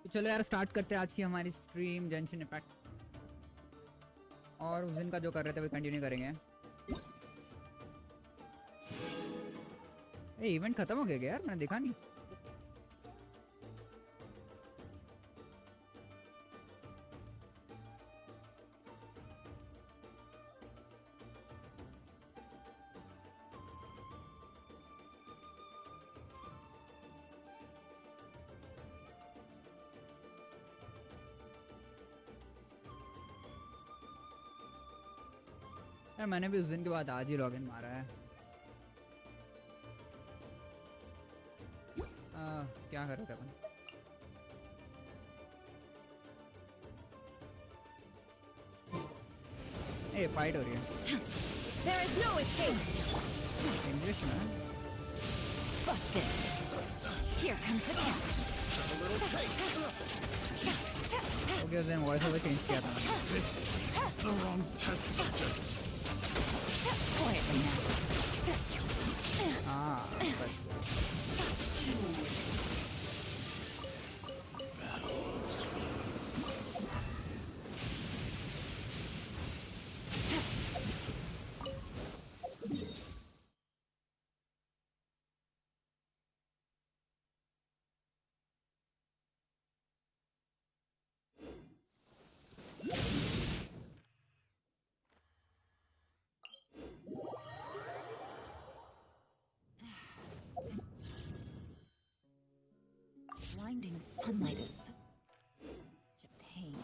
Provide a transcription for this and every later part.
तो चलो यार स्टार्ट करते हैं आज की हमारी स्ट्रीम जेंशिन इम्पैक्ट। और उस दिन का जो कर रहे थे वो कंटिन्यू करेंगे। ये इवेंट खत्म हो गया क्या यार? मैंने देखा नहीं। यार मैंने भी उस दिन के बाद आज ही लॉगिन मारा है। क्या कर रहे थे अपन? ए फाइट हो रही है। There is no escape. English में Busted. Here comes the catch. Okay, उस दिन वॉइस ओवर चेंज किया था मैंने। Quietly now. हाँ बस। Blinding sunlight is such a pain.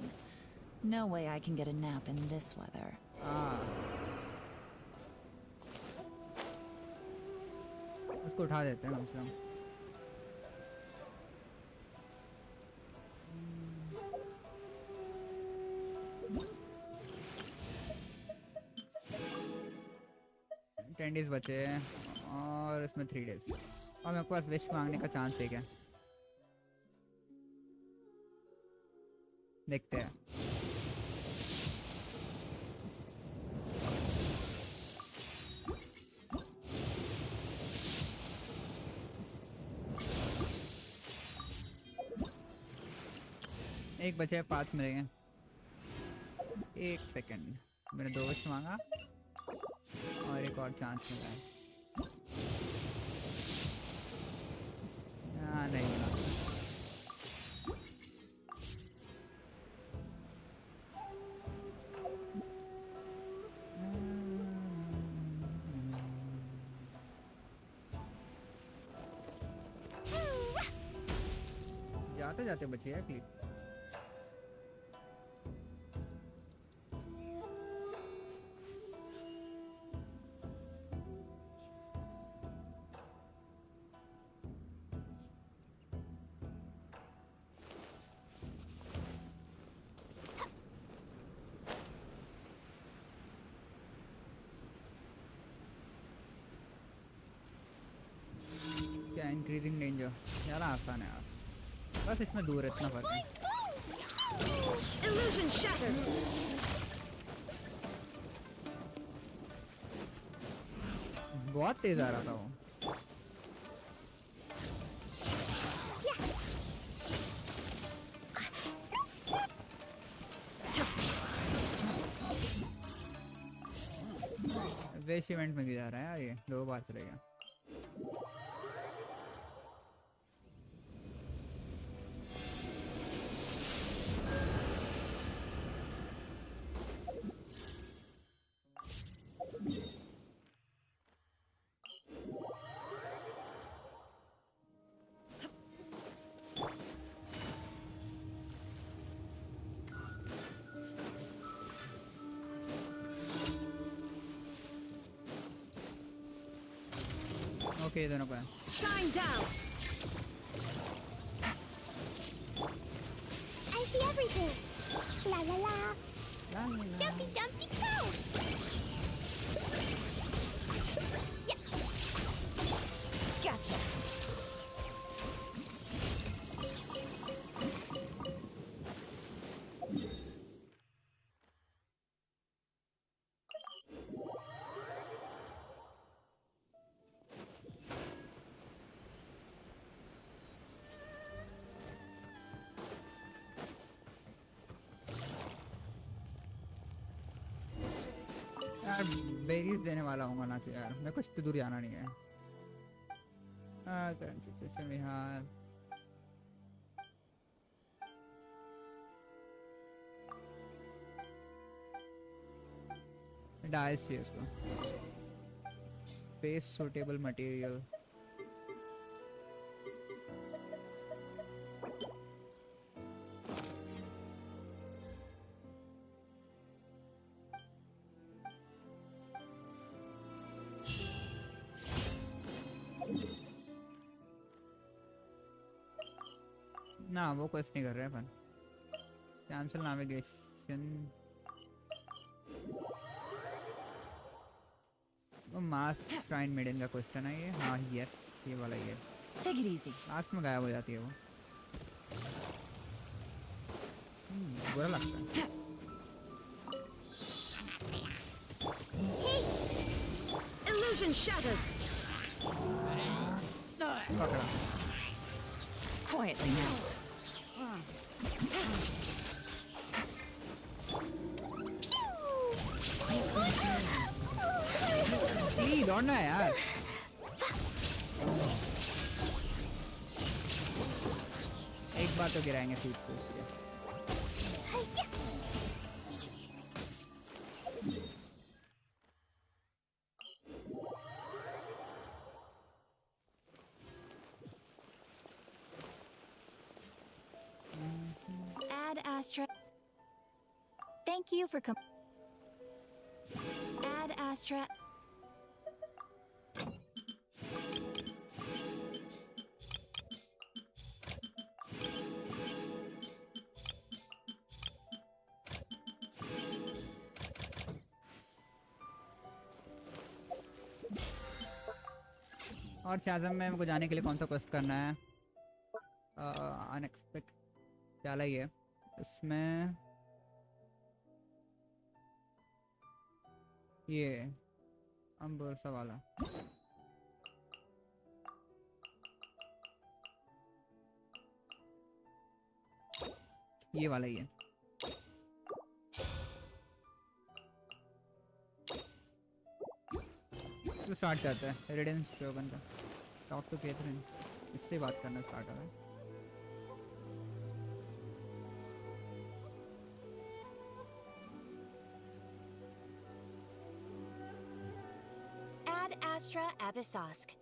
No way I can get a nap in this weather. उसको उठा देते हैं कम से कम। टेन डेज बचे हैं और इसमें 3 डेज और मेरे पास विश मांगने का चांस है क्या? देखते हैं। एक बचे 5 मिलेंगे। 1 सेकंड, मैंने 2 विश मांगा और एक और चांस मिला है। नहीं मिला। जाते जाते बचे यार क्लिप। क्या इंक्रीजिंग डेंजर यार, आसान है यार, बस इसमें दूर इतना फर्क है। Illusion shattered. बहुत तेज आ रहा था वो। वेश इवेंट में जा रहा है यार, ये 2 बार चलेगा। ओके, दोनों का Shine down. I see everything. La la la. Dumpy dumpy go. Yeah. Gotcha. यार बेरीज देने वाला हूँ ना यार, मैं कुछ तो दूर जाना नहीं है। करंट सिचुएशन में यार डाइस चाहिए इसको, बेस सूटेबल मटेरियल। ना वो क्वेस्ट नहीं कर रहे हैं अपन। कैंसिल नेविगेशन, वो मास्क श्राइन मेडन का क्वेश्चन है ये। हाँ यस, ये वाला ही है। Take it easy. लास्ट में गायब हो जाती है वो। बुरा लगता है। Illusion shattered. पकड़ा। Quietly now. दौड़ना है यार। एक बार तो गिराएंगे फीट से उसके। Ad Astra. Thank you for Ad Astra. और चाजम में हमको जाने के लिए कौन सा क्वेस्ट करना है? अनएक्सपेक्ट चला ही है इसमें। ये अम्बरसा वाला ये वाला ही है। तो स्टार्ट करता है रेडियंस शोगन का। टॉक टू कैथरीन, इससे बात करना स्टार्ट है। Ad Astra Abyssosk.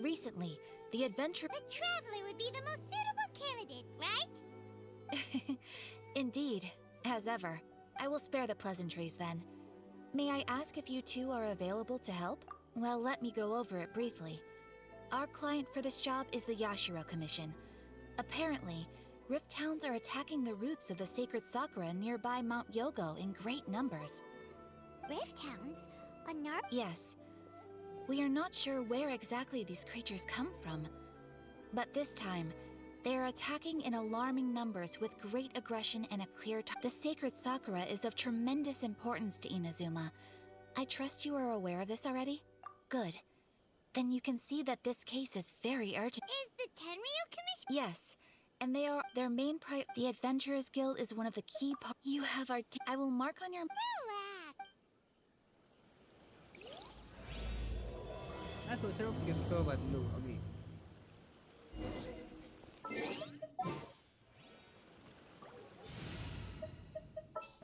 Recently, the adventure... The Traveler would be the most suitable candidate, right? Indeed, as ever. I will spare the pleasantries then. May I ask if you two are available to help? Well, let me go over it briefly. Our client for this job is the Yashiro Commission. Apparently, Rift Hounds are attacking the roots of the sacred sakura nearby Mount Yogo in great numbers. Rift Hounds? Yes. We are not sure where exactly these creatures come from. But this time, they are attacking in alarming numbers with great aggression and a clear The sacred sakura is of tremendous importance to Inazuma. I trust you are aware of this already? Good. Then you can see that this case is very urgent. Is the Tenryu Commission? Yes. And they are their main The Adventurers Guild is one of the key parts. You have our I will mark on your... Relax. मैं सोच रहा हूँ किसको बदलूं अभी।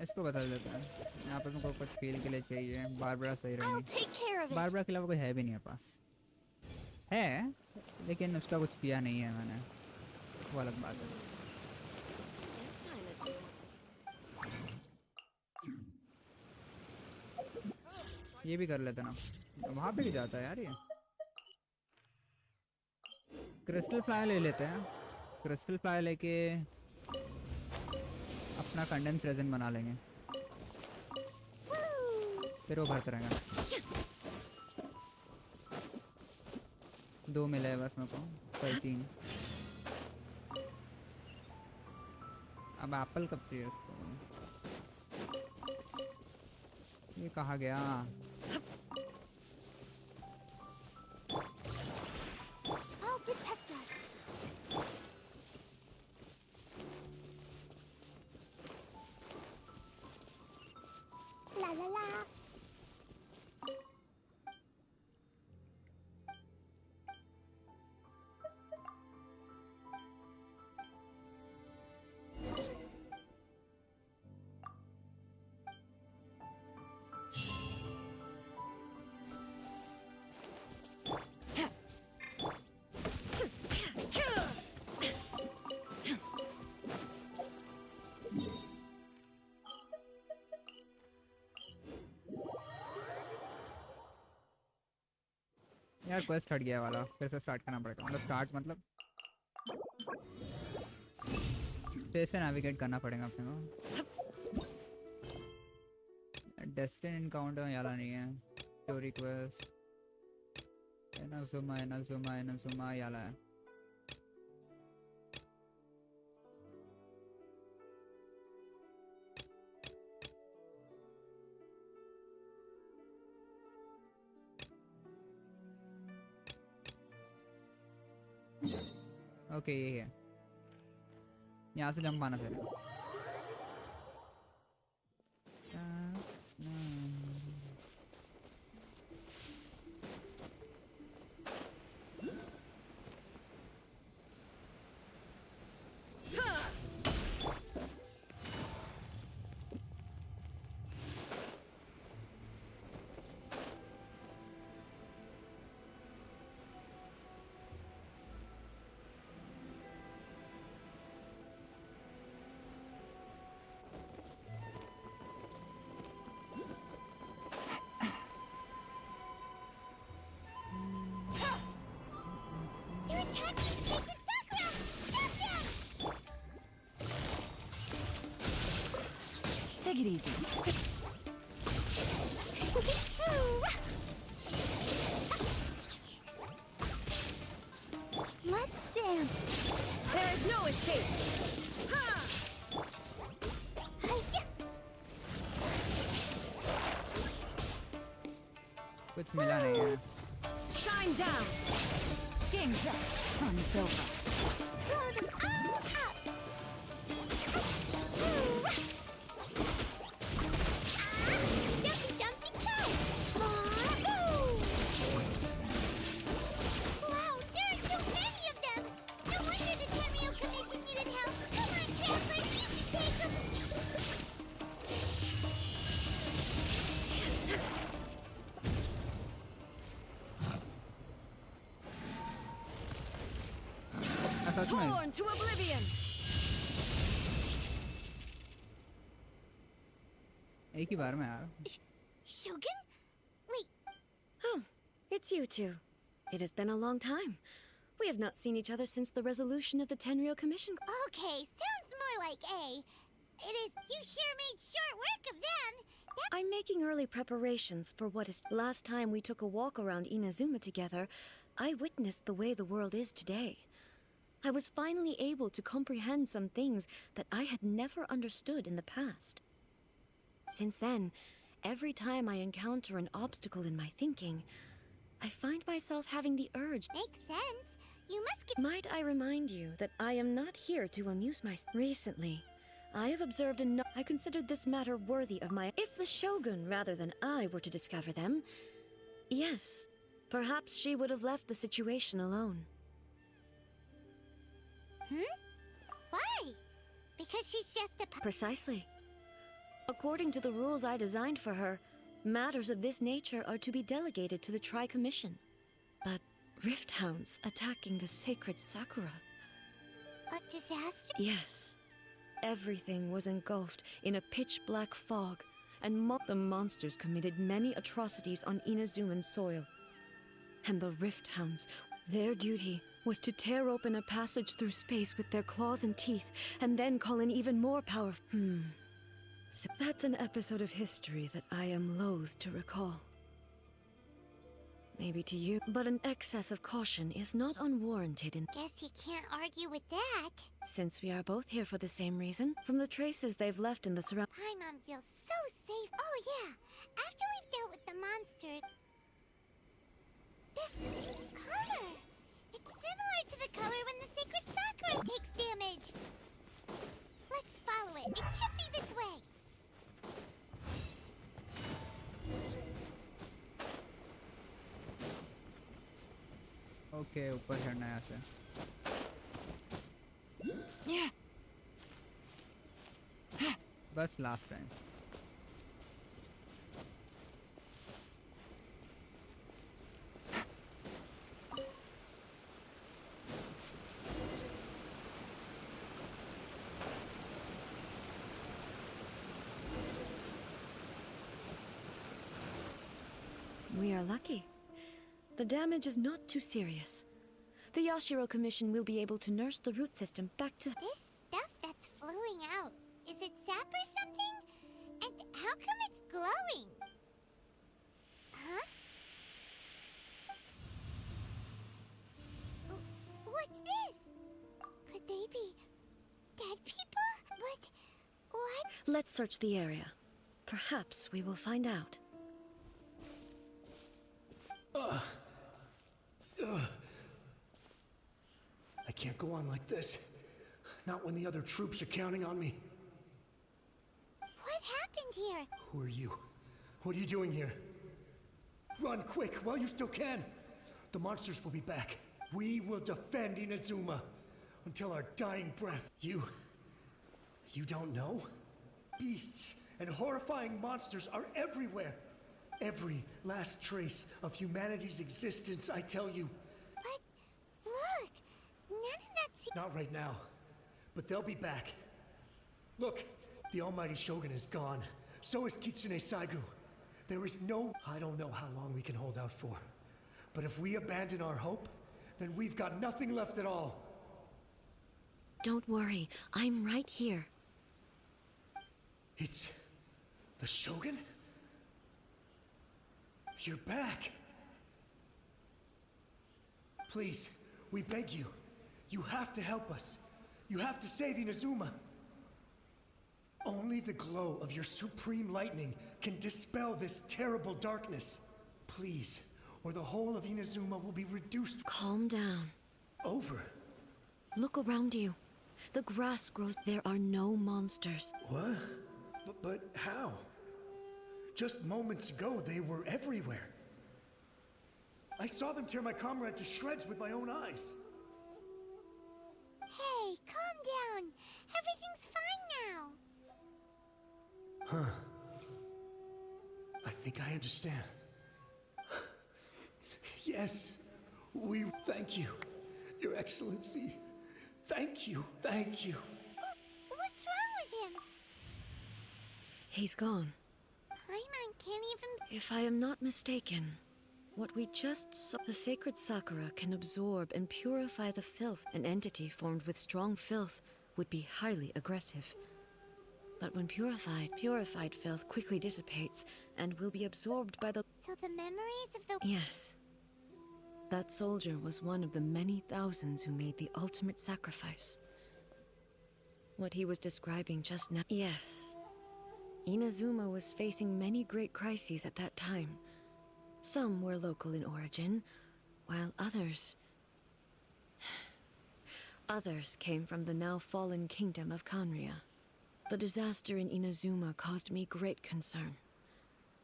इसको बदल देते हैं। यहाँ पर मुझको कुछ फील के लिए चाहिए। बारबरा सही I'll रहेगी। take care of it. Barbara के अलावा कोई है भी नहीं है पास। है लेकिन उसका कुछ किया नहीं है मैंने, वो अलग बात है। This time it did. ये भी कर लेते ना, वहाँ पे भी जाता है यार ये। क्रिस्टल फ्लाई ले लेते हैं। क्रिस्टल फ्लाई लेके अपना कंडेंस रेजिन बना लेंगे, फिर वो भरता रहेगा। 2 मिले हैं बस मेरे को, कल 3। अब एप्पल कब चाहिए इसको? ये कहाँ गया? I'll protect us. La la la. यार क्वेस्ट हट गया वाला, फिर से स्टार्ट करना पड़ेगा। मतलब स्टार्ट मतलब फिर से नेविगेट करना पड़ेगा अपने को। डेस्टिनी इनकाउंटर याला नहीं है। स्टोरी क्वेस्ट एनाजुमा याला है। ओके ये है, यहाँ से जंप आना था। They're attacking Sacred Sakura! Stop them! Take it easy. Let's dance. There is no escape. Ha! कुछ मिला नहीं है। Shine down. Game's up. Fun's over. Blow them all up! Dumpty Dumpty Toe! Wow, there are so many of them! No wonder the Tenryo Commission needed help! Come on, Traveler, you can take them! सच में Torn to oblivion. एक ही बार में यार। Shogun? Wait, Oh, it's you two. It has been a long time. We have not seen each other since the resolution of the Tenryo Commission. okay, sounds more like A. It is, you sure made short work of them! I'm making early preparations for what is... Last time we took a walk around Inazuma together, I witnessed the way the world is today. I was finally able to comprehend some things that I had never understood in the past. Since then, every time I encounter an obstacle in my thinking, I find myself having the urge. Makes sense. You must get... Might I remind you that I am not here to amuse myself. Recently, I have observed I considered this matter worthy of my... If the Shogun, rather than I, were to discover them, yes, perhaps she would have left the situation alone. Why? Because she's just a... Precisely. According to the rules I designed for her, matters of this nature are to be delegated to the Tri-Commission. But Rift Hounds attacking the sacred Sakura... A disaster? Yes. Everything was engulfed in a pitch-black fog, and the monsters committed many atrocities on Inazuman soil. And the Rift Hounds, their duty was to tear open a passage through space with their claws and teeth, and then call in even more powerful... So that's an episode of history that I am loath to recall. Maybe to you, but an excess of caution is not unwarranted in... Guess you can't argue with that. Since we are both here for the same reason, from the traces they've left in the surround... Paimon feels so safe. Oh yeah, after we've dealt with the monster... This color! It's similar to the color when the sacred Sakura takes damage. Let's follow it. It should be this way. Okay ऊपर चढ़ना है यहाँ से। बस last time. We are lucky. The damage is not too serious. The Yashiro Commission will be able to nurse the root system back to... This stuff that's flowing out, is it sap or something? And how come it's glowing? Huh? What's this? Could they be dead people? What? Let's search the area. Perhaps we will find out. I can't go on like this. Not when the other troops are counting on me. What happened here? Who are you? What are you doing here? Run quick while you still can. The monsters will be back. We will defend Inazuma until our dying breath. You don't know? Beasts and horrifying monsters are everywhere. Every last trace of humanity's existence, I tell you. But look, none of that's... Not right now, but they'll be back. Look, the almighty Shogun is gone. So is Kitsune Saigu. There is no... I don't know how long we can hold out for. But if we abandon our hope, then we've got nothing left at all. Don't worry, I'm right here. It's... the Shogun? You're back! Please, we beg you. You have to help us. You have to save Inazuma. Only the glow of your supreme lightning can dispel this terrible darkness. Please, or the whole of Inazuma will be reduced... Calm down. Over. Look around you. The grass grows. There are no monsters. What? But how? Just moments ago, they were everywhere. I saw them tear my comrade to shreds with my own eyes. Hey, calm down. Everything's fine now. Huh. I think I understand. Yes, we thank you, Your Excellency. Thank you, thank you. What's wrong with him? He's gone. Paimon can't even... If I am not mistaken, what we just saw, the sacred sakura can absorb and purify the filth. An entity formed with strong filth would be highly aggressive. But when purified filth quickly dissipates and will be absorbed by the... So the memories of the... Yes. That soldier was one of the many thousands who made the ultimate sacrifice. What he was describing just now... Yes. Inazuma was facing many great crises at that time. Some were local in origin, while others came from the now fallen kingdom of Kanria. The disaster in Inazuma caused me great concern.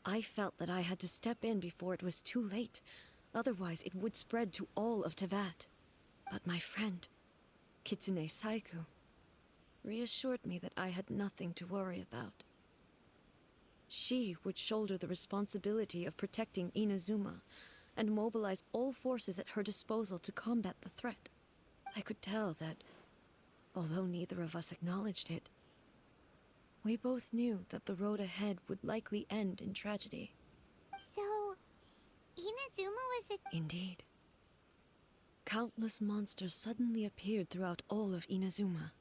I felt that I had to step in before it was too late, otherwise it would spread to all of Teyvat. But my friend, Kitsune Saigu, reassured me that I had nothing to worry about. She would shoulder the responsibility of protecting Inazuma and mobilize all forces at her disposal to combat the threat. I could tell that, although neither of us acknowledged it, we both knew that the road ahead would likely end in tragedy. So... Inazuma was a... Indeed. Countless monsters suddenly appeared throughout all of Inazuma.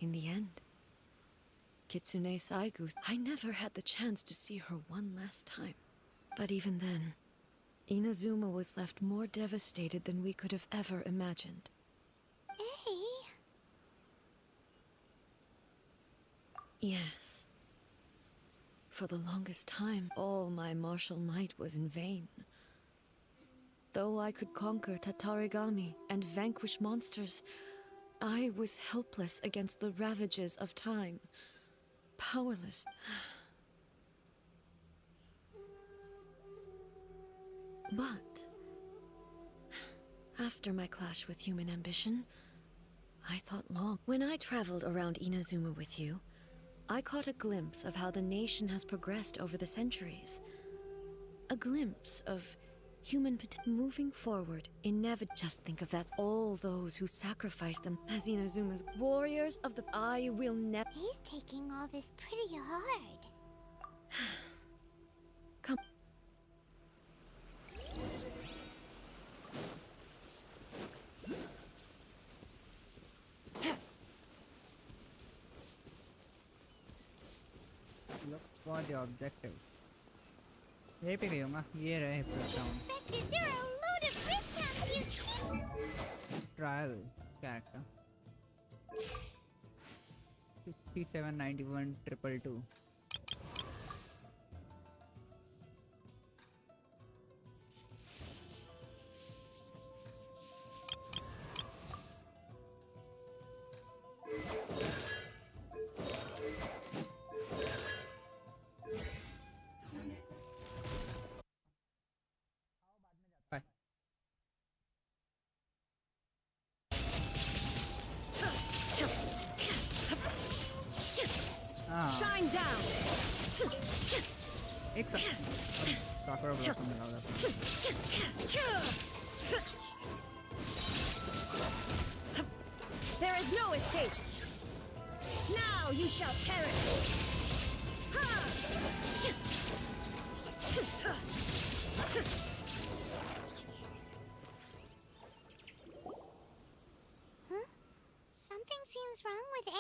In the end, Kitsune Saigu... I never had the chance to see her one last time. But even then, Inazuma was left more devastated than we could have ever imagined. Hey... Yes. For the longest time, all my martial might was in vain. Though I could conquer Tatarigami and vanquish monsters, I was helpless against the ravages of time. Powerless. But after my clash with human ambition, I thought long. When I traveled around Inazuma with you, I caught a glimpse of how the nation has progressed over the centuries. A glimpse of human moving forward, Just think of that. All those who sacrificed them as Inazuma's warriors of the... I will never... He's taking all this pretty hard. Come. Look for the objective. यहीं पे गई होगा, ये रहे town. Expected there are a load of rift hounds here too. Trial character. 5791 222. Bye. Shine down! एक Sakura Blossom मिला उधर. There is no escape! Now you shall perish! Huh? Something seems wrong with A.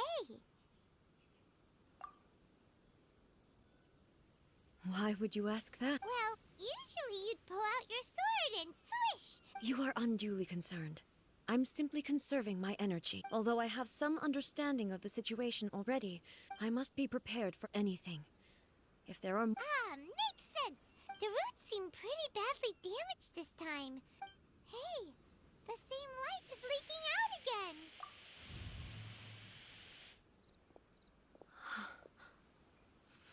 Why would you ask that? Well, usually you'd pull out your sword and swish. You are unduly concerned. I'm simply conserving my energy. Although I have some understanding of the situation already, I must be prepared for anything. If there are... Makes sense. The roots seem pretty badly damaged this time. Hey, the same light is leaking out again.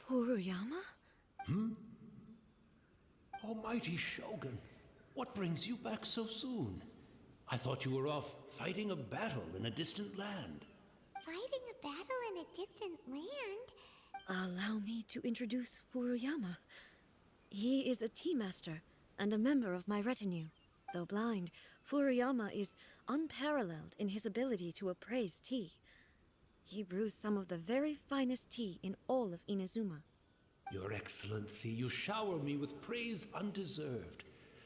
Furuyama? Almighty Shogun, what brings you back so soon? I thought you were off fighting a battle in a distant land. Fighting a battle in a distant land? Allow me to introduce Furuyama. He is a tea master and a member of my retinue. Though blind, Furuyama is unparalleled in his ability to appraise tea. He brews some of the very finest tea in all of Inazuma. Your Excellency, you shower me with praise undeserved.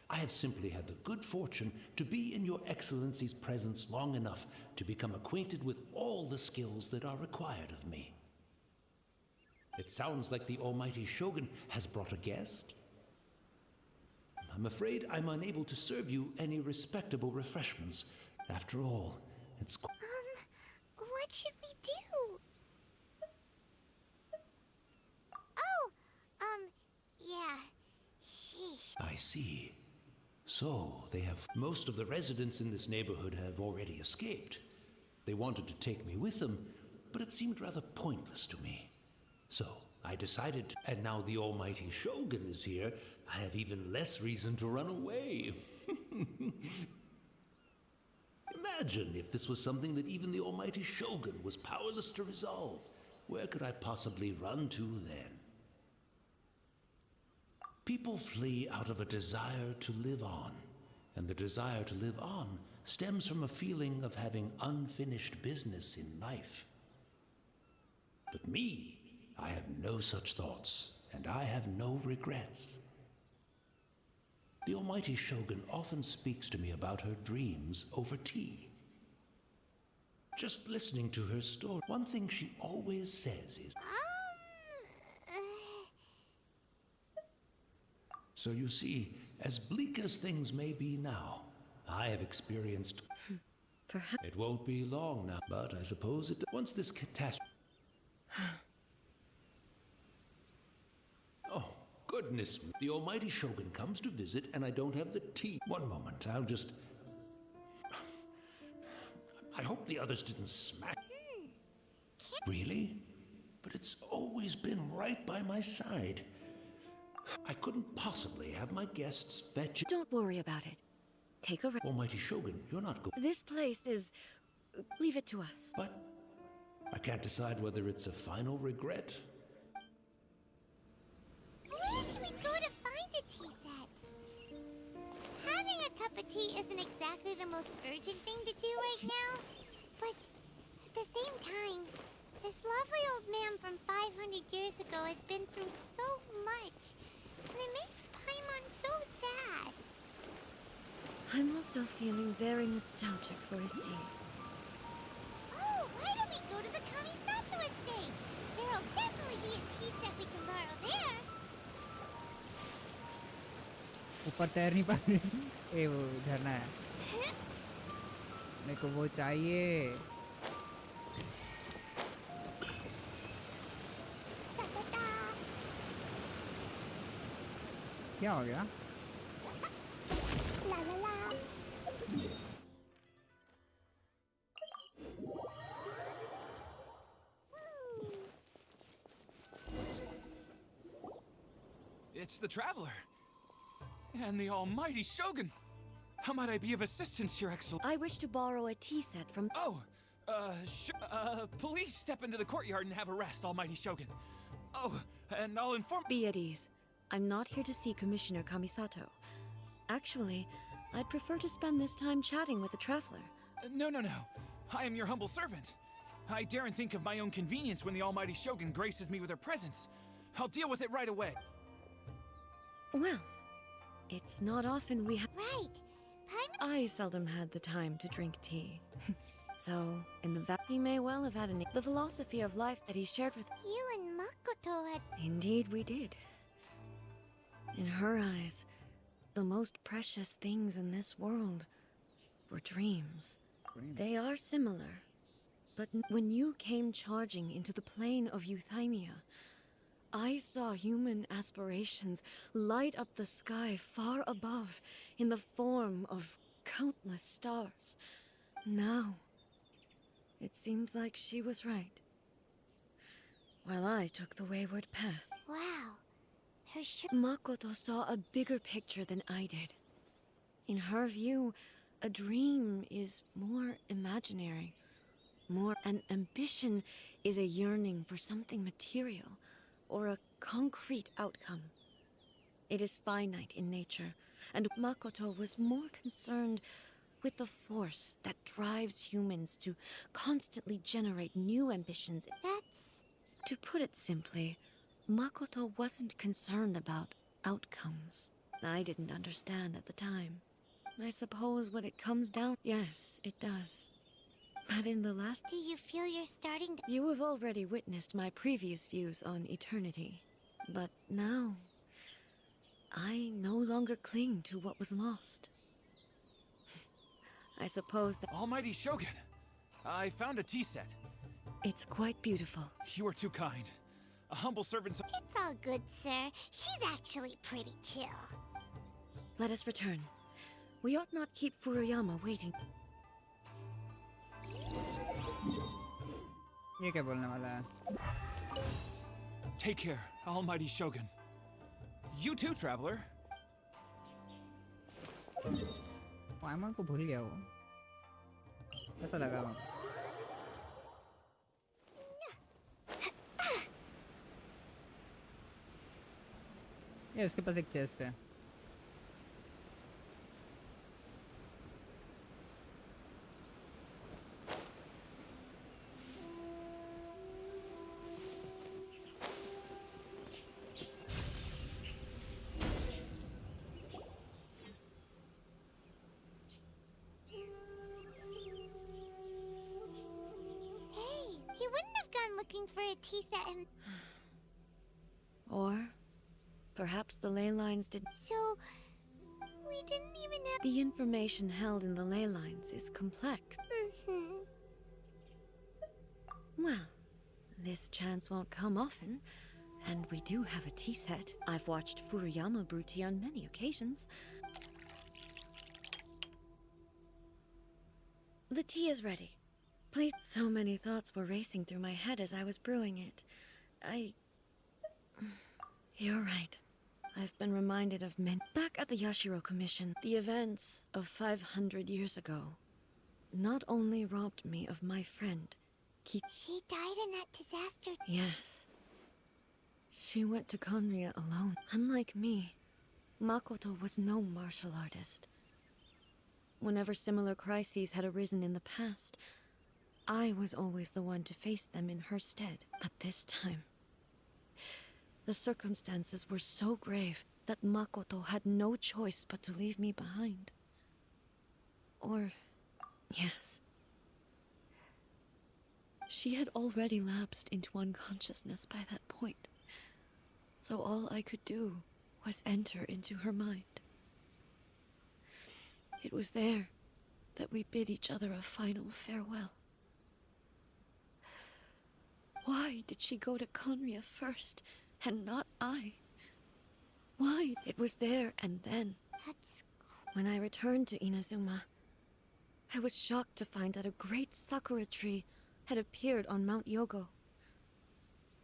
I have simply had the good fortune to be in Your Excellency's presence long enough to become acquainted with all the skills that are required of me. It sounds like the Almighty Shogun has brought a guest. I'm afraid I'm unable to serve you any respectable refreshments. After all, it's... What should we do? Yeah. Sheesh. I see. So, they have... Most of the residents in this neighborhood have already escaped. They wanted to take me with them, but it seemed rather pointless to me. So, I decided to... And now the Almighty Shogun is here, I have even less reason to run away. Imagine if this was something that even the Almighty Shogun was powerless to resolve. Where could I possibly run to then? People flee out of a desire to live on, and the desire to live on stems from a feeling of having unfinished business in life. But me, I have no such thoughts, and I have no regrets. The Almighty Shogun often speaks to me about her dreams over tea. Just listening to her story, one thing she always says is... So you see, as bleak as things may be now, I have experienced... Perhaps... It won't be long now, but I suppose it... Once this catastrophe... Oh, goodness me. The Almighty Shogun comes to visit and I don't have the tea. One moment, I'll just... I hope the others didn't smack... Really? But it's always been right by my side. I couldn't possibly have my guests fetch... Don't worry about it. Take a rest. Almighty Shogun, you're not going... This place is... Leave it to us. But I can't decide whether it's a final regret. Where should we go to find a tea set? Having a cup of tea isn't exactly the most urgent thing to do right now, but at the same time, this lovely old man from 500 years ago has been through so much, and it makes Paimon so sad. I'm also feeling very nostalgic for his tea. Oh, why don't we go to the Kamisato estate? There'll definitely be a tea set we can ऊपर तैर नहीं पा रही। ए वो झरना है, मेरे को वो चाहिए। क्या हो गया? La la la. It's the Traveler. And the almighty Shogun. How might I be of assistance, Your Excellency? I wish to borrow a tea set from. Oh, please step into the courtyard and have a rest, almighty Shogun. Oh, and I'll inform. Be at ease. I'm not here to see Commissioner Kamisato. Actually, I'd prefer to spend this time chatting with the Traveler. No. I am your humble servant. I daren't think of my own convenience when the almighty Shogun graces me with her presence. I'll deal with it right away. Well, it's not often we have. Right. I seldom had the time to drink tea. So, in the he may well have had the philosophy of life that he shared with. You and Makoto had. Indeed, we did. In her eyes, the most precious things in this world were dreams. They are similar, but when you came charging into the plane of Euthymia, I saw human aspirations light up the sky far above in the form of countless stars. Now, it seems like she was right, while I took the wayward path. Wow. Her Makoto saw a bigger picture than I did. In her view, a dream is more imaginary, an ambition is a yearning for something material or a concrete outcome. It is finite in nature, and Makoto was more concerned with the force that drives humans to constantly generate new ambitions. To put it simply, Makoto wasn't concerned about outcomes. I didn't understand at the time. I suppose what it comes down... Yes, it does. But in the last... Do you feel you're starting to... You have already witnessed my previous views on eternity. But now... I no longer cling to what was lost. I suppose that... Almighty Shogun, I found a tea set. It's quite beautiful. You are too kind. A humble servant... It's all good, sir. She's actually pretty chill. Let us return. We ought not keep Furuyama waiting. ये क्या बोलने वाला है? Take care, almighty Shogun. You too, Traveler. पाइमन को भूल गया वो। ऐसा लगा वो। ये उसके पास एक चेस्ट है। He wouldn't have gone looking for a tea set and... Or perhaps the ley lines did... So... we didn't even have... The information held in the ley lines is complex. Well, this chance won't come often, and we do have a tea set. I've watched Furuyama brew tea on many occasions. The tea is ready. Please. So many thoughts were racing through my head as I was brewing it. You're right. I've been reminded of men back at the Yashiro Commission. The events of 500 years ago not only robbed me of my friend, She died in that disaster. Yes. She went to Conria alone. Unlike me, Makoto was no martial artist. Whenever similar crises had arisen in the past, I was always the one to face them in her stead. But this time, the circumstances were so grave that Makoto had no choice but to leave me behind. Or, yes. She had already lapsed into unconsciousness by that point, so all I could do was enter into her mind. It was there that we bid each other a final farewell. Why did she go to Conria first, and not I? Why? It was there and then. That's... When I returned to Inazuma, I was shocked to find that a great sakura tree had appeared on Mount Yogo.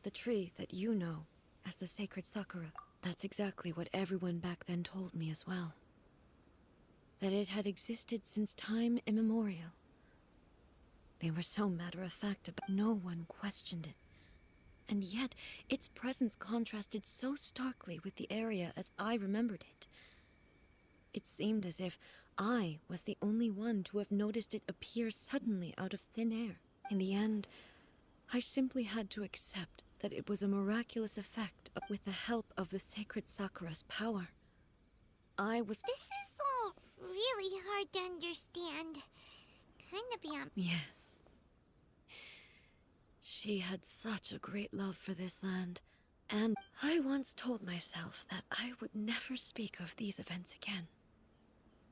The tree that you know as the sacred sakura. That's exactly what everyone back then told me as well. That it had existed since time immemorial. They were so matter-of-fact about no one questioned it. And yet, its presence contrasted so starkly with the area as I remembered it. It seemed as if I was the only one to have noticed it appear suddenly out of thin air. In the end, I simply had to accept that it was a miraculous effect with the help of the sacred sakura's power. I was... This is all really hard to understand. Kinda beyond... Yes. She had such a great love for this land, and I once told myself that I would never speak of these events again.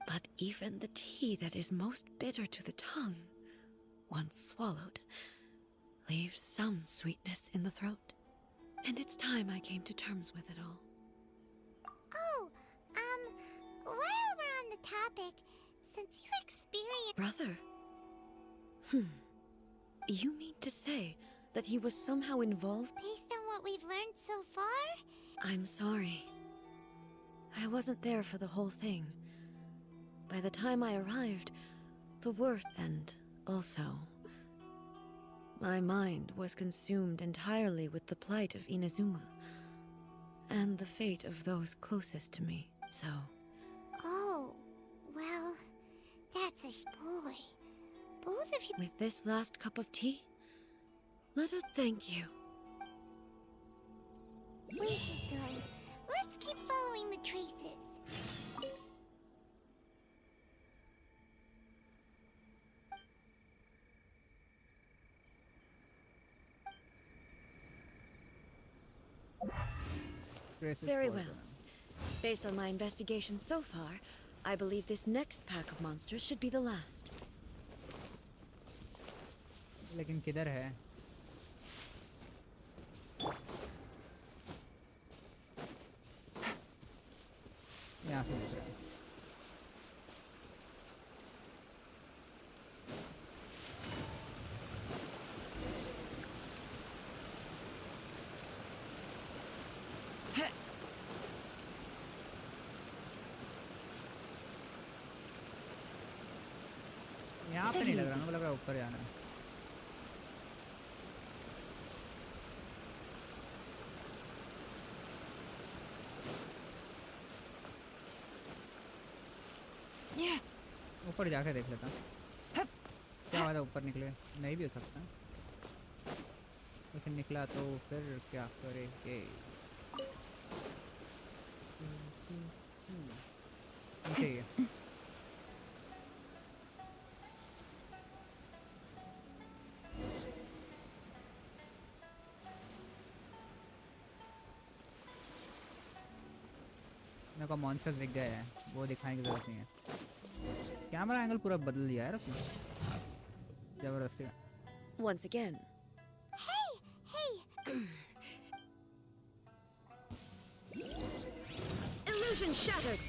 But even the tea that is most bitter to the tongue, once swallowed, leaves some sweetness in the throat. And it's time I came to terms with it all. Oh, while we're on the topic, since you experienced... Brother? You mean to say that he was somehow involved? Based on what we've learned so far? I'm sorry. I wasn't there for the whole thing. By the time I arrived, the worst, and also... my mind was consumed entirely with the plight of Inazuma, and the fate of those closest to me, so... Oh, well, that's a... Boy, both of you... With this last cup of tea, let us thank you. We should go. Let's keep following the traces. Very well. Based on my investigation so far, I believe this next pack of monsters should be the last. लेकिन किधर है? यहाँ से दिख रहा है। यहाँ पे नहीं लग रहा, मुझे लग रहा ऊपर जाना है। ऊपर जाके देख लेता हूँ क्या बात है, ऊपर निकले नहीं भी हो सकता, लेकिन निकला तो फिर क्या करेंगे? नीचे ही है। मेरे को मॉन्स्टर्स दिख गए हैं, वो दिखाने की जरूरत नहीं है। कैमरा एंगल पूरा बदल दिया है उसने, जबरदस्ती का। Once again. Hey! Illusion shattered.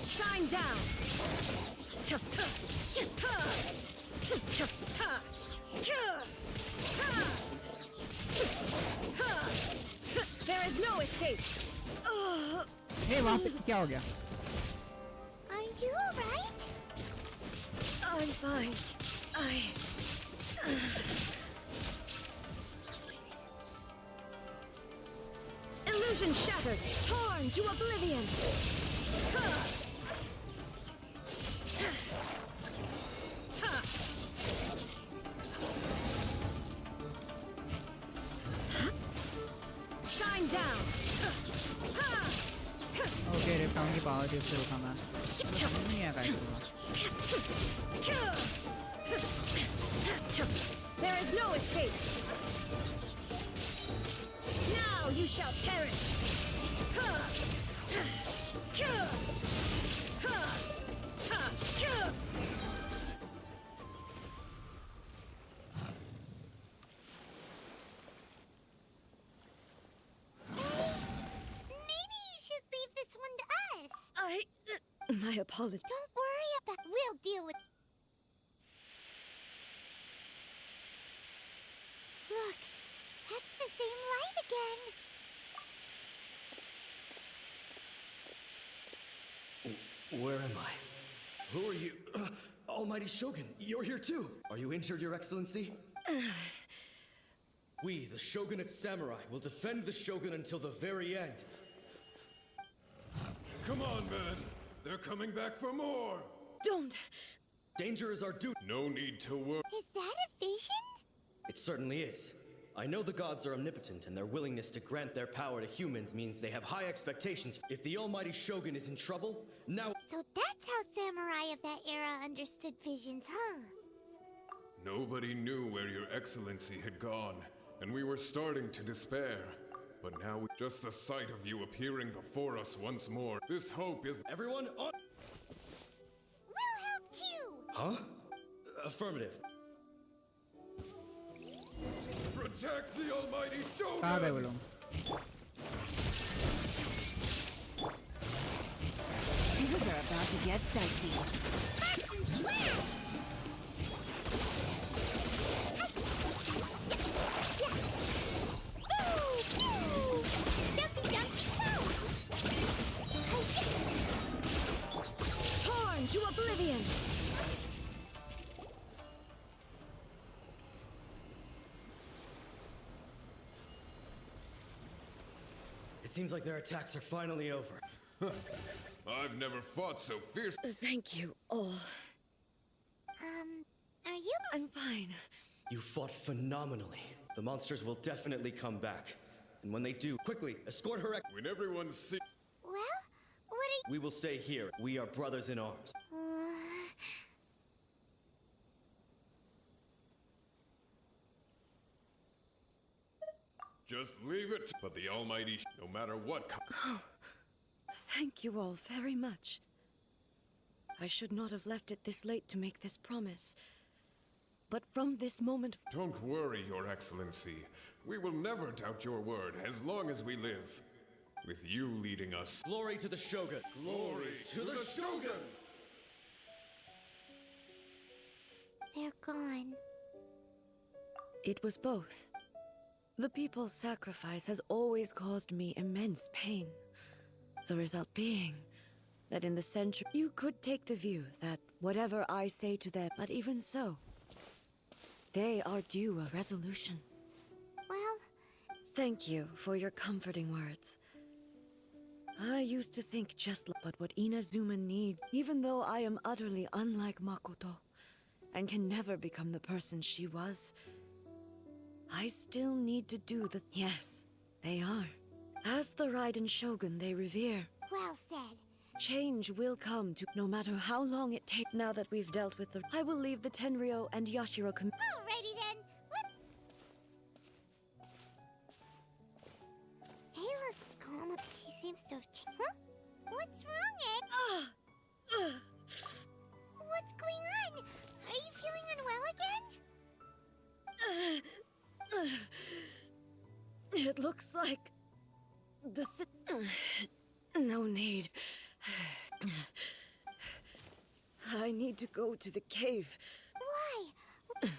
Shine down. There is no escape. हे वहाँ पे क्या हो गया? Are you alright? I'm fine. Illusion shattered, torn to oblivion. Shine down. Okay rape town की पावर थी, उससे रुका मैं। समझ नहीं आया कैसे हुआ। There is no escape. Now you shall perish! Maybe you should leave this one to us. My apologies. Don't worry about. We'll deal with. Look, that's the same light again. Where am I? Who are you? Almighty Shogun, you're here too. Are you injured, Your Excellency? We, the Shogunate Samurai, will defend the Shogun until the very end. Come on, men. They're coming back for more. Don't! Danger is our duty. No need to worry. Is that a vision? It certainly is. I know the gods are omnipotent, and their willingness to grant their power to humans means they have high expectations. If the Almighty Shogun is in trouble, now— So that's how samurai of that era understood visions, huh? Nobody knew where Your Excellency had gone, and we were starting to despair. But now, just the sight of you appearing before us once more, this hope is— everyone on— We'll help too! Huh? Affirmative. Protect the Almighty Shogun! कहाँ गए वो लोग? Things are about to get dicey. Torn to oblivion! It seems like their attacks are finally over. I've never fought so fierce. Thank you all. Are you? I'm fine. You fought phenomenally. The monsters will definitely come back. And when they do, quickly, escort her— When everyone sees— Well, what are We will stay here. We are brothers in arms. you? just leave it. But the Almighty, no matter what comes— Thank you all very much. I should not have left it this late to make this promise. But from this moment— Don't worry, Your Excellency. We will never doubt your word as long as we live. With you leading us. Glory to the Shogun! Glory to the Shogun! They're gone. It was both. The people's sacrifice has always caused me immense pain. The result being that in the century, you could take the view that whatever I say to them, but even so, they are due a resolution. Well, Thank you for your comforting words. I used to think just like, but what Inazuma needs, even though I am utterly unlike Makoto, and can never become the person she was, I still need to do the— Yes, they are. As the Raiden Shogun they revere. well said. Change will come to no matter how long it takes. Now that we've dealt with the— I will leave the Tenryo and Yashiro Alrighty then. He looks calm. She seems to have. Huh? What's wrong, Ed? What's going on? Are you feeling unwell again? It looks like the no need. I need to go to the cave. Why?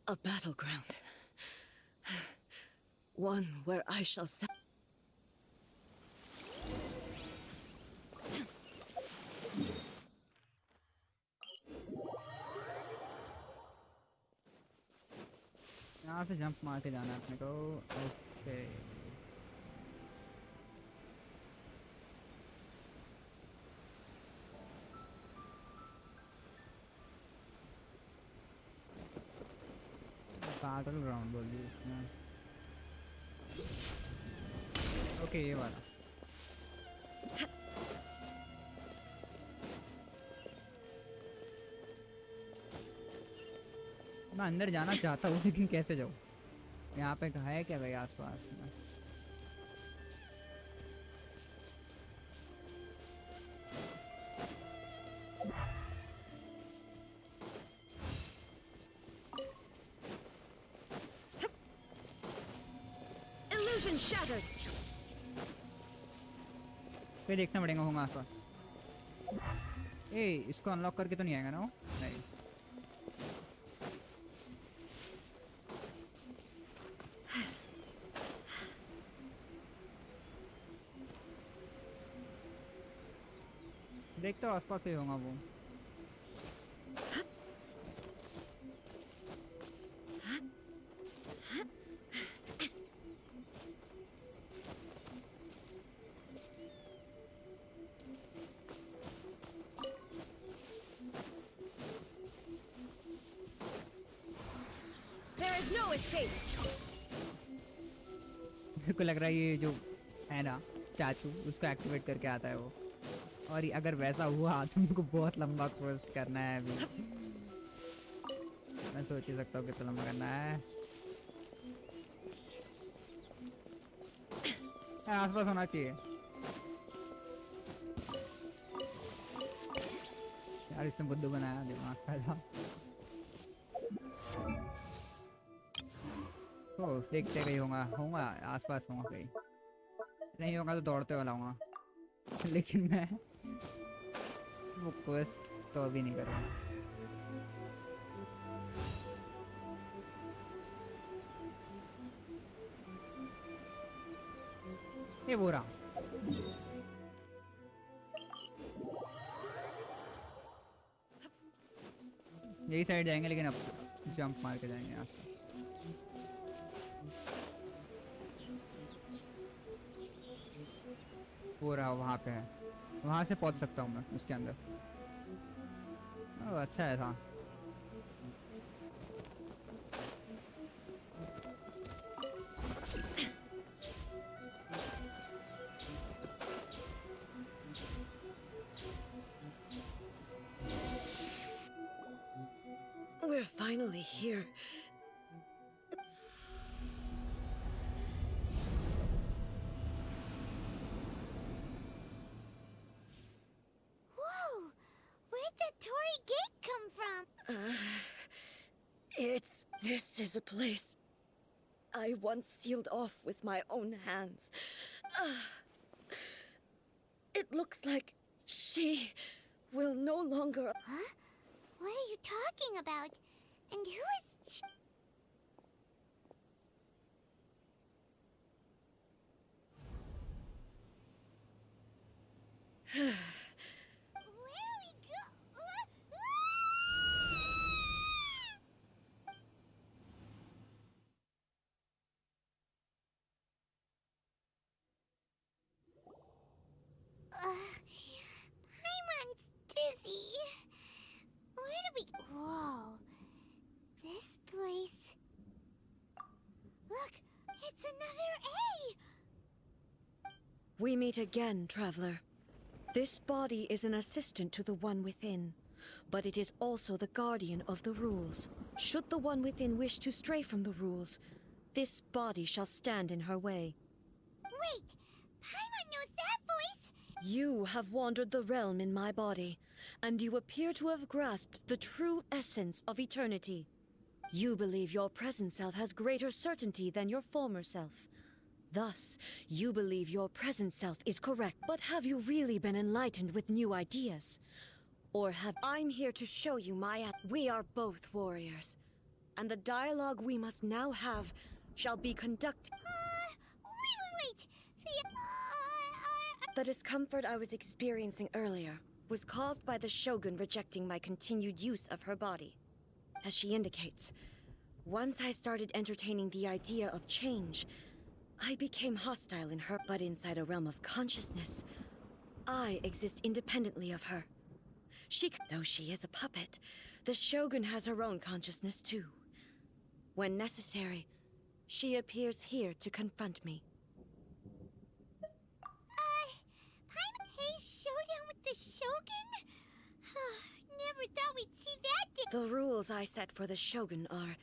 A battleground. One where I shall यहाँ से jump मार के जाना है अपने को. Okay. Battle ground बोल दिया इसमें. ओके, ये वाला. मैं अंदर जाना चाहता हूँ लेकिन कैसे जाऊँ? यहाँ पे है क्या भाई आसपास में? Illusion shattered. फिर देखना पड़ेगा होगा आसपास। ए इसको अनलॉक करके तो नहीं आएगा ना वो? नहीं। देखता हूँ आसपास कहीं होगा वो। There is no escape. मेरे को लग रहा है ये जो है ना स्टैचू उसको एक्टिवेट करके आता है वो। और अगर वैसा हुआ तो उनको बहुत लंबा क्वेस्ट करना है अभी। मैं सोच ही सकता हूँ कितना लंबा करना है। आसपास होना चाहिए यार। इसने बुद्धू बनाया दिमाग पहला। ओ देखते कहीं होगा आसपास होगा कहीं। नहीं होगा तो दौड़ते वाला होगा लेकिन मैं वो क्वेस्ट तो अभी नहीं करूँगा। ये वो रहा। यही साइड जाएंगे लेकिन अब जंप मार के जाएंगे यहाँ से। वो रहा वहाँ पे है। वहाँ से पहुँच सकता हूँ मैं उसके अंदर। अच्छा है था। We're finally here. Whoa! Where'd the Torii gate come from? This is a place I once sealed off with my own hands. It looks like she will no longer. Huh? What are you talking about? And who is Where are we Paimon's dizzy. Where do we... Whoa. This place... Look, it's another A! We meet again, traveler. This body is an assistant to the one within, but it is also the guardian of the rules. Should the one within wish to stray from the rules, this body shall stand in her way. Wait! Paimon knows that voice! You have wandered the realm in my body, and you appear to have grasped the true essence of eternity. You believe your present self has greater certainty than your former self. Thus, you believe your present self is correct. But have you really been enlightened with new ideas? Or have... I'm here to show you my... We are both warriors. And the dialogue we must now have shall be conducted... Wait! The discomfort I was experiencing earlier was caused by the Shogun rejecting my continued use of her body. As she indicates, once I started entertaining the idea of change, I became hostile in her, but inside a realm of consciousness, I exist independently of her. Though she is a puppet, the Shogun has her own consciousness too. When necessary, she appears here to confront me. Paimon Hayes showdown with the Shogun? Never thought we'd see that The rules I set for the Shogun are...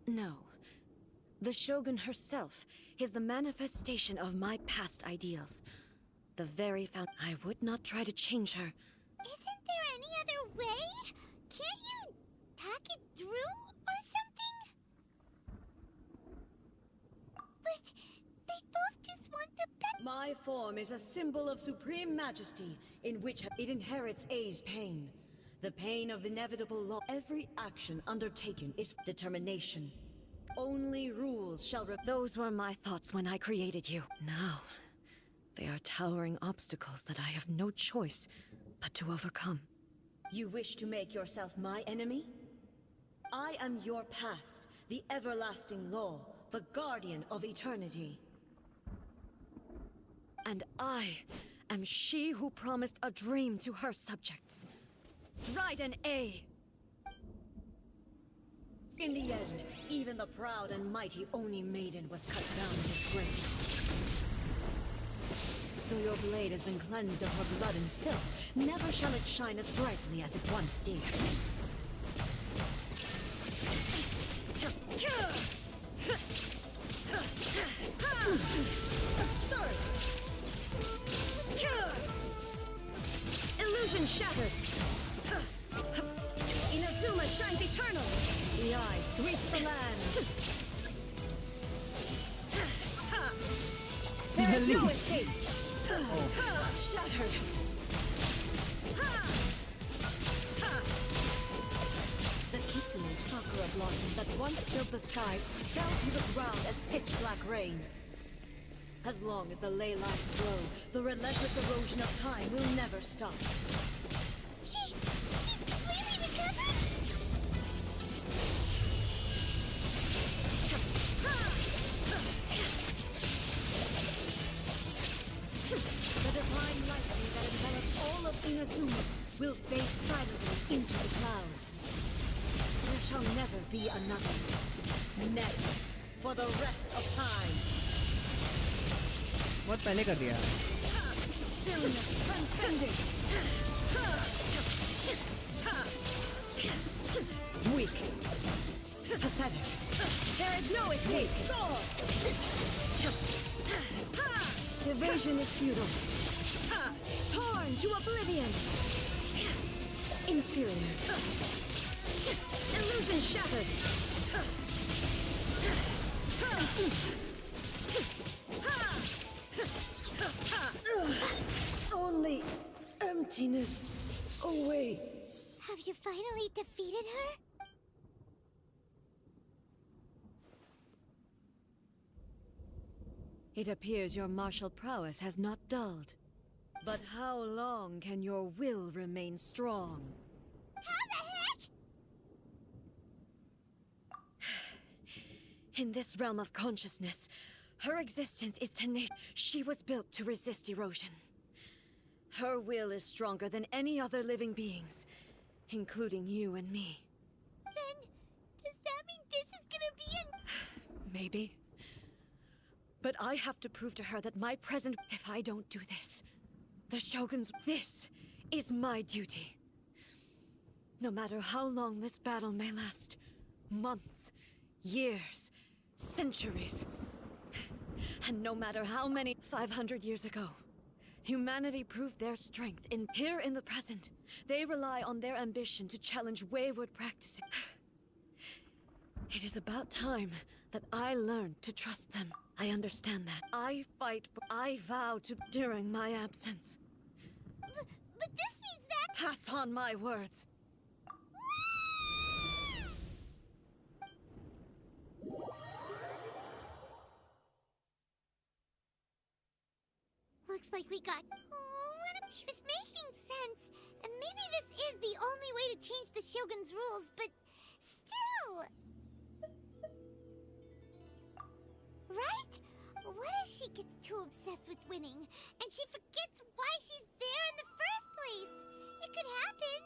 No. The Shogun herself is the manifestation of my past ideals. The very I would not try to change her. Isn't there any other way? Can't you talk it through or something? But they both just want the best. My form is a symbol of supreme majesty, in which it inherits A's pain. The pain of inevitable law. Every action undertaken is determination. Only rules shall Those were my thoughts when I created you. Now, they are towering obstacles that I have no choice but to overcome. You wish to make yourself my enemy? I am your past, the everlasting law, the guardian of eternity. And I am she who promised a dream to her subjects. Write an A. In the end, even the proud and mighty Oni Maiden was cut down and disgraced. Though your blade has been cleansed of her blood and filth, never shall it shine as brightly as it once did. Absurd! Illusion shattered! Inazuma shines eternal! The eye sweeps the land! There is no escape! Shattered! The Kitsune sakura blossoms that once filled the skies fell to the ground as pitch-black rain. As long as the ley lines flow, the relentless erosion of time will never stop. She's completely recovered? The divine lightning that envelops all of Inazuma will fade silently into the clouds. There shall never be another. Never. For the rest of time. बहुत पहले कर दिया. Stillness transcending. Weak. Pathetic. There is no escape. Evasion is futile. Torn to oblivion. Inferior. Illusion shattered. Only emptiness awaits. Have you finally defeated her? It appears your martial prowess has not dulled. But how long can your will remain strong? How the heck? In this realm of consciousness, her existence is tenacious. She was built to resist erosion. Her will is stronger than any other living being's, including you and me. Then, does that mean this is gonna be Maybe. But I have to prove to her that my present... If I don't do this, the Shogun's... This is my duty. No matter how long this battle may last. Months, years, centuries. And no matter how many... 500 years ago, humanity proved their strength here in the present. They rely on their ambition to challenge wayward practices. It is about time that I learned to trust them. I understand that. I vow to during my absence. But this means that... Pass on my words. Looks like we got... She was making sense. And maybe this is the only way to change the Shogun's rules, but still... Right? What if she gets too obsessed with winning, and she forgets why she's there in the first place? It could happen.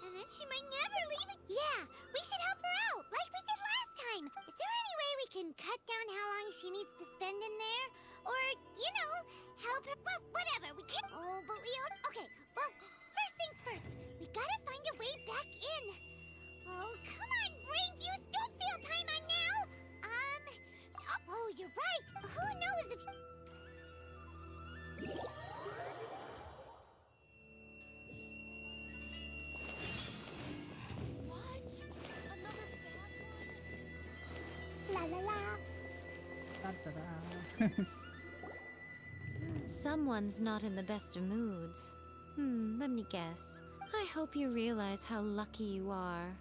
And then she might never leave it. Yeah, we should help her out, like we did last time. Is there any way we can cut down how long she needs to spend in there? Or, you know, help her... Well, whatever, we can't... Oh, but we all... Okay, well, first things first. We gotta find a way back in. Oh, come on, brain juice, don't feel Paimon now. Oh, you're right. Who knows if... What? Another bad one? La la la. Ta-da-da. Someone's not in the best of moods. Let me guess. I hope you realize how lucky you are.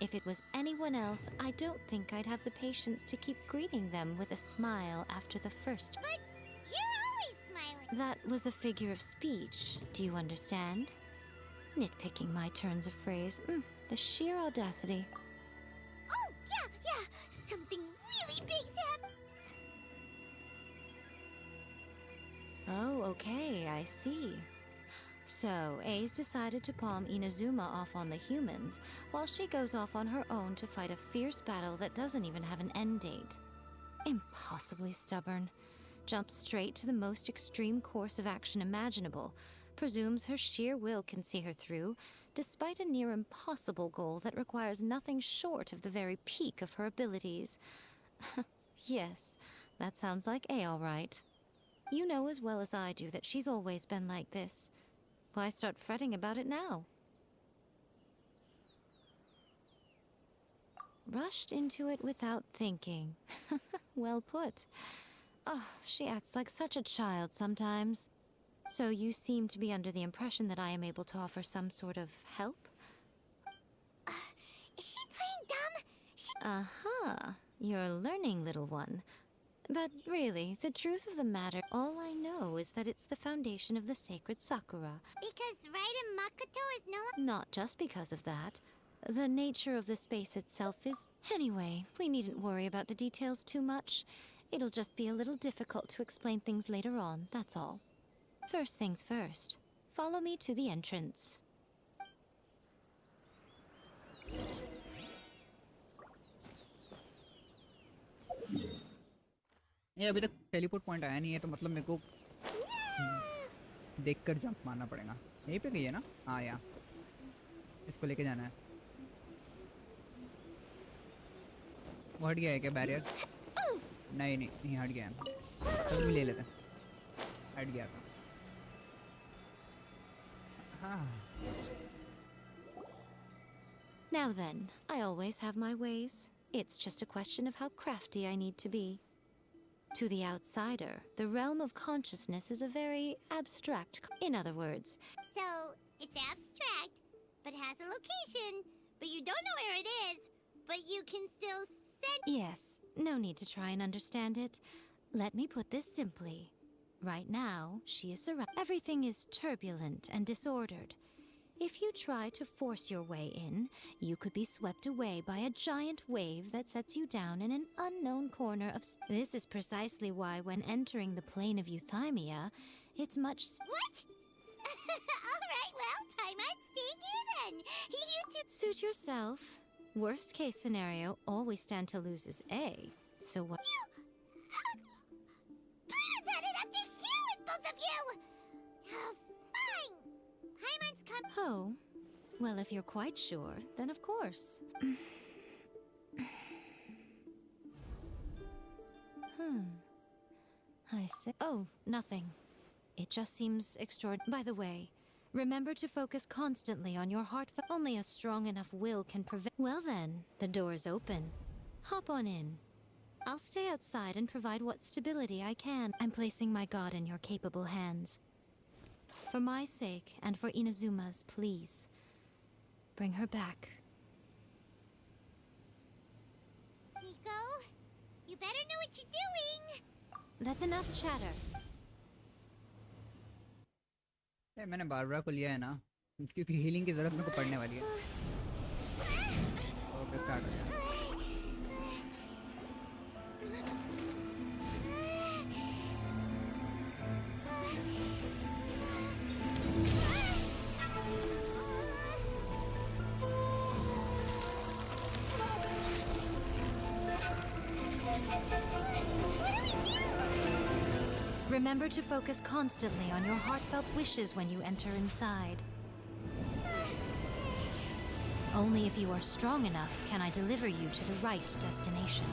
If it was anyone else, I don't think I'd have the patience to keep greeting them with a smile after the first. But you're always smiling. That was a figure of speech. Do you understand? Nitpicking my turns of phrase. The sheer audacity. Oh, yeah. Something really big's happening. Oh, okay, I see. So, A's decided to palm Inazuma off on the humans, while she goes off on her own to fight a fierce battle that doesn't even have an end date. Impossibly stubborn. Jumps straight to the most extreme course of action imaginable, presumes her sheer will can see her through, despite a near impossible goal that requires nothing short of the very peak of her abilities. Yes, that sounds like A all right. You know as well as I do that she's always been like this. Why start fretting about it now? Rushed into it without thinking. Well put. Oh, she acts like such a child sometimes. So you seem to be under the impression that I am able to offer some sort of help? Is she playing dumb? Aha, you're learning, little one. But really, the truth of the matter, all I know is that it's the foundation of the sacred Sakura. Because Raiden Makoto is no... Not just because of that. The nature of the space itself is... Anyway, we needn't worry about the details too much. It'll just be a little difficult to explain things later on, that's all. First things first. Follow me to the entrance. ये अभी तक teleport point आया नहीं है, तो मतलब मेरे को देखकर जंप मारना पड़ेगा। यहीं पे गई है ना? हाँ, यहाँ इसको लेके जाना है। वो हट गया है क्या बैरियर? नहीं हट गया है। तो भी ले लेते हैं। हट गया था। हाँ। Now then, I always have my ways. It's just a question of how crafty I need to be. To the outsider, the realm of consciousness is a very abstract... In other words... So, it's abstract, but has a location, but you don't know where it is, but you can still send... Yes, no need to try and understand it. Let me put this simply. Right now, she is surrounded. Everything is turbulent and disordered. If you try to force your way in, you could be swept away by a giant wave that sets you down in an unknown corner of... This is precisely why when entering the plane of Euthymia, it's much... What? Alright, well, Paimon, stay here then. You two... Suit yourself. Worst case scenario, all we stand to lose is A. So what... Paimon's had it up to here with both of you! Oh, fine! Paimon's come... Oh, well, if you're quite sure, then of course. I see. Oh, nothing. It just seems extraordinary. By the way, remember to focus constantly on your heart. Only a strong enough will can prevent... Well then, the door's open. Hop on in. I'll stay outside and provide what stability I can. I'm placing my god in your capable hands. For my sake, and for Inazuma's, please. Bring her back. Nico, you better know what you're doing! That's enough chatter. मैंने Barbara को लिया है ना, क्योंकि healing की जरूरत मेरे को पड़ने वाली है। ओके, स्टार्ट हो गया। Remember to focus constantly on your heartfelt wishes when you enter inside. Only if you are strong enough can I deliver you to the right destination.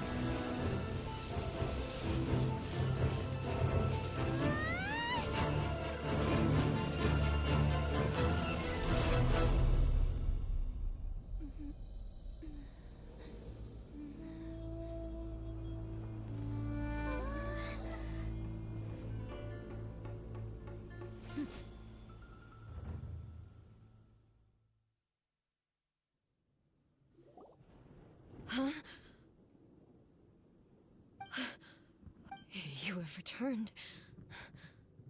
Huh? You have returned.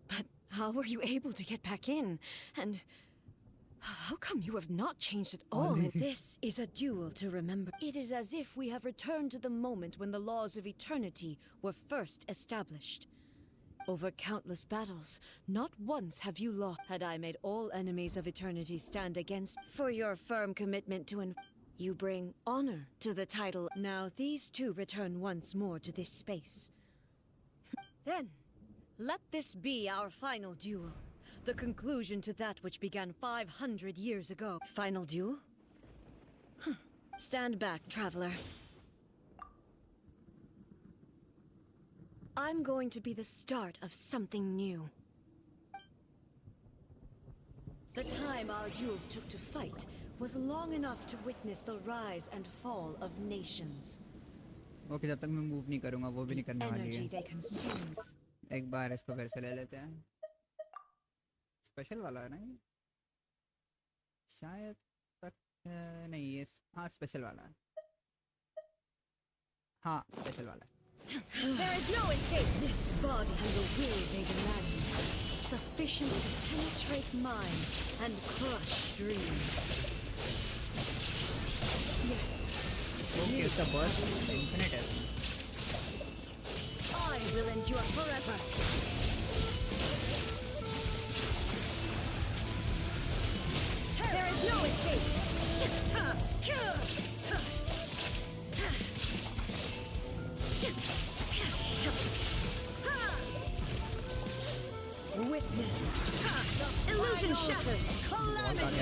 But how were you able to get back in? And how come you have not changed at all? And this is a duel to remember. It is as if we have returned to the moment when the laws of eternity were first established. Over countless battles, not once have you lost. Had I made all enemies of eternity stand against for your firm commitment to you bring honor to the title. Now these two return once more to this space. Then, let this be our final duel. The conclusion to that which began 500 years ago. Final duel? Stand back, traveler. I'm going to be the start of something new. The time our duels took to fight was long enough to witness the rise and fall of nations. Okay, जब तक मैं move नहीं करूँगा वो भी नहीं करने वाली Energy है. they consume. एक बार इसको फिर से ले लेते हैं. स्पेशल वाला है ना ये? शायद तक नहीं ये हाँ स्पेशल वाला है. हाँ स्पेशल वाला है. There is no escape. This body and the will they demand, sufficient to penetrate minds and crush dreams. Okay, उसका burst infinite है. I will endure forever. There is no escape. Witness. Illusion shattered. Calamity.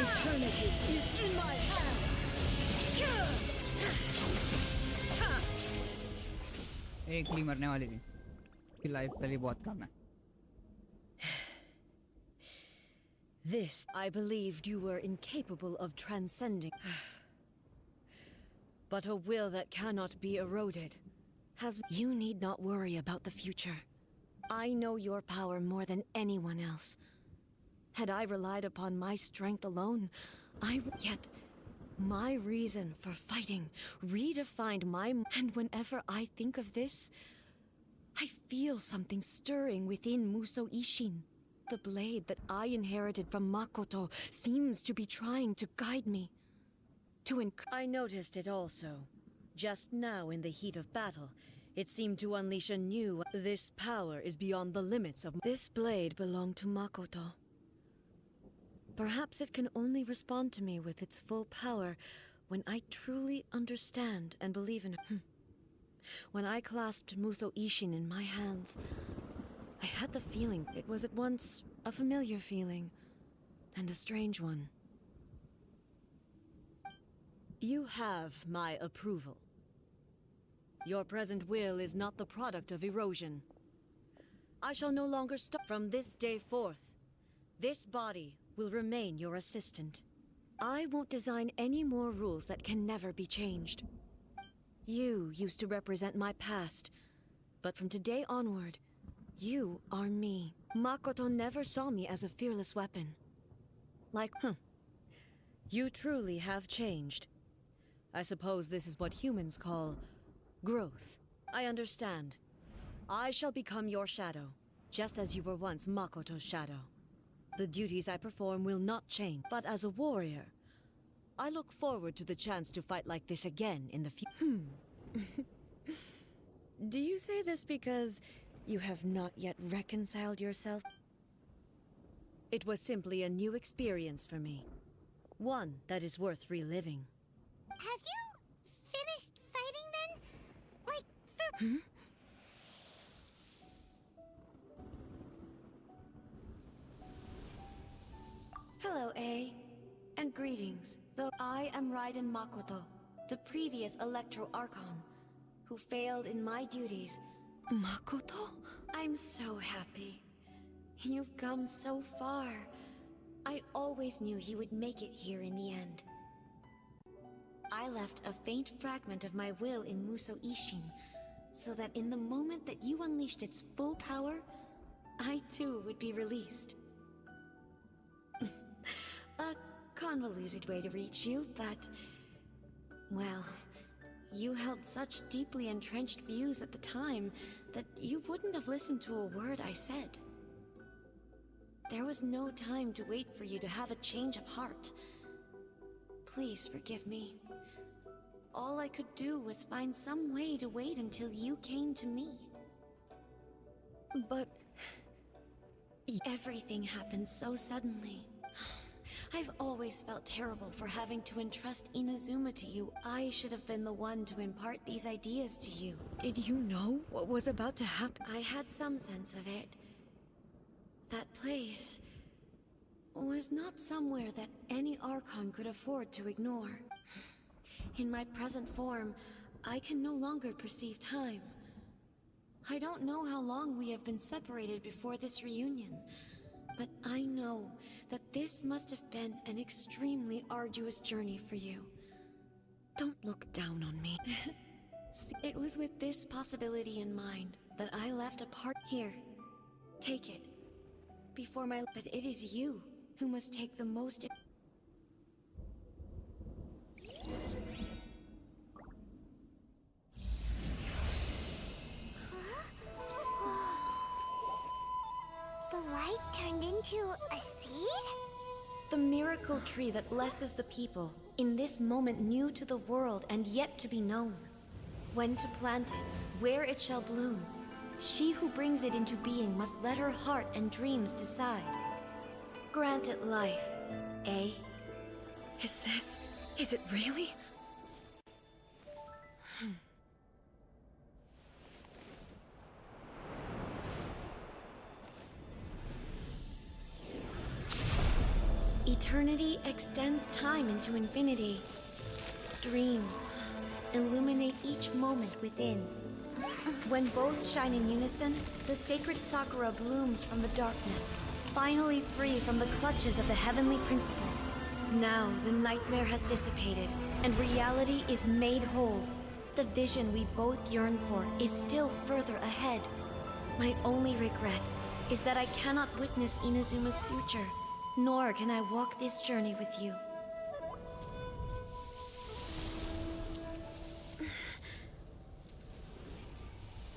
Eternity is in my hands. एक ली मरने वाली थी कि life पहले बहुत कम है. This, I believed you were incapable of transcending. But a will that cannot be eroded has... You need not worry about the future. I know your power more than anyone else. Had I relied upon my strength alone, Yet, my reason for fighting redefined my... And whenever I think of this, I feel something stirring within Muso Ishin. The blade that I inherited from Makoto seems to be trying to guide me. I noticed it also. Just now in the heat of battle, it seemed to unleash a new... This power is beyond the limits of... This blade belonged to Makoto. Perhaps it can only respond to me with its full power when I truly understand and believe in it. When I clasped Muso Ishin in my hands, I had the feeling it was at once a familiar feeling and a strange one. You have my approval. Your present will is not the product of erosion. I shall no longer stop from this day forth. This body will remain your assistant. I won't design any more rules that can never be changed. You used to represent my past, but from today onward, you are me. Makoto never saw me as a fearless weapon. You truly have changed. I suppose this is what humans call growth. I understand. I shall become your shadow, just as you were once Makoto's shadow. The duties I perform will not change, but as a warrior, I look forward to the chance to fight like this again in the future. Do you say this because You have not yet reconciled yourself? It was simply a new experience for me. One that is worth reliving. Have you finished fighting then? Like, for... Hello, A. And greetings. Though I am Raiden Makoto, the previous Electro Archon, who failed in my duties. Makoto? I'm so happy. You've come so far. I always knew you would make it here in the end. I left a faint fragment of my will in Muso Ishin, so that in the moment that you unleashed its full power, I too would be released. A convoluted way to reach you, but... well, you held such deeply entrenched views at the time that you wouldn't have listened to a word I said. There was no time to wait for you to have a change of heart. Please forgive me. All I could do was find some way to wait until you came to me. But... everything happened so suddenly. I've always felt terrible for having to entrust Inazuma to you. I should have been the one to impart these ideas to you. Did you know what was about to happen? I had some sense of it. That place was not somewhere that any Archon could afford to ignore. In my present form, I can no longer perceive time. I don't know how long we have been separated before this reunion, but I know that this must have been an extremely arduous journey for you. Don't look down on me. It was with this possibility in mind that I left a part here. Take it. Before my... but it is you who must take the most... The light turned into a seed? The miracle tree that blesses the people, in this moment new to the world and yet to be known. When to plant it, where it shall bloom. She who brings it into being must let her heart and dreams decide. Grant it life, eh? Is it really? Eternity extends time into infinity. Dreams illuminate each moment within. When both shine in unison, the sacred Sakura blooms from the darkness, finally free from the clutches of the heavenly principles. Now the nightmare has dissipated, and reality is made whole. The vision we both yearn for is still further ahead. My only regret is that I cannot witness Inazuma's future, nor can I walk this journey with you.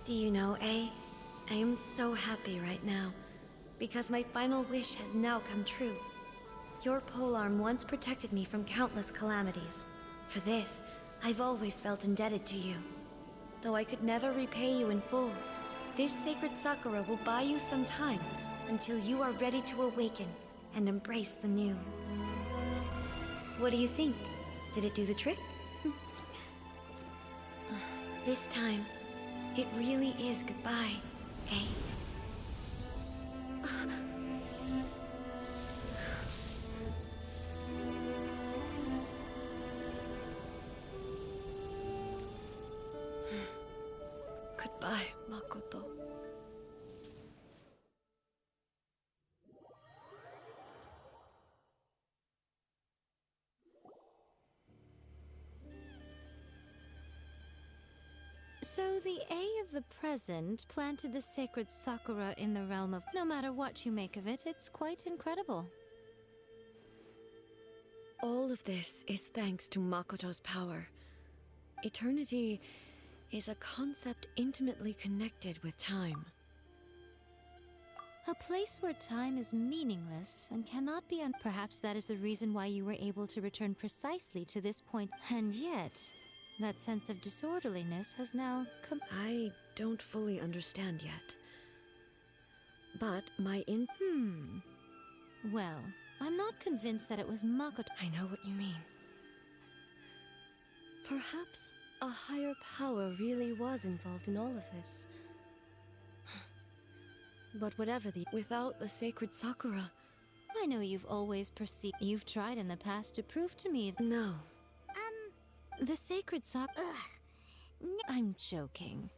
Do you know, A? I am so happy right now, because my final wish has now come true. Your polearm once protected me from countless calamities. For this, I've always felt indebted to you. Though I could never repay you in full, this sacred Sakura will buy you some time until you are ready to awaken and embrace the new. What do you think? Did it do the trick? This time, it really is goodbye, eh? Goodbye, Makoto. So the A of the present planted the sacred Sakura in the realm of... No matter what you make of it, it's quite incredible. All of this is thanks to Makoto's power. Eternity is a concept intimately connected with time. A place where time is meaningless and cannot be perhaps that is the reason why you were able to return precisely to this point. And yet, that sense of disorderliness has now come... I don't fully understand yet. but my Well, I'm not convinced that it was Makoto. I know what you mean. Perhaps a higher power really was involved in all of this. But whatever without the sacred Sakura... I know you've always perceived... You've tried in the past to prove to me... No. The sacred I'm joking.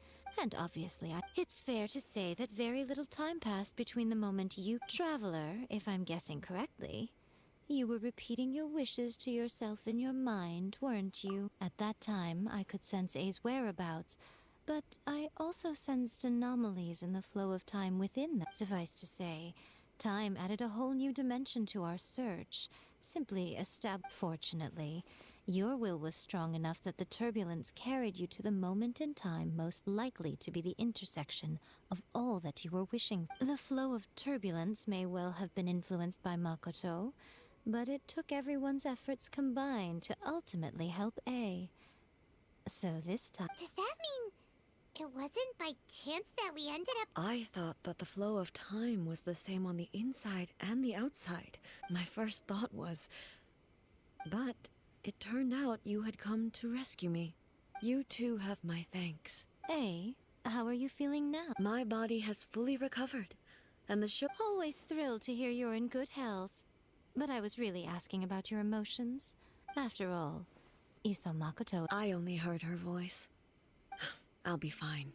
And obviously, it's fair to say that very little time passed between the moment you... Traveler, if I'm guessing correctly. You were repeating your wishes to yourself in your mind, weren't you? At that time, I could sense A's whereabouts, but I also sensed anomalies in the flow of time within them. Suffice to say, time added a whole new dimension to our search. Simply Fortunately, your will was strong enough that the turbulence carried you to the moment in time most likely to be the intersection of all that you were wishing. The flow of turbulence may well have been influenced by Makoto, but it took everyone's efforts combined to ultimately help A. So this time... Does that mean it wasn't by chance that we ended up... I thought that the flow of time was the same on the inside and the outside. My first thought was... But it turned out you had come to rescue me. You too have my thanks. A, how are you feeling now? My body has fully recovered, and the show... Always thrilled to hear you're in good health. But I was really asking about your emotions. After all, you saw Makoto. I only heard her voice. I'll be fine.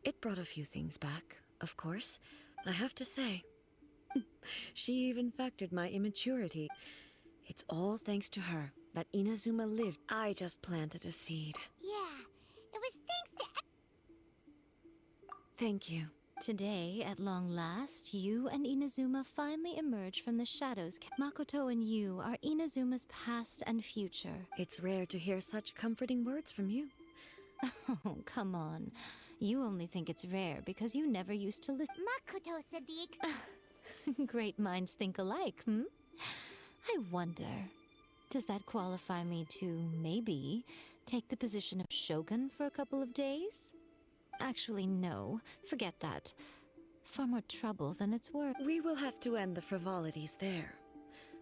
It brought a few things back, of course. I have to say. She even factored my immaturity. It's all thanks to her that Inazuma lived. I just planted a seed. Yeah, it was thanks to... Thank you. Today, at long last, you and Inazuma finally emerge from the shadows. Makoto and you are Inazuma's past and future. It's rare to hear such comforting words from you. Oh, come on. You only think it's rare because you never used to listen. Makoto said the Great minds think alike, hmm? I wonder, does that qualify me to, maybe, take the position of Shogun for a couple of days? Actually, no. Forget that. Far more trouble than it's worth. We will have to end the frivolities there.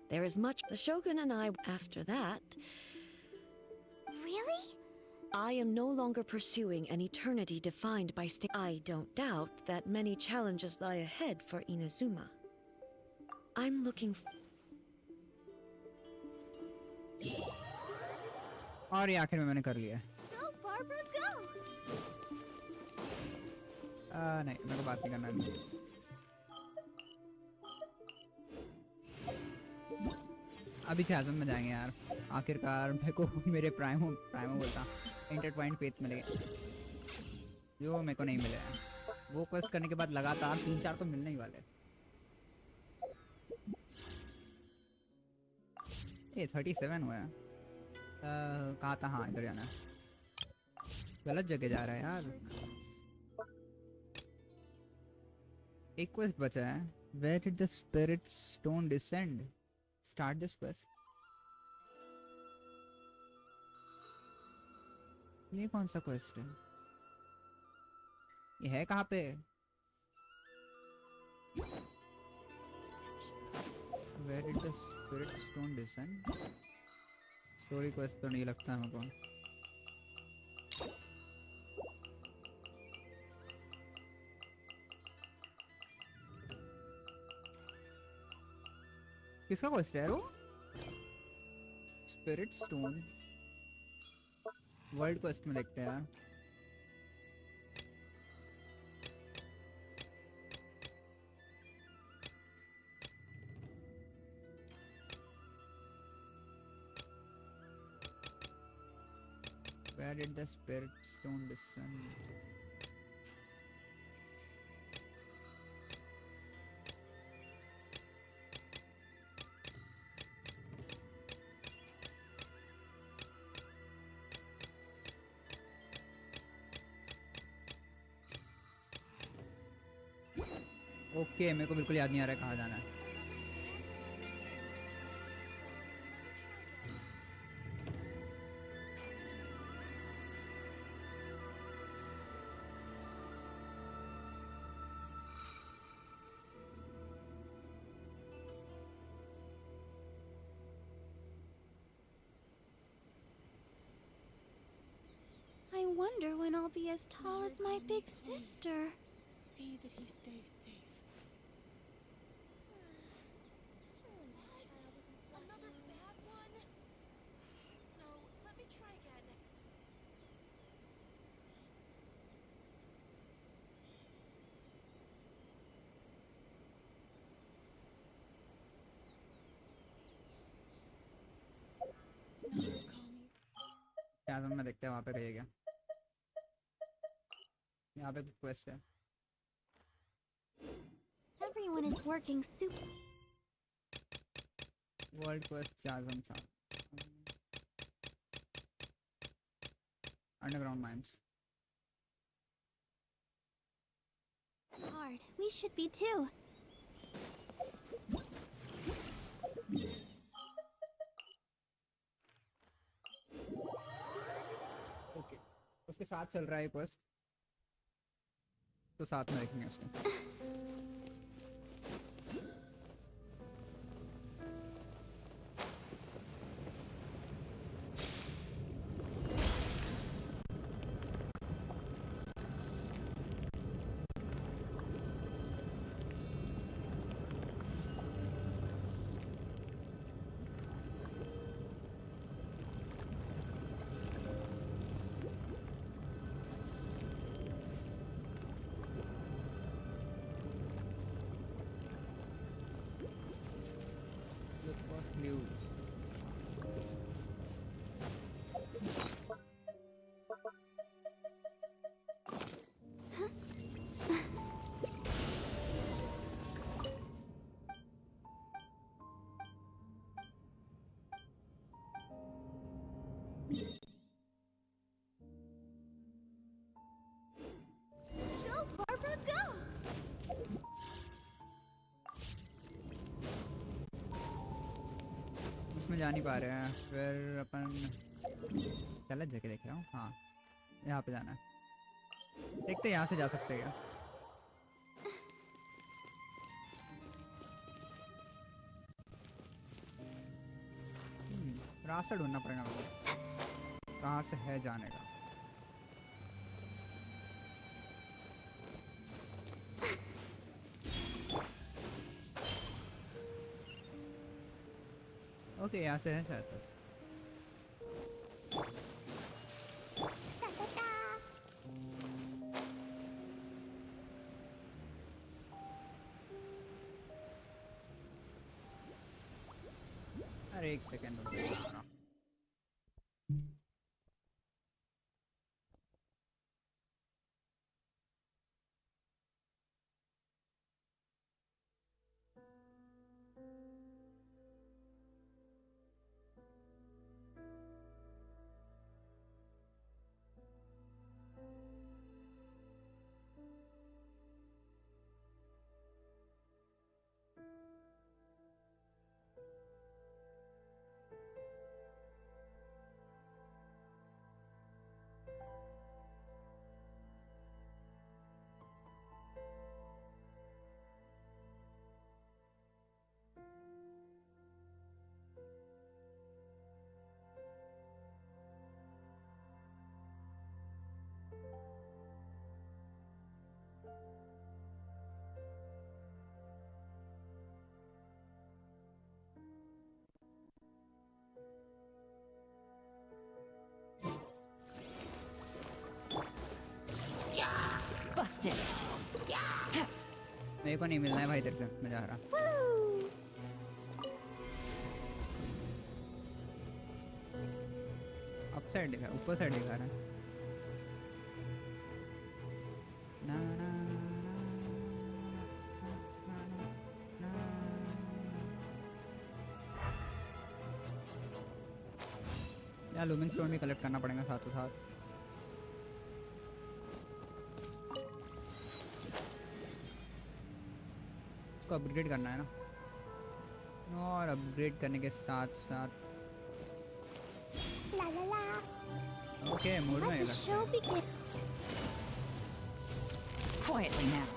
There is much... The Shogun and I... After that... Really? I am no longer pursuing an eternity defined by I don't doubt that many challenges lie ahead for Inazuma. I'm looking और ये आखिर में मैंने कर लिया. Go, Barbara, go! नहीं, मेरे को बात नहीं करना है. अभी चैज़म में जाएंगे यार. आखिरकार मेरे को मेरे प्राइमो बोलता इंटरट्वाइंड फेथ मिले जो मेरे को नहीं मिले हैं. वो क्वेस्ट करने के बाद लगातार 3-4 तो मिलने ही वाले. ये 37 हुआ है. कहाँ था? हाँ, इधर जाना है. गलत जगह जा रहा है यार. एक क्वेस्ट बचा है. Where did the spirit stone descend? Start this quest. ये कौन सा क्वेस्ट है? ये है कहाँ पे? Where did the spirit stone descend? Story quest तो नहीं लगता है मेरे को. किसका क्वेस्ट है वो? स्पिरिट स्टोन वर्ल्ड क्वेस्ट में देखते हैं यार. Where did the spirit stone descend? Okay, मेरे को बिल्कुल याद नहीं आ रहा है कहाँ जाना है. wonder when I'll be as tall as my big sister. See that he stays safe. Another bad one? No, let me try again. चैज़म में देखते हैं वहाँ पे कहीं क्या यहाँ पे कुछ क्वेस्ट है Everyone is working super. World quest chasm underground mines Hard. We should be too. Okay उसके साथ चल रहा है क्वेस्ट तो साथ में देखेंगे उसको Go, Barbara, go! उसमें जा नहीं पा रहे हैं फिर अपन गलत जगह देख रहा हूँ हाँ यहाँ पे जाना है देखते यहाँ से जा सकते हैं क्या रास्ता ढूंढना पड़ेगा मुझे कहाँ से है जाने का ओके यहाँ से है शायद अरे एक सेकेंड Busted. मेरे को नहीं मिलना है भाई तेरे से मैं जा रहा अप साइड दिखा ऊपर साइड दिखा रहा है ना ना यार लूमिन स्टोन भी कलेक्ट करना पड़ेगा साथों साथ इसको अपग्रेड करना है ना और अपग्रेड करने के साथ साथ La la la. Okay mood में Let the show begin. Quietly now.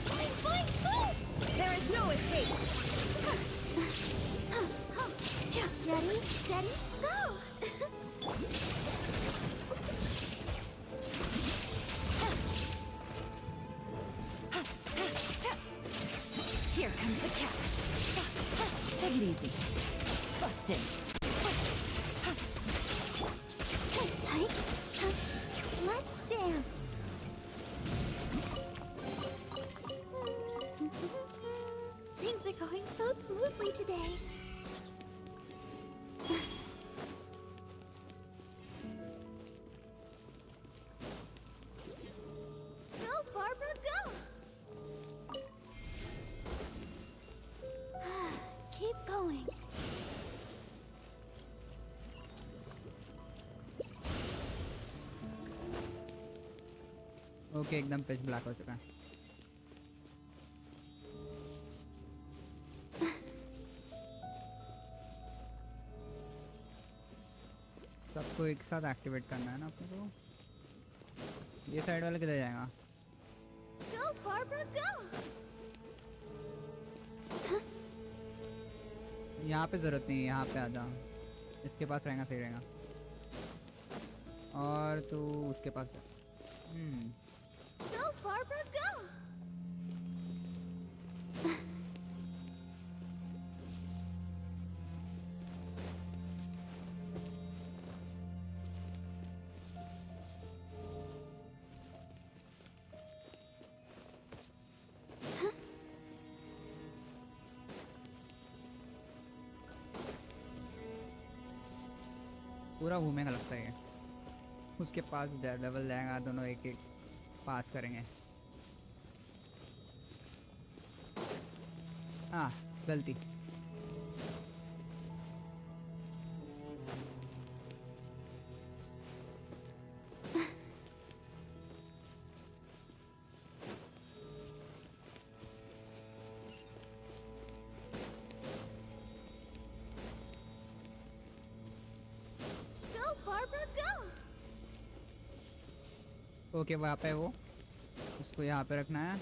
Boing, boing, boing! There is no escape! Ready, steady, go! easy. Busted. Let's dance. Things are going so smoothly today. Go, Barbara, go! Keep going. Okay एकदम pitch black हो चुका है। सबको एक साथ activate करना है ना अपने को। ये साइड वाला किधर जाएगा? Go, Barbara, go! यहाँ पे ज़रूरत नहीं है, यहाँ पे आ जा। इसके पास रहेगा सही रहेगा। और तू उसके पास जा। Go, Barbara, go! पूरा घूमेगा लगता है। उसके पास लेवल जाएगा, दोनों एक एक पास करेंगे। हाँ गलती। Go, Barbara, go! ओके वहाँ पे वो उसको यहाँ पे रखना है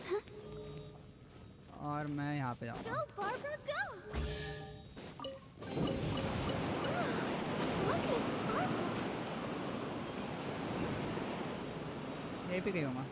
और मैं यहाँ पे जाऊँगा। Go, Barbara, go! Look at it sparkle! यहीं पे गई होगा।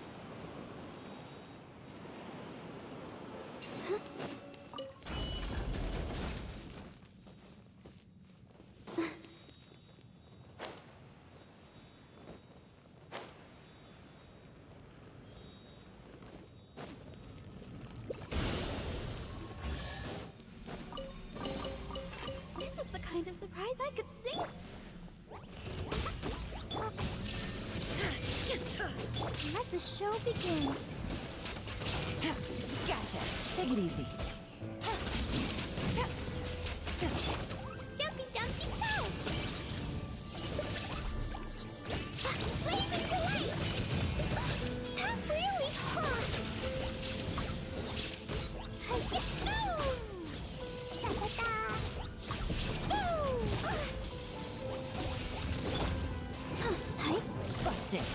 This is the kind of surprise I could see. Let the show begin. Gotcha. Take it easy. Jumpy Dumpty Go! Blazing delight! That really hot! Hi-ya! Boom! Ta-ta-ta! Boom! Hi! Busted.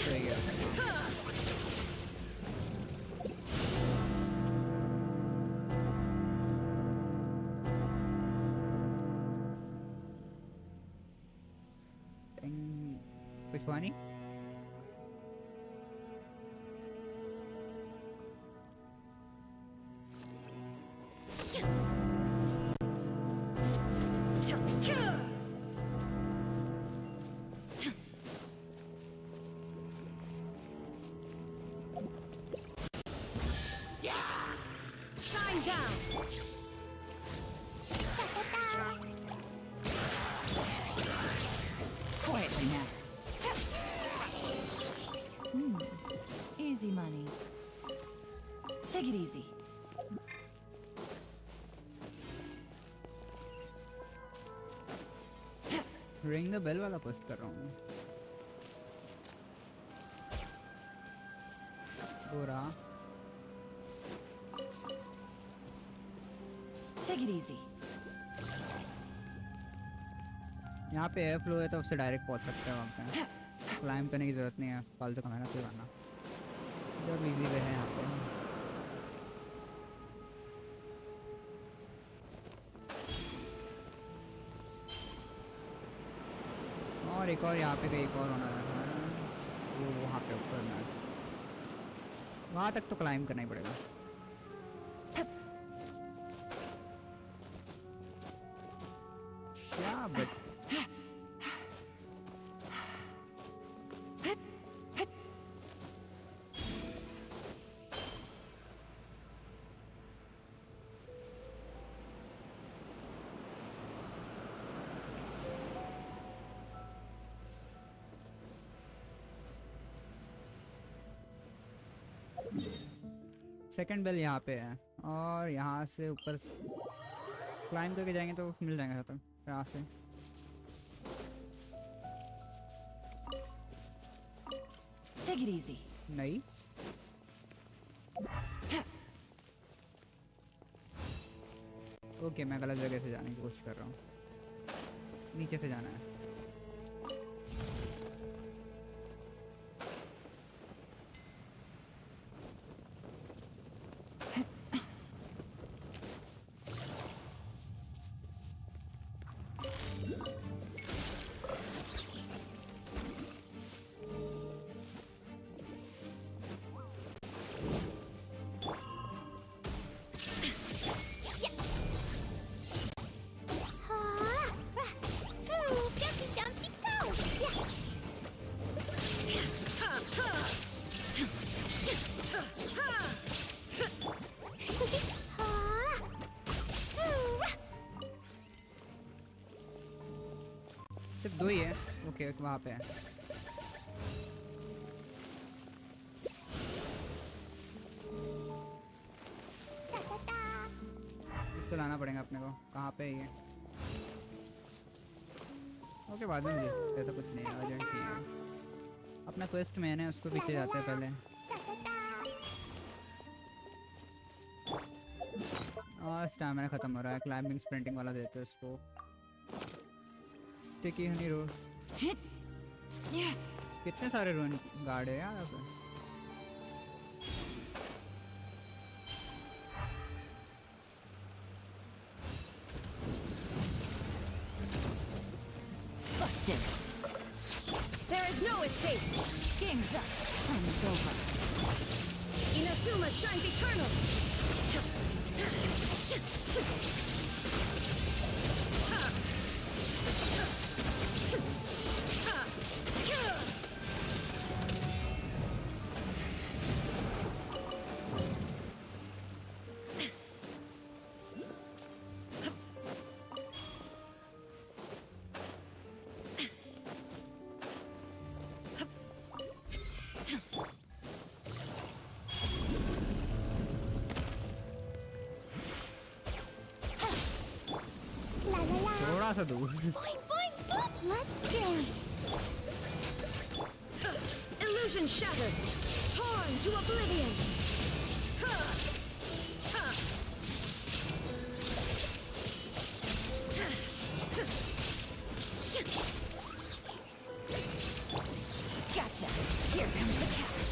सही है। कुछ हुआ नहीं? Shine down! Quietly now. Easy money. Take it easy. Ring the bell वाला post कर रहा हूँ। पूरा Take it easy. यहाँ पे एयर फ्लो है तो उससे डायरेक्ट पहुँच सकते हैं वहाँ पे। क्लाइंब करने की ज़रूरत नहीं है, फालतू का मेहनत नहीं करना। जब इजी वे है यहाँ पे। और एक और यहाँ पे कहीं एक और होना है, वो वहाँ पे ऊपर में वहाँ तक तो क्लाइंब करना ही पड़ेगा। क्या बच सेकंड बेल यहाँ पे है और यहाँ से ऊपर क्लाइंब करके जाएंगे तो मिल जाएंगे खत्म यहाँ से। Take it easy. नहीं ओके मैं गलत जगह से जाने की कोशिश कर रहा हूँ, नीचे से जाना है। सिर्फ दो ही है। ओके वहाँ पे है। इसको लाना पड़ेगा अपने को। कहाँ पे है ये? ओके बाद में मुझे ऐसा कुछ नहीं है, अर्जेंट नहीं है। अपना क्वेस्ट में है ना, उसको पीछे जाते हैं पहले। और स्टैमिना खत्म हो रहा है, क्लाइंबिंग स्प्रिंटिंग वाला देते हैं उसको। Sticky Honey roast. कितने सारे रूइन गार्ड है यार यहाँ पे। Busted. There is no escape. Game's up. Time is over. Inazuma shines eternal! थोड़ा सा दूर। Let's dance. Illusion shattered! Torn to oblivion! Gotcha. Here comes the cash.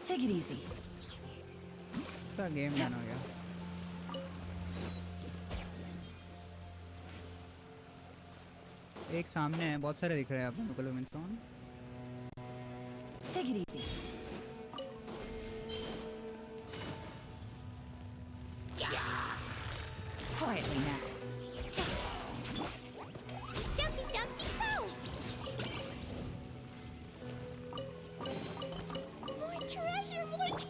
Take it easy. Sir game done हो गया। एक सामने है, बहुत सारे दिख रहे हैं अपन को। Livingstone. Take it easy. Quietly now. Jumpy, jumpy, go! More treasure, more.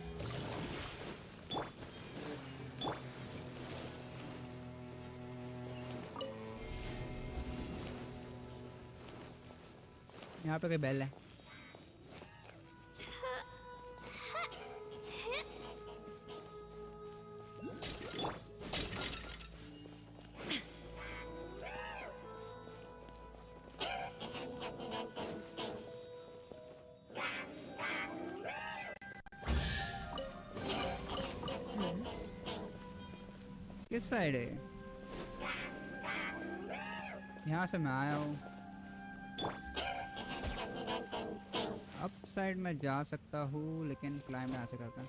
यहाँ पे कोई बेल है। किस साइड है? यहाँ से मैं आया हूँ। अप साइड में जा सकता हूँ लेकिन क्लाइंब यहाँ से करता।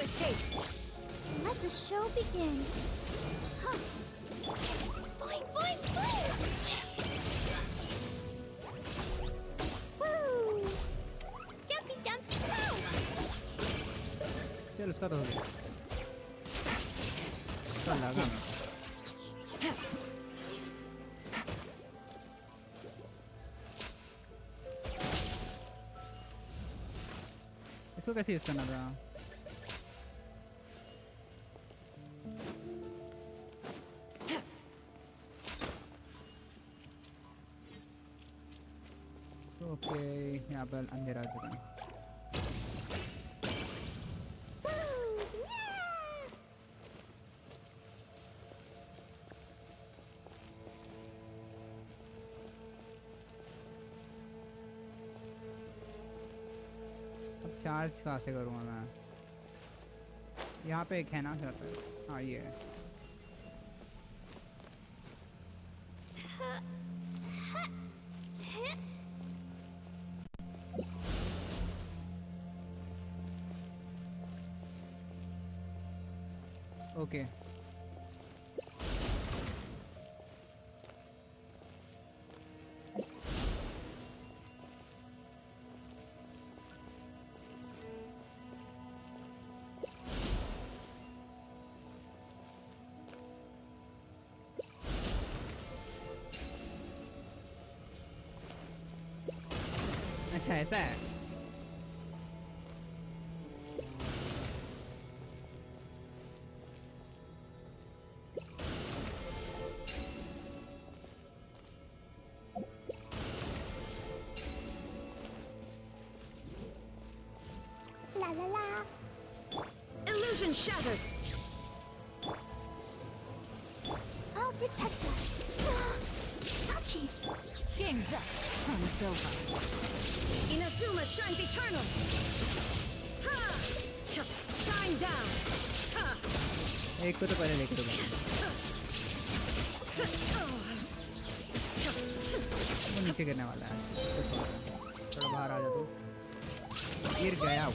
escape. Let the show begin. Huh. Fine, fine, fine. Woo! Jumpy, dumpy, go! चल उसका तो हो गया। चल लगा मैं। इसको कैसे यूज करना था? ओके, यहाँ पर अंधेरा आ चुका है। अब चार्ज कहाँ से करूँगा मैं? यहाँ पे एक है ना शायद। हाँ ये है। ओके अच्छा ऐसा है। La la la. Illusion shattered. I'll protect us. Touchy. Game's up. Fun's over. Inazuma shines eternal. Ha! Shine down. Ha! एक को तो पहले लेके दो। वो नीचे गिरने वाला है। थोड़ा बाहर आ जा तू। गिर गया वो।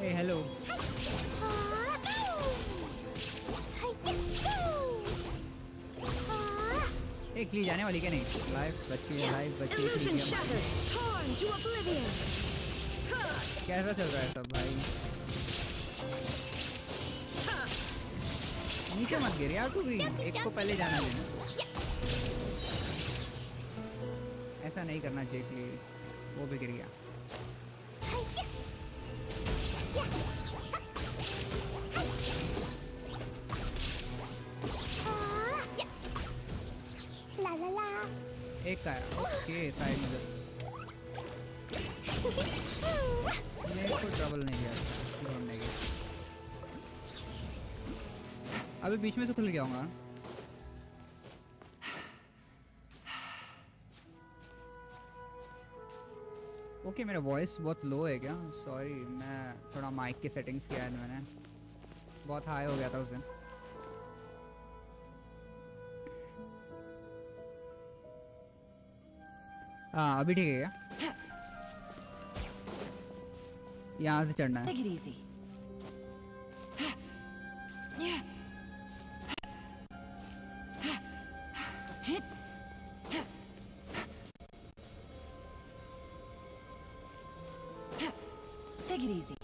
ए हेलो। एक ली जाने वाली क्या नहीं? लाइव बची है, लाइव बची है। Illusion shattered. Torn to oblivion. Ha! कैसा चल रहा है सब भाई? नीचे मत गिर यार तू भी। एक को पहले जाना देना। ऐसा नहीं करना चाहिए कि वो भी गिर गया। La la la. एक का है। ओके साइड में बस। मेरे को ट्रबल नहीं किया ढूंढने की। अभी बीच में से खुल गया होगा। ओके मेरा वॉइस बहुत लो है क्या? सॉरी, मैं थोड़ा माइक की सेटिंग्स किया है मैंने। बहुत हाई हो गया था उस दिन। हाँ अभी ठीक है क्या? यहाँ से चढ़ना है। Take it easy. Take it easy.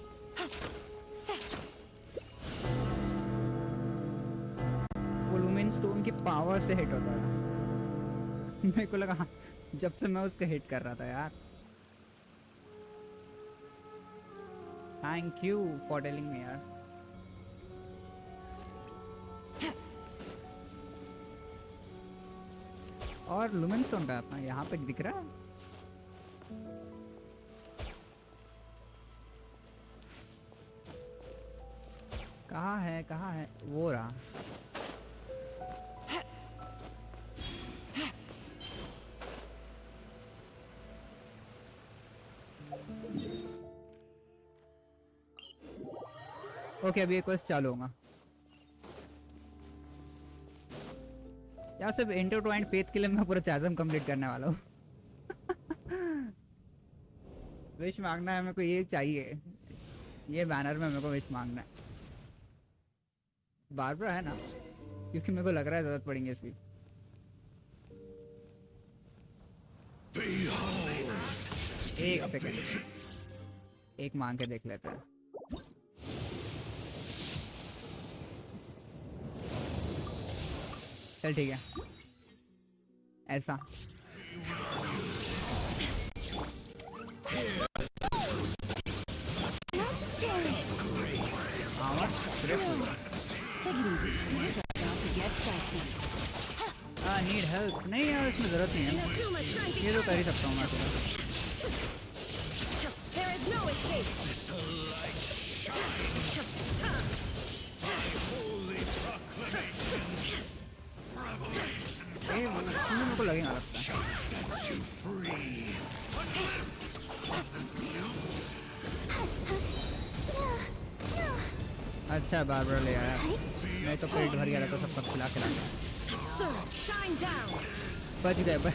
वो लूमिन स्टोन की पावर से हिट होता है। मेरे को लगा जब से मैं उसको हिट कर रहा था यार। Thank you for telling me यार। और लूमिन स्टोन का अपना यहाँ पे दिख रहा है। कहाँ है वो रहा। ओके अभी एक क्वेस्ट चालू होगा यार। सिर्फ इंटरट्वाइंड फेथ के लिए मैं पूरा चैज़म कंप्लीट करने वाला हूँ। विश मांगना है मेरे को, ये चाहिए, ये बैनर में मेरे को विश मांगना है। बारबरा है ना, क्योंकि मेरे को लग रहा है जरूरत पड़ेंगे इसकी। एक सेकंड, एक मांग के देख लेते हैं। चल ठीक है, ऐसा नीड हेल्प। नहीं यार, इसमें जरूरत नहीं है, ये तो कर ही सकता हूँ मैं। मेरे को लगेगा लगता है। अच्छा बारबरा ले आया, मैं तो पेट भर गया रहता सब खिला खिला के। बच गए बस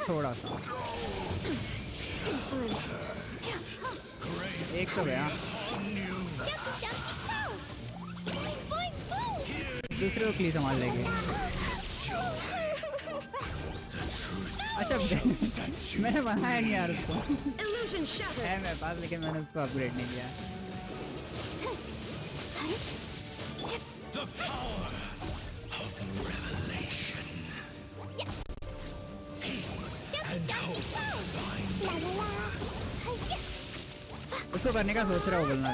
थोड़ा सा। एक तो गया, दूसरे को क्ली संभाल लेंगे। अच्छा मैंने बनाया नहीं यार उसको, है मेरे पास, लेकिन मैंने उसको अपग्रेड नहीं किया। उसको करने का सोच रहा हूँ, बोलना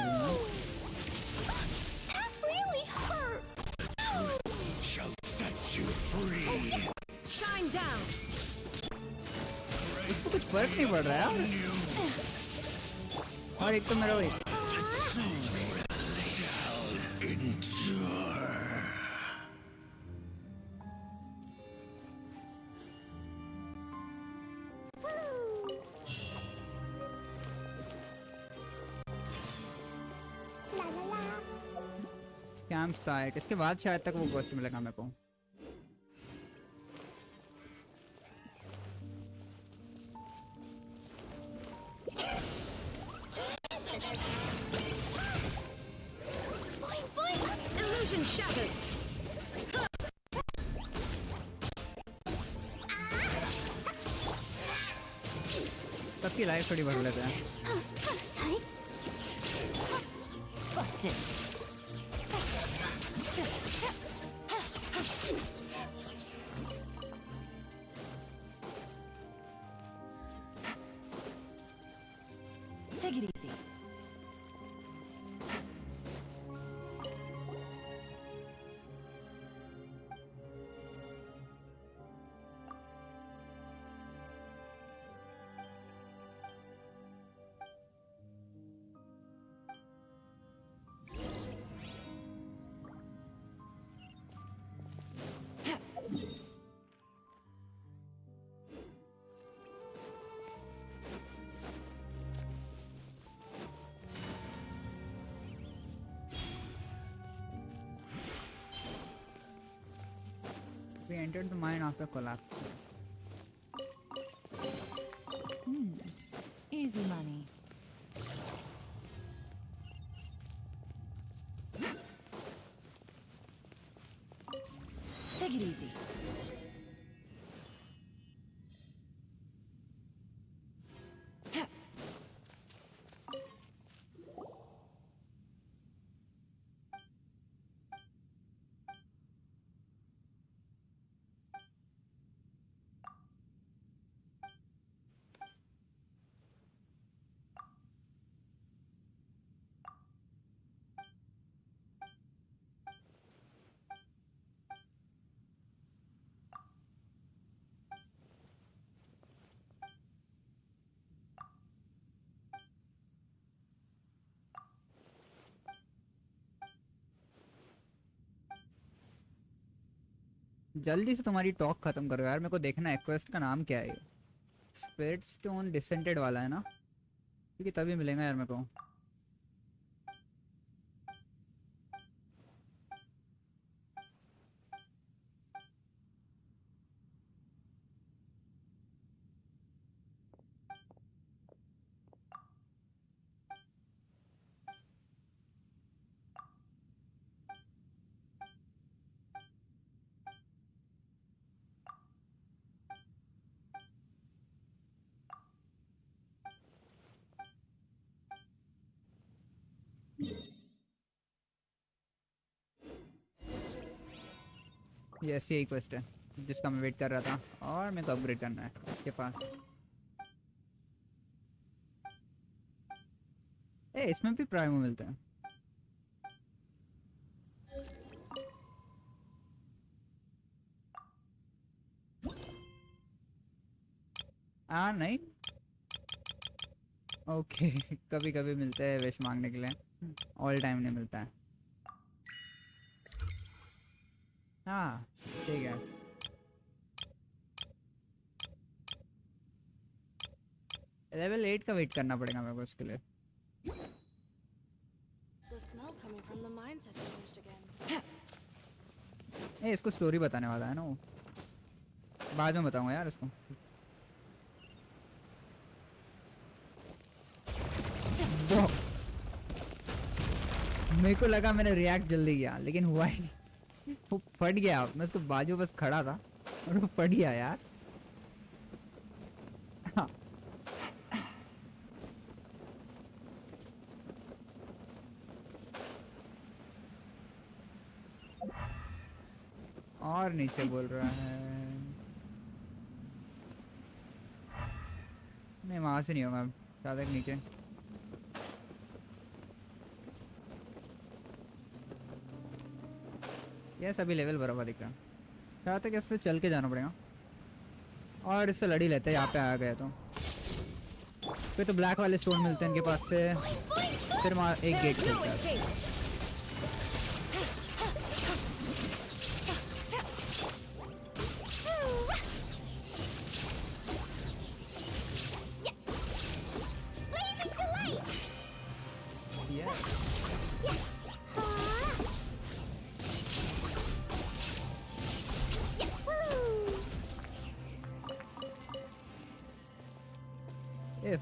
इसको कुछ फर्क नहीं पड़ रहा है यार। और एक तो मेरा वही कैंप साइट, इसके बाद शायद तक वो गोस्ट मिलेगा मेरे को। सबकी लाइफ थोड़ी बढ़ लेते हैं। Take it easy. We entered the mine after collapse. Easy money. Take it easy. जल्दी से तुम्हारी टॉक खत्म करो यार, मेरे को देखना है क्वेस्ट का नाम क्या है। स्पिरिट स्टोन डिसेंटेड वाला है ना, क्योंकि तभी मिलेगा यार मेरे को। यस यही क्वेस्ट है जिसका मैं वेट कर रहा था, और मेरे को अपग्रेड करना है इसके पास। ए इसमें भी प्राइमो मिलते हैं। नहीं ओके कभी कभी मिलते हैं विश मांगने के लिए, ऑल टाइम नहीं मिलता है। हाँ ठीक है। लेवल 8 का वेट करना पड़ेगा मेरे को इसके लिए। इसको स्टोरी बताने वाला है ना वो, बाद में बताऊंगा यार इसको। मेरे को लगा मैंने रिएक्ट जल्दी किया लेकिन हुआ ही नहीं। वो फट गया, मैं उसको बाजू बस खड़ा था और वो फट गया यार। हाँ। और नीचे बोल रहा है, नहीं वहां से नहीं होगा शायद नीचे। ये सभी लेवल बराबर दिख रहा है, शायद तक इससे चल के जाना पड़ेगा और इससे लड़ी लेते हैं। यहाँ पे आ गया तो फिर तो ब्लैक वाले स्टोन मिलते हैं इनके पास से, फिर वहाँ एक गेट खुलता है।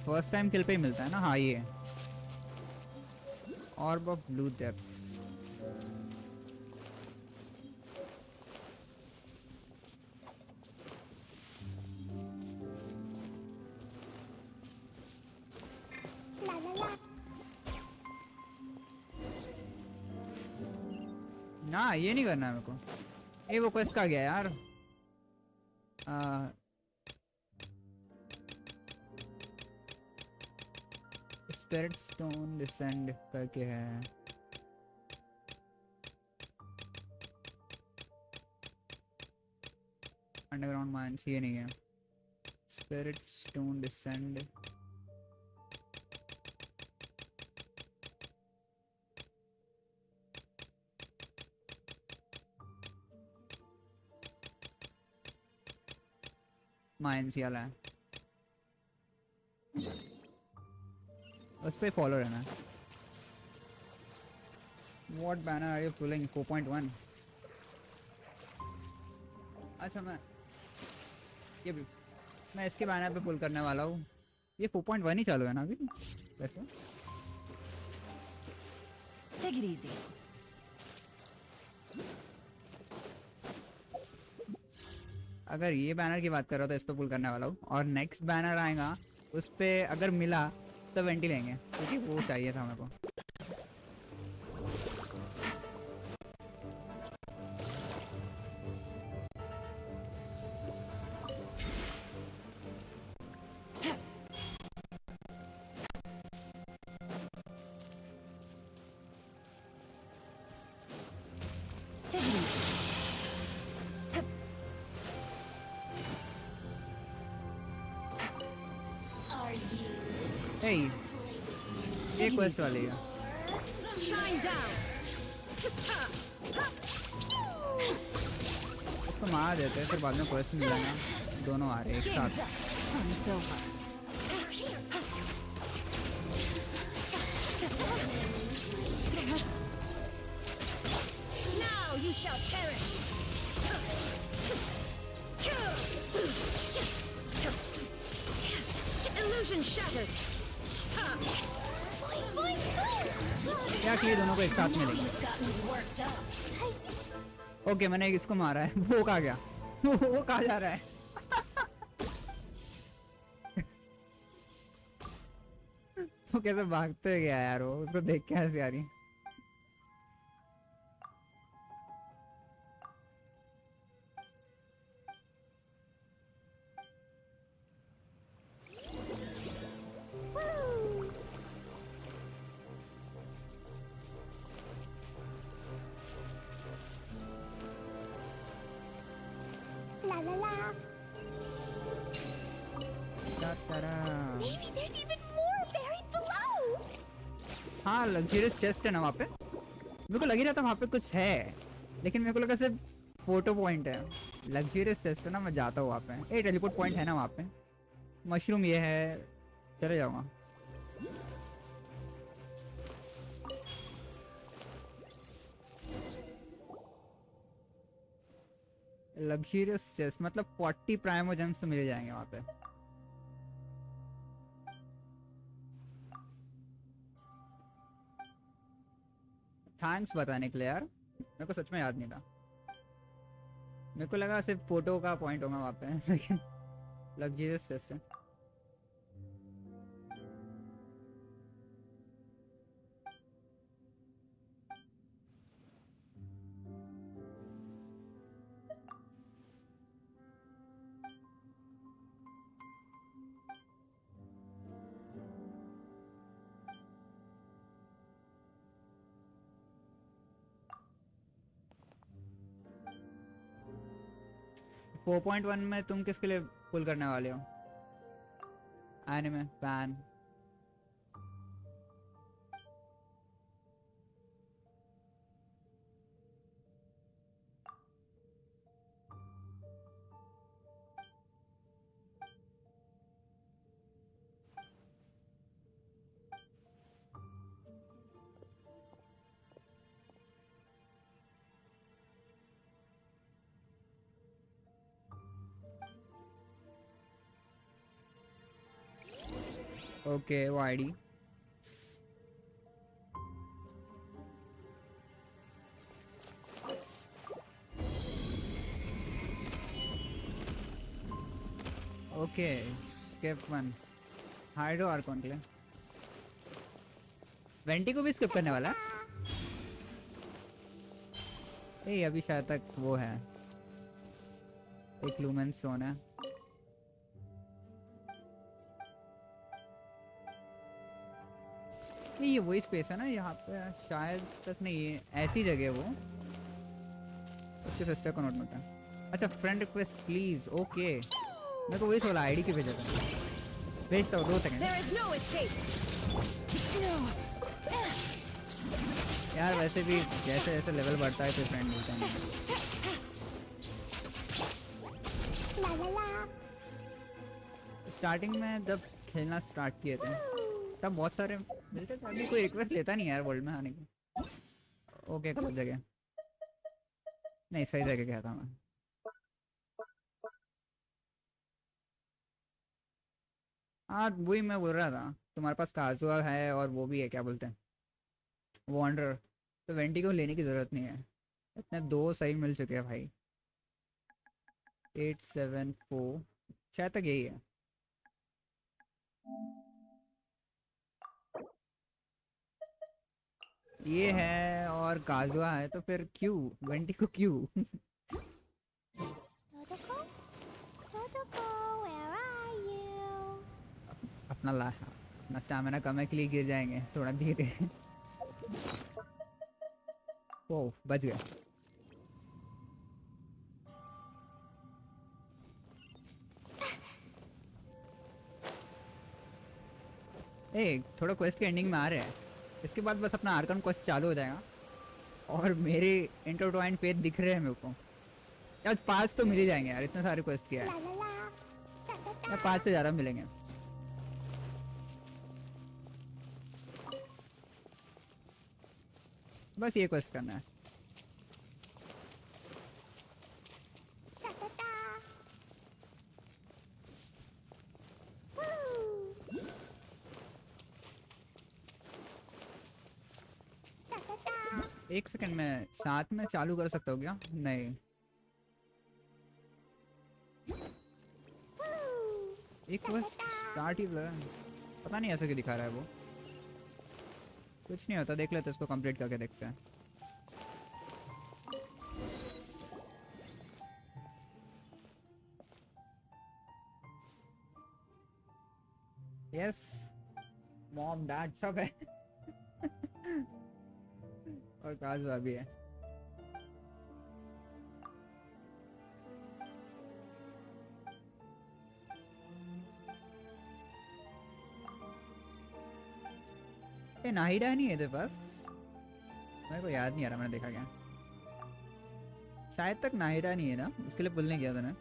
फर्स्ट टाइम किल पे ही मिलता है ना। हाँ ये ऑर्ब ऑफ ब्लू डेप्थ्स। ना ये नहीं करना है मेरे को। ये वो क्वेस्ट का गया यार। स्पिरिट स्टोन डिसेंड करके है। अंडरग्राउंड माइंस ये नहीं है। स्पिरिट स्टोन डिसेंड माइंस वाला है, उस पे फॉलो रहना। What banner are you pulling? 4.1। अच्छा मैं इसके बैनर पे पुल करने वाला हूँ। ये 4.1 ही चालू है ना अभी वैसे। Take it easy. अगर ये बैनर की बात कर रहा हो तो इस पे पुल करने वाला हूँ, और नेक्स्ट बैनर आएगा उस पे अगर मिला तो वेंटी लेंगे क्योंकि वो चाहिए था मेरे को। ये क्वेस्ट वाली है। इसको मार देते हैं फिर बाद में क्वेस्ट मिल जाएगा। दोनों आ रहे एक साथ। Illusion shattered. क्या कि दोनों को एक साथ मिलेंगे। ओके मैंने इसको मारा है। वो कहाँ गया? वो कहाँ जा रहा है? वो कैसे भागते गया यार, वो उसको देख के हंसी आ रही। La la la. Ta-ta-da. Maybe there's even more buried below. हाँ लग्जरियस चेस्ट है ना वहाँ पे। मेरे को लग ही रहा था वहाँ पे कुछ है, लेकिन मेरे को लगा सिर्फ फोटो पॉइंट है। लग्जरियस चेस्ट है ना, मैं जाता हूँ वहाँ पे। ए टेलीपोर्ट पॉइंट है ना वहाँ पे। मशरूम ये है, चले जाऊँगा। लग्जरियस चेस्ट मतलब 40 प्राइमो जेम्स तो मिल जाएंगे वहाँ पे। थैंक्स बताने के लिए यार, मेरे को सच में याद नहीं था। मेरे को लगा सिर्फ फोटो का पॉइंट होगा वहाँ पे, लेकिन लग्जरियस चेस्ट है। 4.1 में तुम किसके लिए पुल करने वाले हो? Anime fan. ओके वो ID okay. Skip one हाइडो Arcon के लिए। वेंटी को भी स्किप करने वाला है? ए अभी शायद तक वो है, एक लूमेन स्टोन है। नहीं ये वही स्पेस है ना यहाँ पे शायद तक। नहीं ये ऐसी जगह है वो। उसके सिस्टर को नोट मिलता है। अच्छा फ्रेंड रिक्वेस्ट प्लीज। ओके मेरे को वही सोला आईडी की भेजा था। भेजता हूँ 2 सेकंड। यार वैसे भी जैसे जैसे लेवल बढ़ता है तो फ्रेंड मिलता है। La la la. स्टार्टिंग में जब खेलना स्टार्ट किए थे तब बहुत सारे मिलते थे। अभी कोई रिक्वेस्ट लेता नहीं यार वर्ल्ड में आने की। ओके गलत जगह नहीं, सही जगह गया था मैं। हाँ वही मैं बोल रहा था, तुम्हारे पास काजुआ है और वो भी है, क्या बोलते हैं वॉन्डर, तो वेंटी को लेने की ज़रूरत नहीं है। इतने 2 सही मिल चुके हैं भाई। 874 शायद तक यही है। ये है और काजुआ है, तो फिर क्यों वेंटी को क्यों? Protocol? Protocol, where are you? अपना स्टैमिना कम है के लिए गिर जाएंगे थोड़ा धीरे। ओ बच गए। ए थोड़ा क्वेस्ट के एंडिंग में आ रहे हैं, इसके बाद बस अपना आर्कन क्वेस्ट चालू हो जाएगा और मेरे इंटरट्वाइंड पेज दिख रहे हैं मेरे को। यार 5 तो मिल ही जाएंगे यार, इतने सारे क्वेस्ट किया है। La la la. Da da da. या 5 से ज़्यादा मिलेंगे। बस ये क्वेस्ट करना है। Da da da. Woo. एक सेकंड में साथ में चालू कर सकता हूँ क्या? नहीं, एक बस स्टार्ट ही हुआ है। पता नहीं ऐसा क्यों दिखा रहा है वो। कुछ नहीं होता, देख लेते हैं, इसको कंप्लीट करके देखते हैं। यस, मॉम डैड सब है। और काजू भी है। ये नाहिदा नहीं है तेरे पास? मेरे को याद नहीं आ रहा, मैंने देखा क्या? शायद तक नाहिदा नहीं है ना, उसके लिए पुल नहीं किया था ना।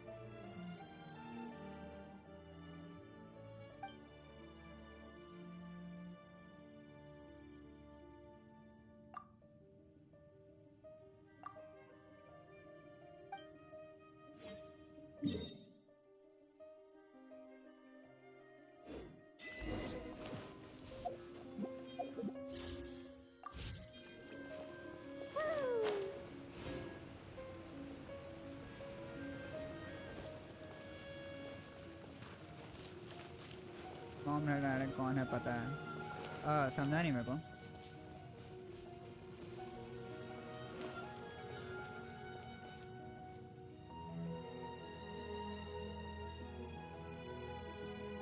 कौन है पता है? समझा नहीं मेरे को।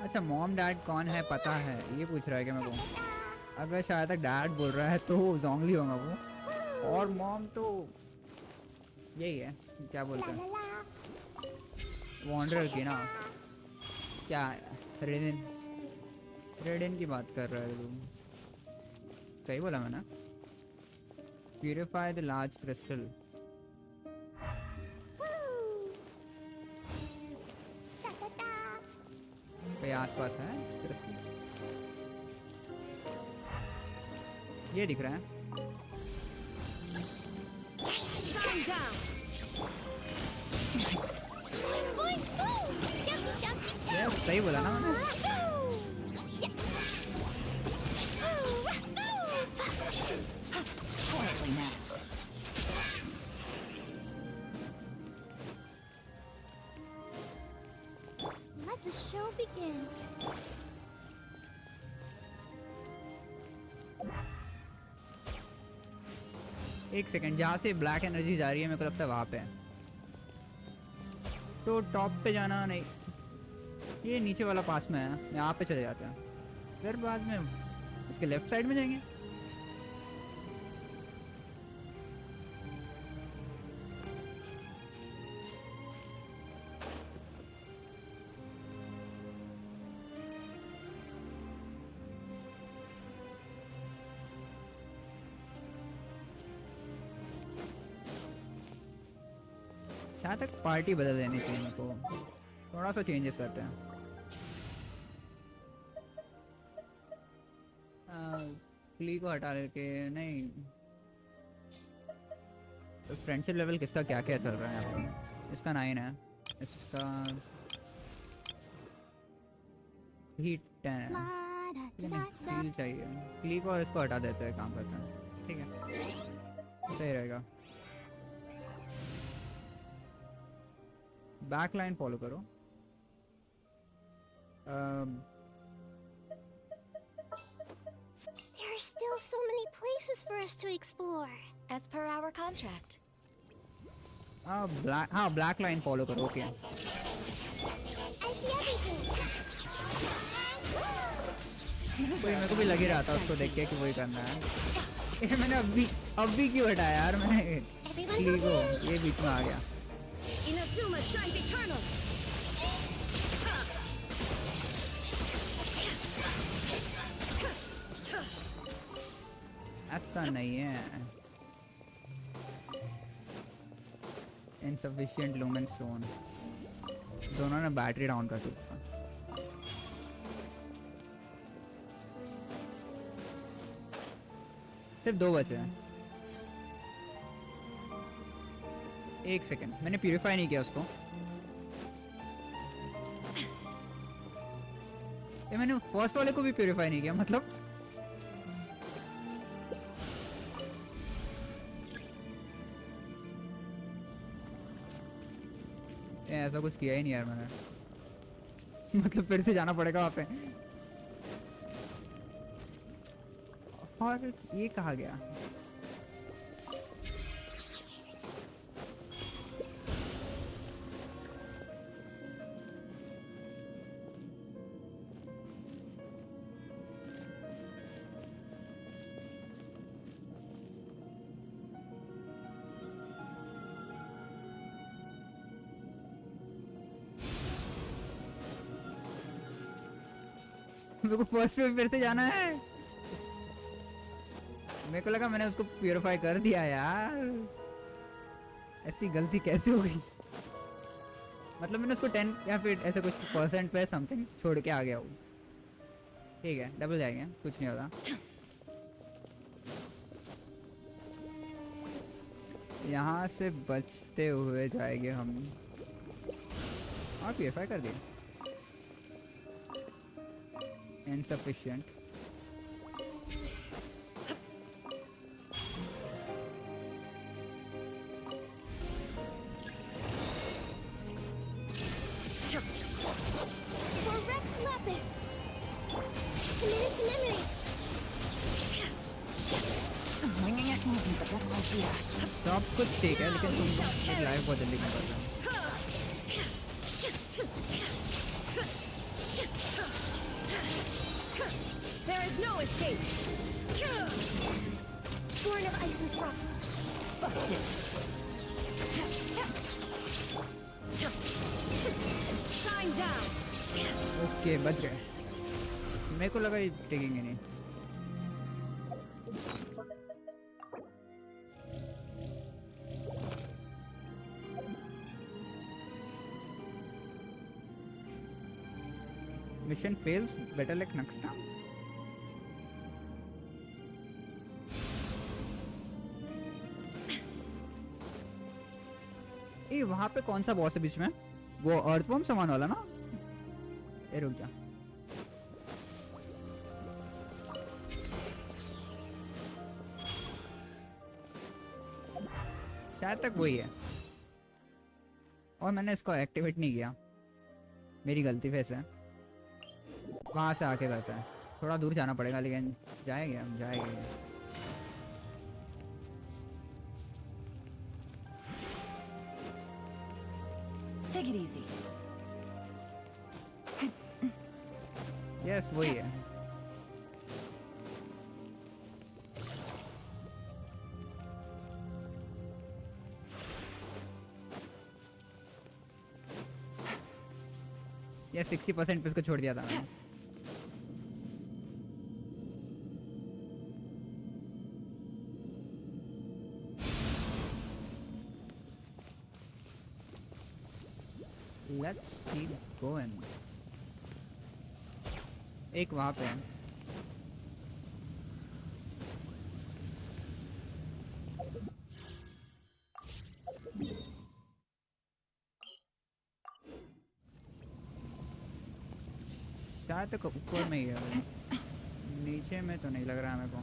अच्छा, मॉम डैड कौन है पता है, ये पूछ रहा है क्या मेरे को? अगर शायद तक डैड बोल रहा है तो जोंगली होगा वो, और मॉम तो यही है, क्या बोलते हैं, वॉन्डरर की ना। क्या रेडिन की बात कर रहा है तुम? सही बोला मैंने? Purify the large crystal. कहीं आसपास है क्रिस्टल? ये दिख रहा है। यस, सही बोला ना मैंने? Let the show begin. एक सेकंड, जहाँ से ब्लैक एनर्जी जा रही है मेरे को लगता है वहाँ पे है। तो टॉप पे जाना नहीं, ये नीचे वाला पास में है, यहाँ पे चले जाते हैं, फिर बाद में इसके लेफ्ट साइड में जाएंगे। शायद तक पार्टी बदल देनी चाहिए मेरे को, थोड़ा सा चेंजेस करते हैं। क्ली को हटा लेके नहीं, तो फ्रेंडशिप लेवल किसका क्या क्या चल रहा है यहाँ पे? इसका 9 है, इसका ही 10 है। क्ली चाहिए, क्ली को और इसको हटा देते हैं, काम करते हैं। ठीक है, सही रहेगा। बैक लाइन फॉलो करो। There are still so many places for us to explore. As per our contract. Black line follow करो। Okay, I see everything. कोई मेरे को भी लग ही रहा था उसको देख के कि वही करना है। ये मैंने अभी क्यों हटाया यार? मैंने क्ली को, ये बीच में आ गया। Inazuma shines eternal. ऐसा नहीं है। Insufficient lumen stone, दोनों ने बैटरी डाउन कर दी। सिर्फ 2 बचे हैं। एक सेकंड, मैंने प्यूरिफाई नहीं किया उसको। ये मैंने फर्स्ट वाले को भी प्यूरिफाई नहीं किया, मतलब ऐसा कुछ किया ही नहीं यार मैंने। मतलब फिर से जाना पड़ेगा वहाँ पे। और ये कहाँ गया? मेरे को फर्स्ट में फिर से जाना है। मेरे को लगा मैंने उसको प्यूरिफाई कर दिया यार। ऐसी गलती कैसे हो गई? मतलब मैंने उसको 10 या फिर ऐसे कुछ % पे समथिंग छोड़ के आ गया हूँ। ठीक है, डबल जाएंगे, कुछ नहीं होगा। यहाँ से बचते हुए जाएंगे हम। और प्यूरिफाई कर दिए। Insufficient. For Rex Lapis! Memory! सब कुछ ठीक है, लेकिन तुम लाइव बहुत जल्दी कर रहे हो। There is no escape. Born of ice and frost. Busted. Shine down. Okay, बच गए। मेरे को लगा ये टिकेंगे नहीं। Mission fails. Better luck next time. ये वहाँ पे कौन सा बॉस है बीच में? वो अर्थवॉर्म सामान वाला ना? ए रुक जा। शायद तक वही है। और मैंने इसको एक्टिवेट नहीं किया। मेरी गलती फिर से। वहाँ से आके करता है। थोड़ा दूर जाना पड़ेगा, लेकिन जाएंगे हम, जाएंगे। Take it easy. यस, वही है। ये 60% पे इसको छोड़ दिया था मैंने। Let's keep going. एक वहाँ पे है। शायद तक ऊपर में ही है। नीचे में तो नहीं लग रहा है मेरे को।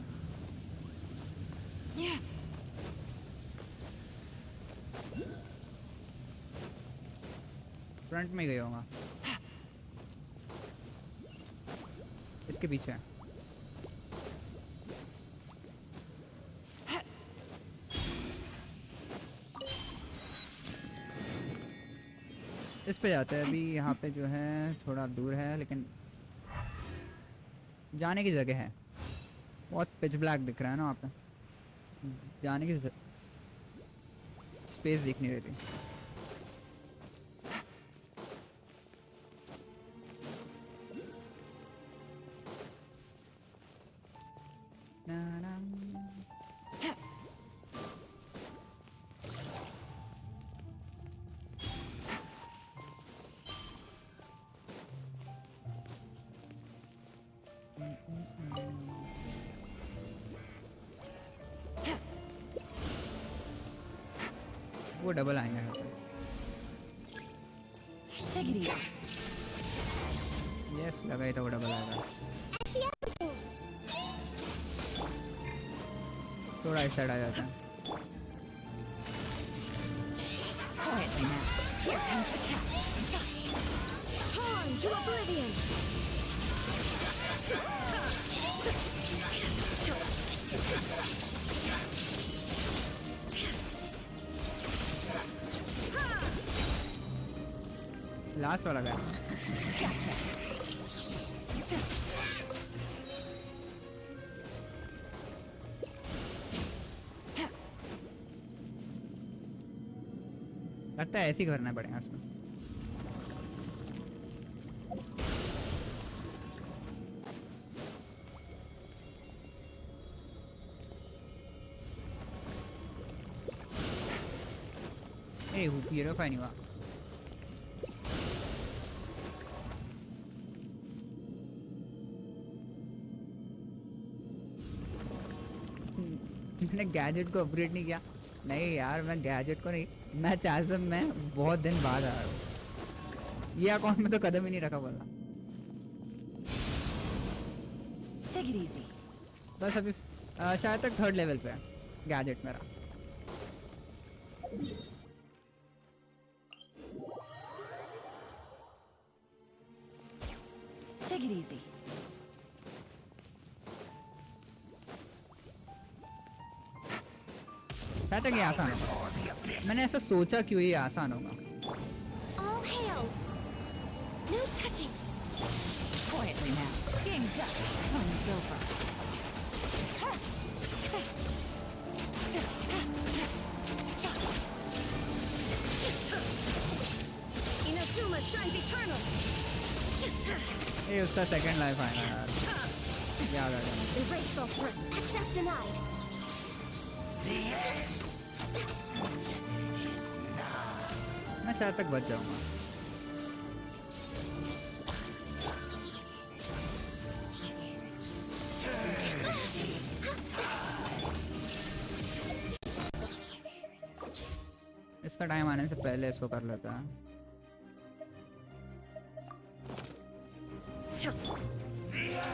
फ्रंट में गया होगा। इसके पीछे है। इस पे जाते हैं अभी। यहाँ पे जो है थोड़ा दूर है, लेकिन जाने की जगह है। बहुत पिच ब्लैक दिख रहा है ना वहाँ पे। जाने की स्पेस दिख नहीं रही थी। वो डबल आएंगे। Take it easy. यस, लगा ही था वो डबल आएगा। थोड़ा इस साइड आ जाता है। Quietly now. Here comes the catch. Torn to oblivion! Last वाला गया। Gotcha. लगता है ऐसे ही करना पड़ेगा उसमें। प्यूरिफाई नहीं हुआ। मैंने गैजेट को अपग्रेड नहीं किया। नहीं यार, मैं गैजेट को नहीं, मैं चार्जर में बहुत दिन बाद आ रहा हूँ। ये अकाउंट में तो कदम ही नहीं रखा बोला। Take it easy. बस अभी शायद तक 3rd लेवल पे है गैजेट मेरा। Take it easy. शायद तक ये आसान होगा। मैंने ऐसा सोचा क्यों ये आसान होगा। All hail. No touching. Quietly now. Game's up. One's over. Inazuma shines eternal! ये उसका 2nd लाइफ आएगा यार, याद आ गया। Erase off access denied! मैं शायद तक बच जाऊंगा। इसका टाइम आने से पहले इसको कर लेता है।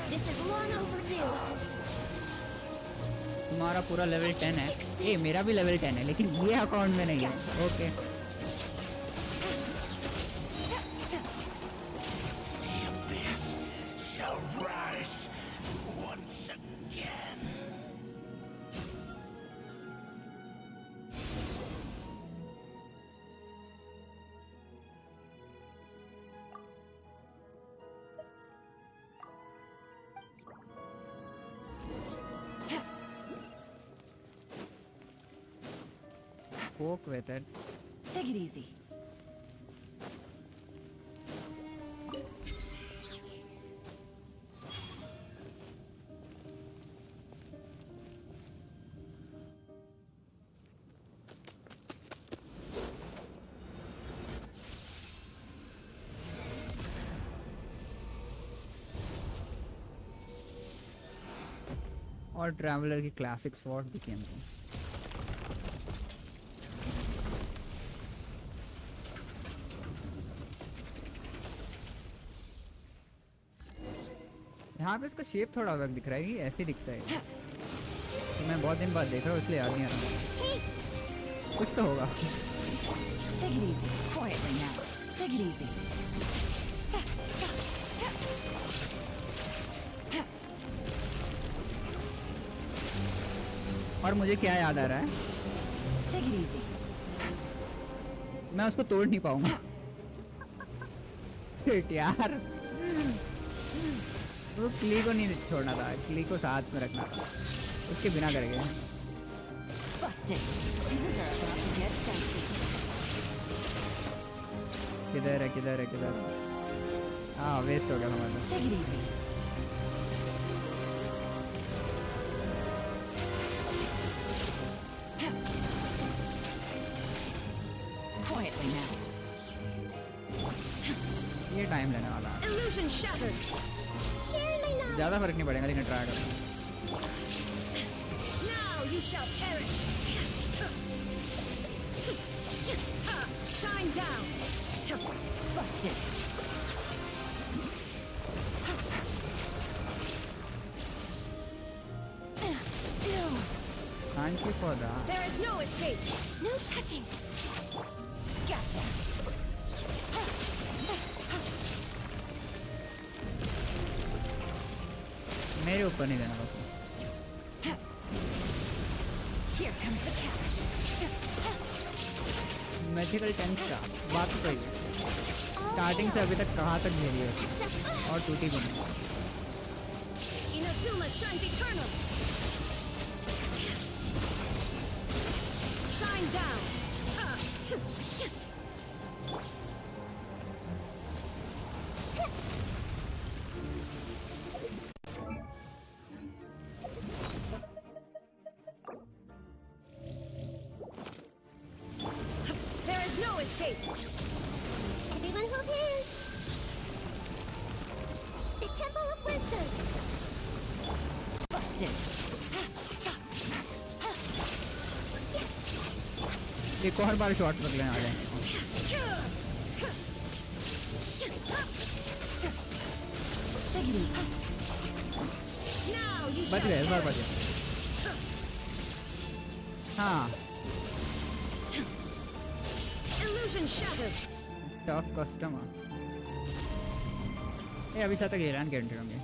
This is long overdue. तुम्हारा पूरा लेवल 10 है। ए मेरा भी लेवल 10 है, लेकिन ये अकाउंट में नहीं है। Okay cope with it. Take it easy. और ट्रैवलर की क्लासिक स्वॉर्ड भी खेल रहे हैं। यहाँ पे इसका शेप थोड़ा अलग दिख रहा है, ये ऐसे दिखता है कि मैं बहुत दिन बाद देख रहा हूँ, इसलिए याद नहीं आ रहा। कुछ तो होगा। Take it easy. Quietly now. Take it easy. और मुझे क्या याद आ रहा है, Take it easy. मैं उसको तोड़ नहीं पाऊंगा। यार वो क्ली को नहीं छोड़ना था, क्ली को साथ में रखना था, उसके बिना करेंगे। Busted. Things are about to get dicey. किधर है किधर है किधर? हाँ वेस्ट हो गया हमारा। Take it easy. Quietly now. ये टाइम लेने वाला है। Illusion shattered! Sharing my knowledge. ज़्यादा फर्क नहीं पड़ेगा, लेकिन ट्राई करो। Now you shall perish! Shine down! Busted. Thank you for that. There is no escape! No touching. Gotcha. मेरे ऊपर नहीं देना बस। Here comes the catch. Magical tense का बात तो सही है। स्टार्टिंग से अभी तक कहाँ तक झेली है और टूटी भी नहीं। Inazuma shines eternal. Shine down. There is no escape. Everyone hold hands. The Temple of Wisdom. Busted. एक और बार शॉट बदलने आ जाए। Take it easy. Now you बच गए, इस बार बच गए। हाँ, illusion shattered. Tough customer. ये अभी शायद तक ईरान के एंट्री होंगे।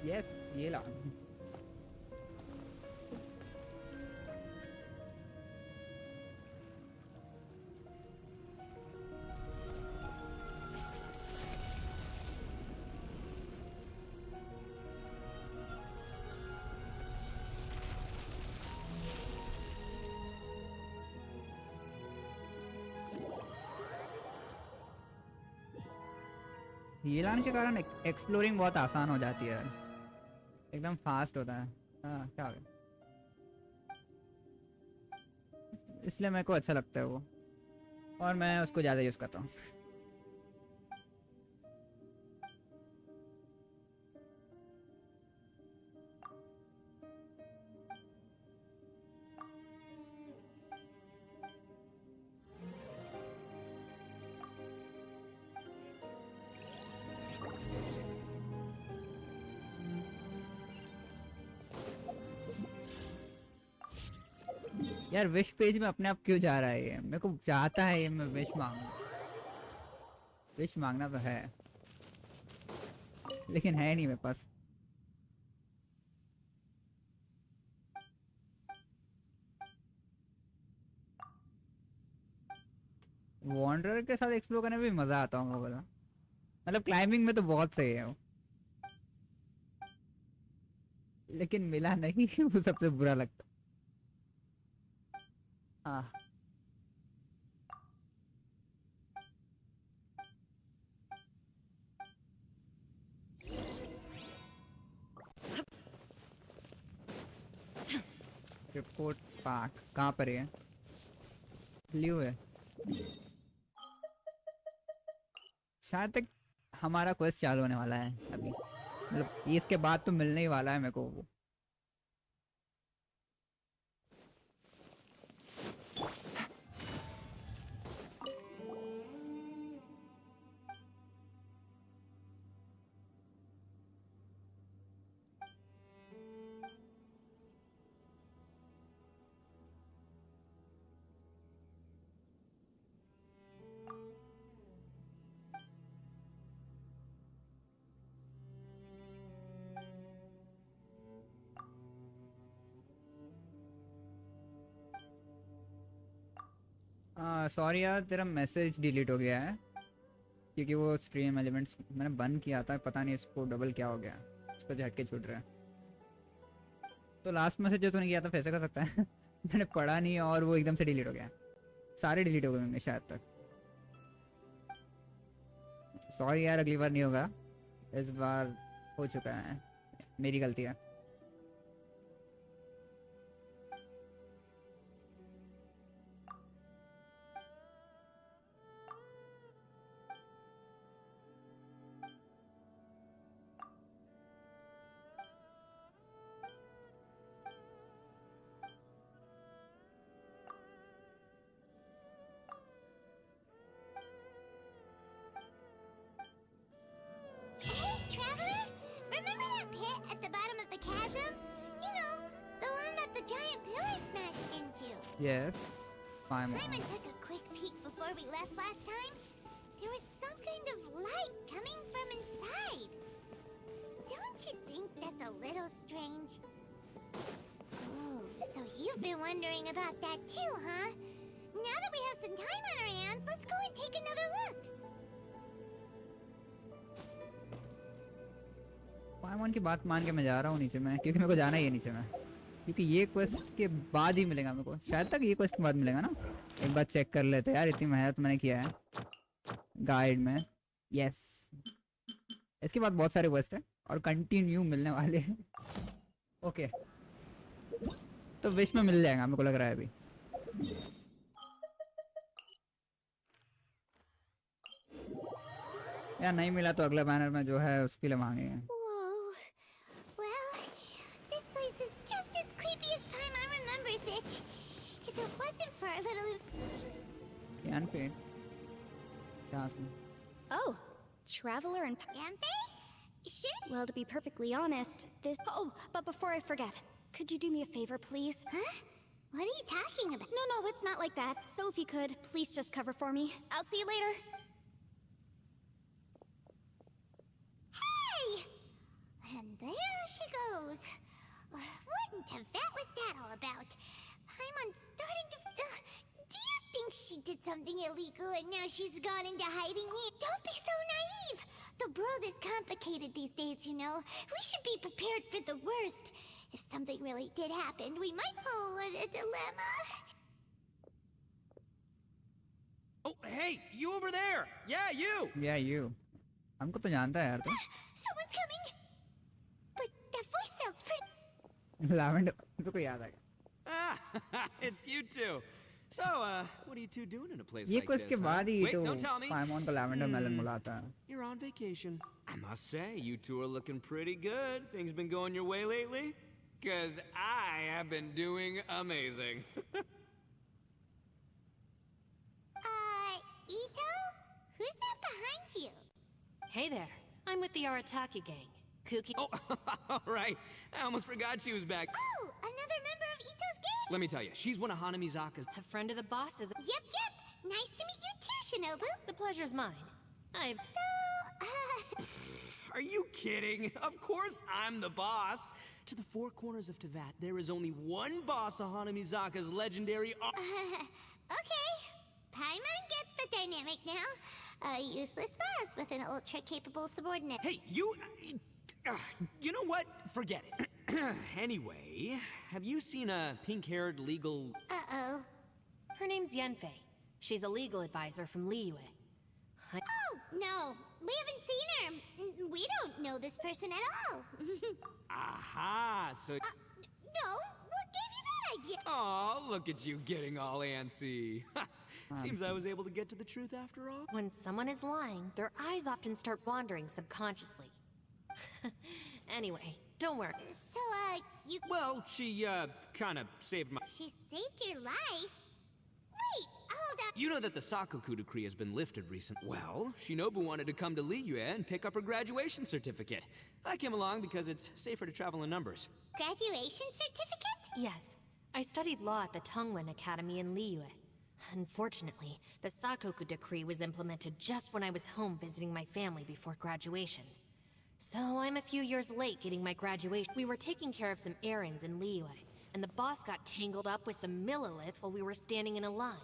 यस, ये ला। हीलान के कारण एक्सप्लोरिंग बहुत आसान हो जाती है, एकदम फास्ट होता है। हाँ, क्या हो गया? इसलिए मेरे को अच्छा लगता है वो, और मैं उसको ज़्यादा यूज़ करता हूँ। यार विश पेज में अपने आप क्यों जा रहा है ये? मेरे को चाहता है ये मैं विश मांगू। विश मांगना तो है, लेकिन है नहीं मेरे पास। वॉन्डरर के साथ एक्सप्लोर करने में भी मजा आता होगा बोला। मतलब क्लाइंबिंग में तो बहुत सही है वो, लेकिन मिला नहीं वो सबसे बुरा लगता। हाँ, रिपोर्ट पार्क कहाँ पर है? लियो है शायद तक। हमारा क्वेस्ट चालू होने वाला है अभी, मतलब ये इसके बाद तो मिलने ही वाला है मेरे को वो। सॉरी यार, तेरा मैसेज डिलीट हो गया है क्योंकि वो स्ट्रीम एलिमेंट्स मैंने बंद किया था, पता नहीं इसको डबल क्या हो गया, उसको झटके छूट रहा है। तो लास्ट मैसेज जो तूने किया था कैसे कर सकता है? मैंने पढ़ा नहीं और वो एकदम से डिलीट हो गया। सारे डिलीट हो गए होंगे शायद तक। सॉरी यार, अगली बार नहीं होगा, इस बार हो चुका है, मेरी गलती है। Yes. Paimon. Paimon took a quick peek before we left last time. There was some kind of light coming from inside. Don't you think that's a little strange? Oh, so you've been wondering about that too, huh? Now that we have some time on our hands, let's go and take another look. पाइमॉन की बात मान के मैं जा रहा हूँ नीचे में, क्योंकि मेरे को जाना ही है नीचे में, क्योंकि ये क्वेस्ट के बाद ही मिलेगा मेरे को, शायद तक ये क्वेस्ट के बाद मिलेगा ना। एक बार चेक कर लेते यार, इतनी मेहनत मैंने किया है गाइड में। यस, इसके बाद बहुत सारे क्वेस्ट है और कंटिन्यू मिलने वाले हैं। ओके, तो विश में मिल जाएगा मेरे को लग रहा है अभी। यार नहीं मिला तो अगले बैनर में जो है उसके लिए मांगेंगे। Whoa. Well, this place is just as creepy as Paimon remembers it. If it wasn't for our little... Yanfei. Jasmine. Oh, Traveler and... Yanfei? Sure. Well, to be perfectly honest, this... Oh, but before I forget, could you do me a favor, please? Huh? What are you talking about? No, it's not like that. So if you could, please just cover for me. I'll see you later. Hey! And there she goes. What in Tibet was that all about? Paimon's starting to... do you think she did something illegal and now she's gone into hiding? Don't be so naive! The world is complicated these days, you know. We should be prepared for the worst. If something really did happen, we might... Oh, what a dilemma. Oh, hey, you over there! Yeah, you! Yeah, you. हमको तो जानता है यार तो। Someone's coming! But that voice sounds pretty... Lavender, मेरे को याद आ गया। Ah, it's you two. So, what are you two doing in a place ये like क्वेस्ट के this? बाद ही Wait, तो don't tell me. पाइमॉन को लैवेंडर मेलन बुलाता है। You're on vacation. I must say, you two are looking pretty good. Things been going your way lately? 'Cause I have been doing amazing. Ito? Who's that behind you? Hey there, I'm with the Arataki gang. Kuki. Oh, all right. I almost forgot she was back. Oh, another member of Ito's gang? Let me tell you, she's one of Hanamizaka's... A friend of the boss's. Yep. Nice to meet you too, Shinobu. The pleasure's mine. I've... So, Are you kidding? Of course I'm the boss. To the four corners of Teyvat, there is only one boss of Hanamizaka's legendary... okay. Paimon gets the dynamic now. A useless boss with an ultra-capable subordinate. Hey, you... you know what? Forget it. Anyway, have you seen a pink-haired legal... Uh-oh. Her name's Yanfei. She's a legal advisor from Liyue. Oh, no. We haven't seen her. We don't know this person at all. Aha, so... No, what gave you that idea? Aw, look at you getting all antsy. Seems I was able to get to the truth after all. When someone is lying, their eyes often start wandering subconsciously. Anyway, don't worry. So, you... Well, she, kinda saved my... She saved your life? Wait, hold on. You know that the Sakoku decree has been lifted recently. Well, Shinobu wanted to come to Liyue and pick up her graduation certificate. I came along because it's safer to travel in numbers. Graduation certificate? Yes, I studied law at the Tongwen Academy in Liyue. Unfortunately, the Sakoku decree was implemented just when I was home visiting my family before graduation. So I'm a few years late getting my graduation. We were taking care of some errands in Liyue, and the boss got tangled up with some Millilith while we were standing in a line.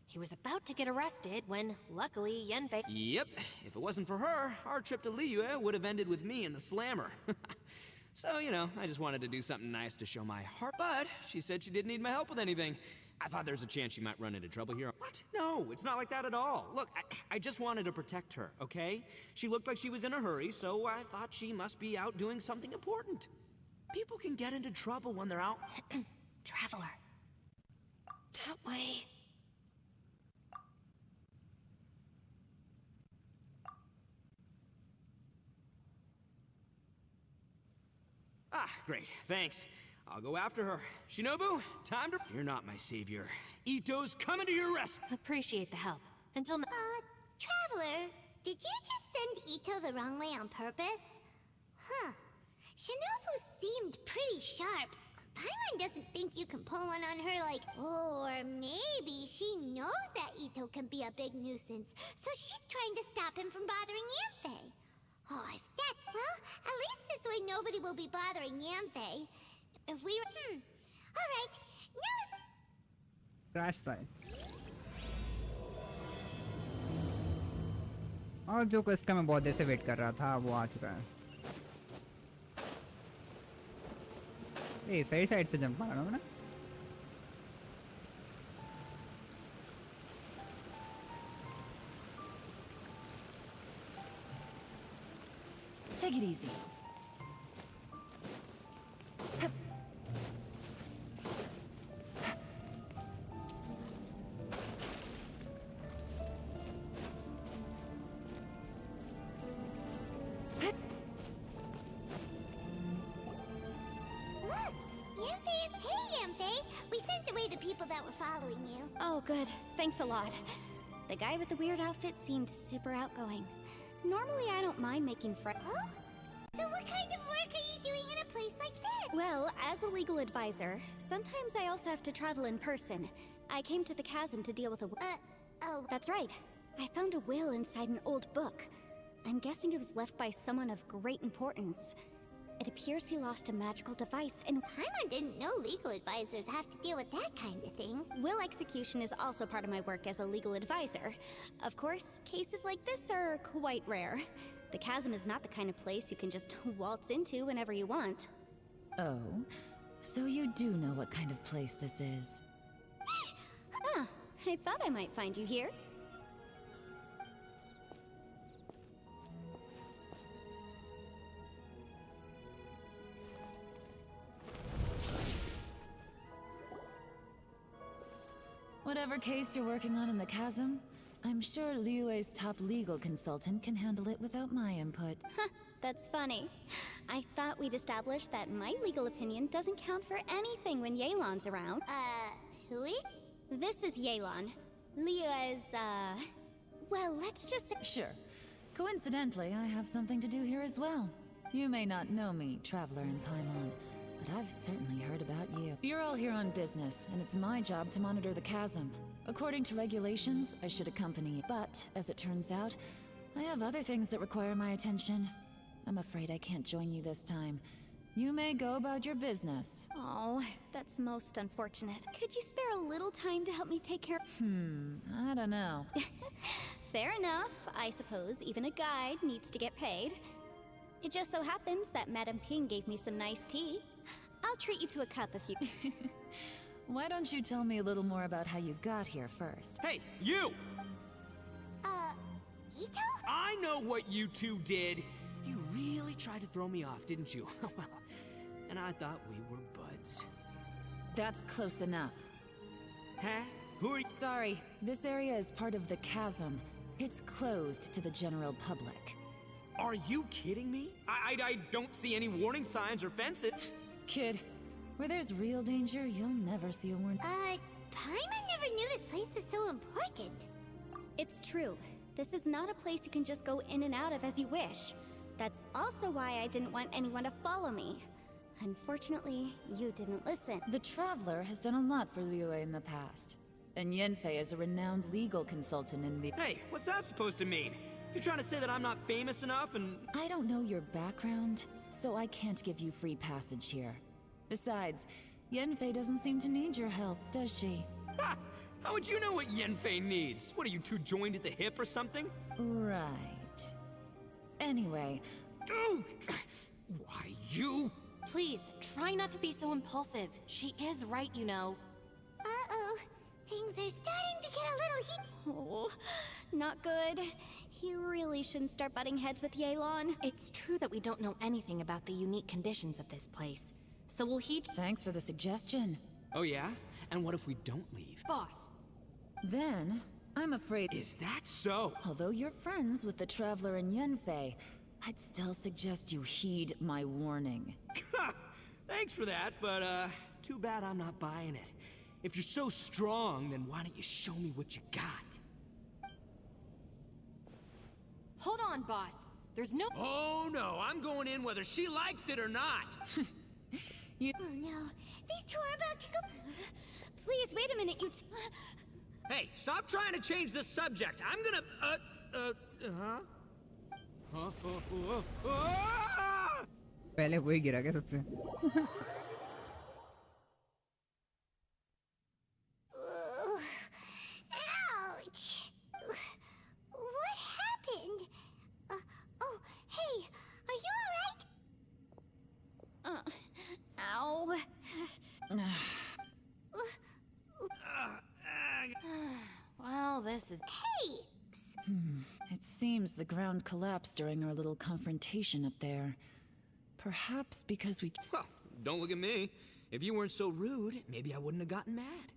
He was about to get arrested when, luckily, Yanfei... Yep, if it wasn't for her, our trip to Liyue would have ended with me in the slammer. So, you know, I just wanted to do something nice to show my heart, but she said she didn't need my help with anything. I thought there's a chance she might run into trouble here. What? No, it's not like that at all. Look, I just wanted to protect her, okay? She looked like she was in a hurry, so I thought she must be out doing something important. People can get into trouble when they're out... Traveler. That way. Ah, great, thanks. I'll go after her. Shinobu, time to... You're not my savior. Ito's coming to your rescue! Appreciate the help. Until now. Traveler, did you just send Ito the wrong way on purpose? Huh. Shinobu seemed pretty sharp. Paimon doesn't think you can pull one on her like... Or maybe she knows that Ito can be a big nuisance, so she's trying to stop him from bothering Yanfei. Oh, if that's... Well, at least this way nobody will be bothering Yanfei. If we... Alright, now... crash file और जो quest का मैं बहुत देर से wait कर रहा था वो आ चुका है। ए सही साइड से जंप मारा ना। Take it easy. Oh, good. Thanks a lot. The guy with the weird outfit seemed super outgoing. Normally, I don't mind making friends. Huh? So what kind of work are you doing in a place like this? Well, as a legal advisor, sometimes I also have to travel in person. I came to the chasm to deal with a... oh. That's right. I found a will inside an old book. I'm guessing it was left by someone of great importance. It appears he lost a magical device and... Paimon didn't know legal advisors have to deal with that kind of thing. Will execution is also part of my work as a legal advisor. Of course, cases like this are quite rare. The chasm is not the kind of place you can just waltz into whenever you want. Oh, so you do know what kind of place this is? Ah, I thought I might find you here. Whatever case you're working on in the chasm, I'm sure Liyue's top legal consultant can handle it without my input. Huh, that's funny. I thought we'd established that my legal opinion doesn't count for anything when Yelan's around. Who is? This is Yelan. Liyue's, well, let's just say... Sure. Coincidentally, I have something to do here as well. You may not know me, Traveler in Paimon, but I've certainly heard about you. You're all here on business, and it's my job to monitor the chasm. According to regulations, I should accompany you. But, as it turns out, I have other things that require my attention. I'm afraid I can't join you this time. You may go about your business. Oh, that's most unfortunate. Could you spare a little time to help me take care... I don't know. Fair enough. I suppose even a guide needs to get paid. It just so happens that Madame Ping gave me some nice tea. I'll treat you to a cup if you... Why don't you tell me a little more about how you got here first? Hey, you! Ito? I know what you two did. You really tried to throw me off, didn't you? Well, and I thought we were buds. That's close enough. Huh? Who are you? Sorry, this area is part of the chasm. It's closed to the general public. Are you kidding me? I don't see any warning signs or fences. Kid, where there's real danger, you'll never see a warning. Paimon never knew this place was so important. It's true. This is not a place you can just go in and out of as you wish. That's also why I didn't want anyone to follow me. Unfortunately, you didn't listen. The Traveler has done a lot for Liyue in the past. And Yanfei is a renowned legal consultant in the... Hey, what's that supposed to mean? You trying to say that I'm not famous enough and... I don't know your background, so I can't give you free passage here. Besides, Yanfei doesn't seem to need your help, does she? Ha! How would you know what Yanfei needs? What, are you two joined at the hip or something? Right. Anyway... Oh! Why, you... Please, try not to be so impulsive. She is right, you know. Uh-oh. Things are starting to get a little heat. Oh, not good. He really shouldn't start butting heads with Yelan. It's true that we don't know anything about the unique conditions of this place. So we'll heed... Thanks for the suggestion. Oh yeah? And what if we don't leave? Boss! Then, I'm afraid... Is that so? Although you're friends with the Traveler and Yanfei, I'd still suggest you heed my warning. Thanks for that, but too bad I'm not buying it. If you're so strong, then why don't you show me what you got? Hold on, boss. There's no... Oh no, I'm going in whether she likes it or not. Oh no, these two are about to go. Please, wait a minute, you Hey, stop trying to change the subject. I'm gonna, पहले वही गिरा क्या सबसे? Ouch! What happened? Oh, hey, are you alright? Ow. Well, this is... Hey! It seems the ground collapsed during our little confrontation up there. Perhaps because we... Well, don't look at me. If you weren't so rude, maybe I wouldn't have gotten mad.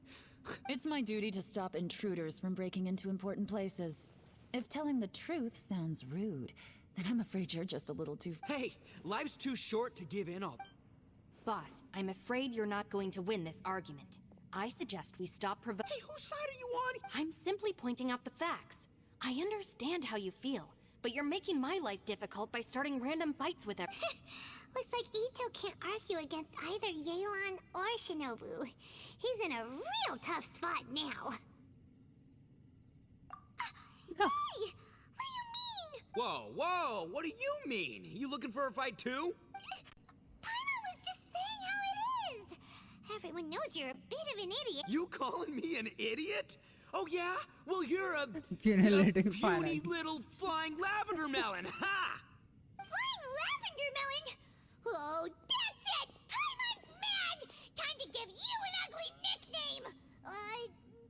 It's my duty to stop intruders from breaking into important places. If telling the truth sounds rude, then I'm afraid you're just a little too... Hey, life's too short to give in all... Boss, I'm afraid you're not going to win this argument. I suggest we stop provoking... Hey, whose side are you on? I'm simply pointing out the facts. I understand how you feel, but you're making my life difficult by starting random fights with everyone. Looks like Ito can't argue against either Yelan or Shinobu. He's in a real tough spot now. Hey! What do you mean? Whoa, what do you mean? You looking for a fight too? Paimon was just saying how it is. Everyone knows you're a bit of an idiot. You calling me an idiot? Oh yeah? Well, you're a Generating puny little flying lavender melon, ha! Flying lavender melon? Oh, that's it! Paimon's mad! Time to give you an ugly nickname!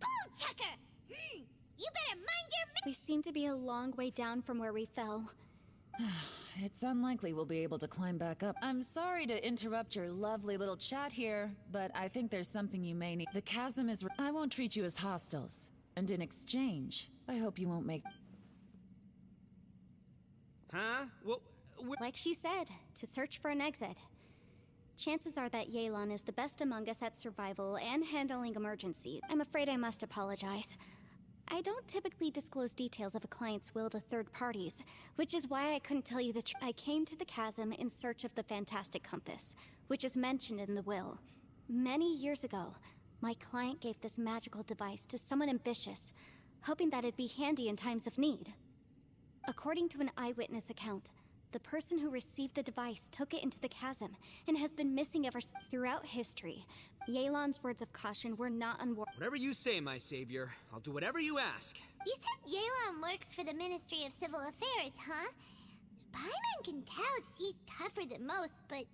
Bullchucker! You better mind your... We seem to be a long way down from where we fell. It's unlikely we'll be able to climb back up. I'm sorry to interrupt your lovely little chat here, but I think there's something you may need. The chasm is... I won't treat you as hostiles. And in exchange, I hope you won't make... Huh? Well... Like she said, to search for an exit. Chances are that Yelan is the best among us at survival and handling emergencies. I'm afraid I must apologize. I don't typically disclose details of a client's will to third parties, which is why I couldn't tell you the truth. I came to the chasm in search of the Fantastic Compass, which is mentioned in the will. Many years ago, my client gave this magical device to someone ambitious, hoping that it'd be handy in times of need. According to an eyewitness account, the person who received the device took it into the chasm and has been missing ever since. Throughout history, Yelan's words of caution were not unwarranted. Whatever you say, my savior. I'll do whatever you ask. You said Yelan works for the Ministry of Civil Affairs, huh? Paimon can tell she's tougher than most, but...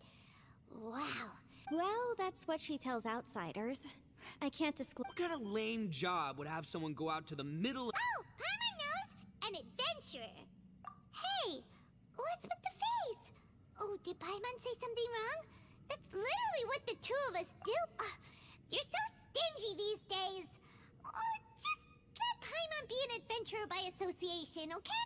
wow. Well, that's what she tells outsiders. I can't disclose. What kind of lame job would have someone go out to the middle... Oh, Paimon knows! An adventurer! Hey! What's with the face? Oh, did Paimon say something wrong? That's literally what the two of us do. You're so stingy these days. Oh, just let Paimon be an adventurer by association, okay?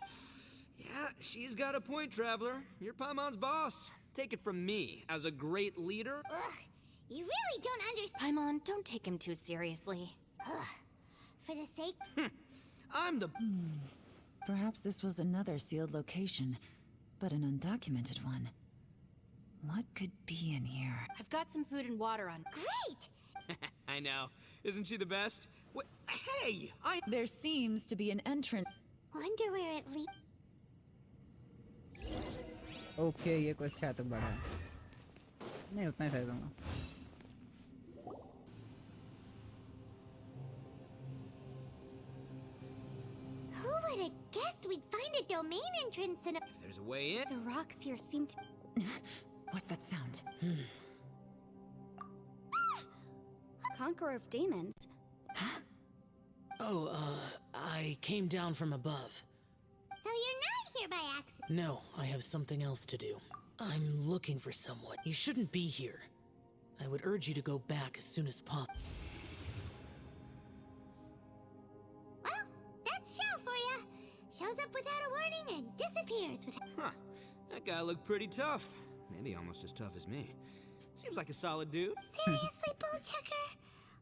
Yeah, she's got a point, Traveler. You're Paimon's boss. Take it from me, as a great leader. Ugh, you really don't understand. Paimon, don't take him too seriously. For the sake... I'm the... Perhaps this was another sealed location, but an undocumented one. What could be in here? I've got some food and water on. Great! I know. Isn't she the best? Hey, There seems to be an entrance. Wonder where it leads. Okay, ये कुछ शायद तक बड़ा है नहीं उतना ही सही दूंगा Who would have guessed we'd find a domain entrance in a... If there's a way in... The rocks here seem to... What's that sound? Conqueror of demons. Huh? Oh, I came down from above. So you're not here by accident? No, I have something else to do. I'm looking for someone. You shouldn't be here. I would urge you to go back as soon as possible. Well, that's Shao for ya. Shows up without a warning and disappears without... Huh. That guy looked pretty tough. Maybe almost as tough as me. Seems like a solid dude. Seriously, Bullchucker?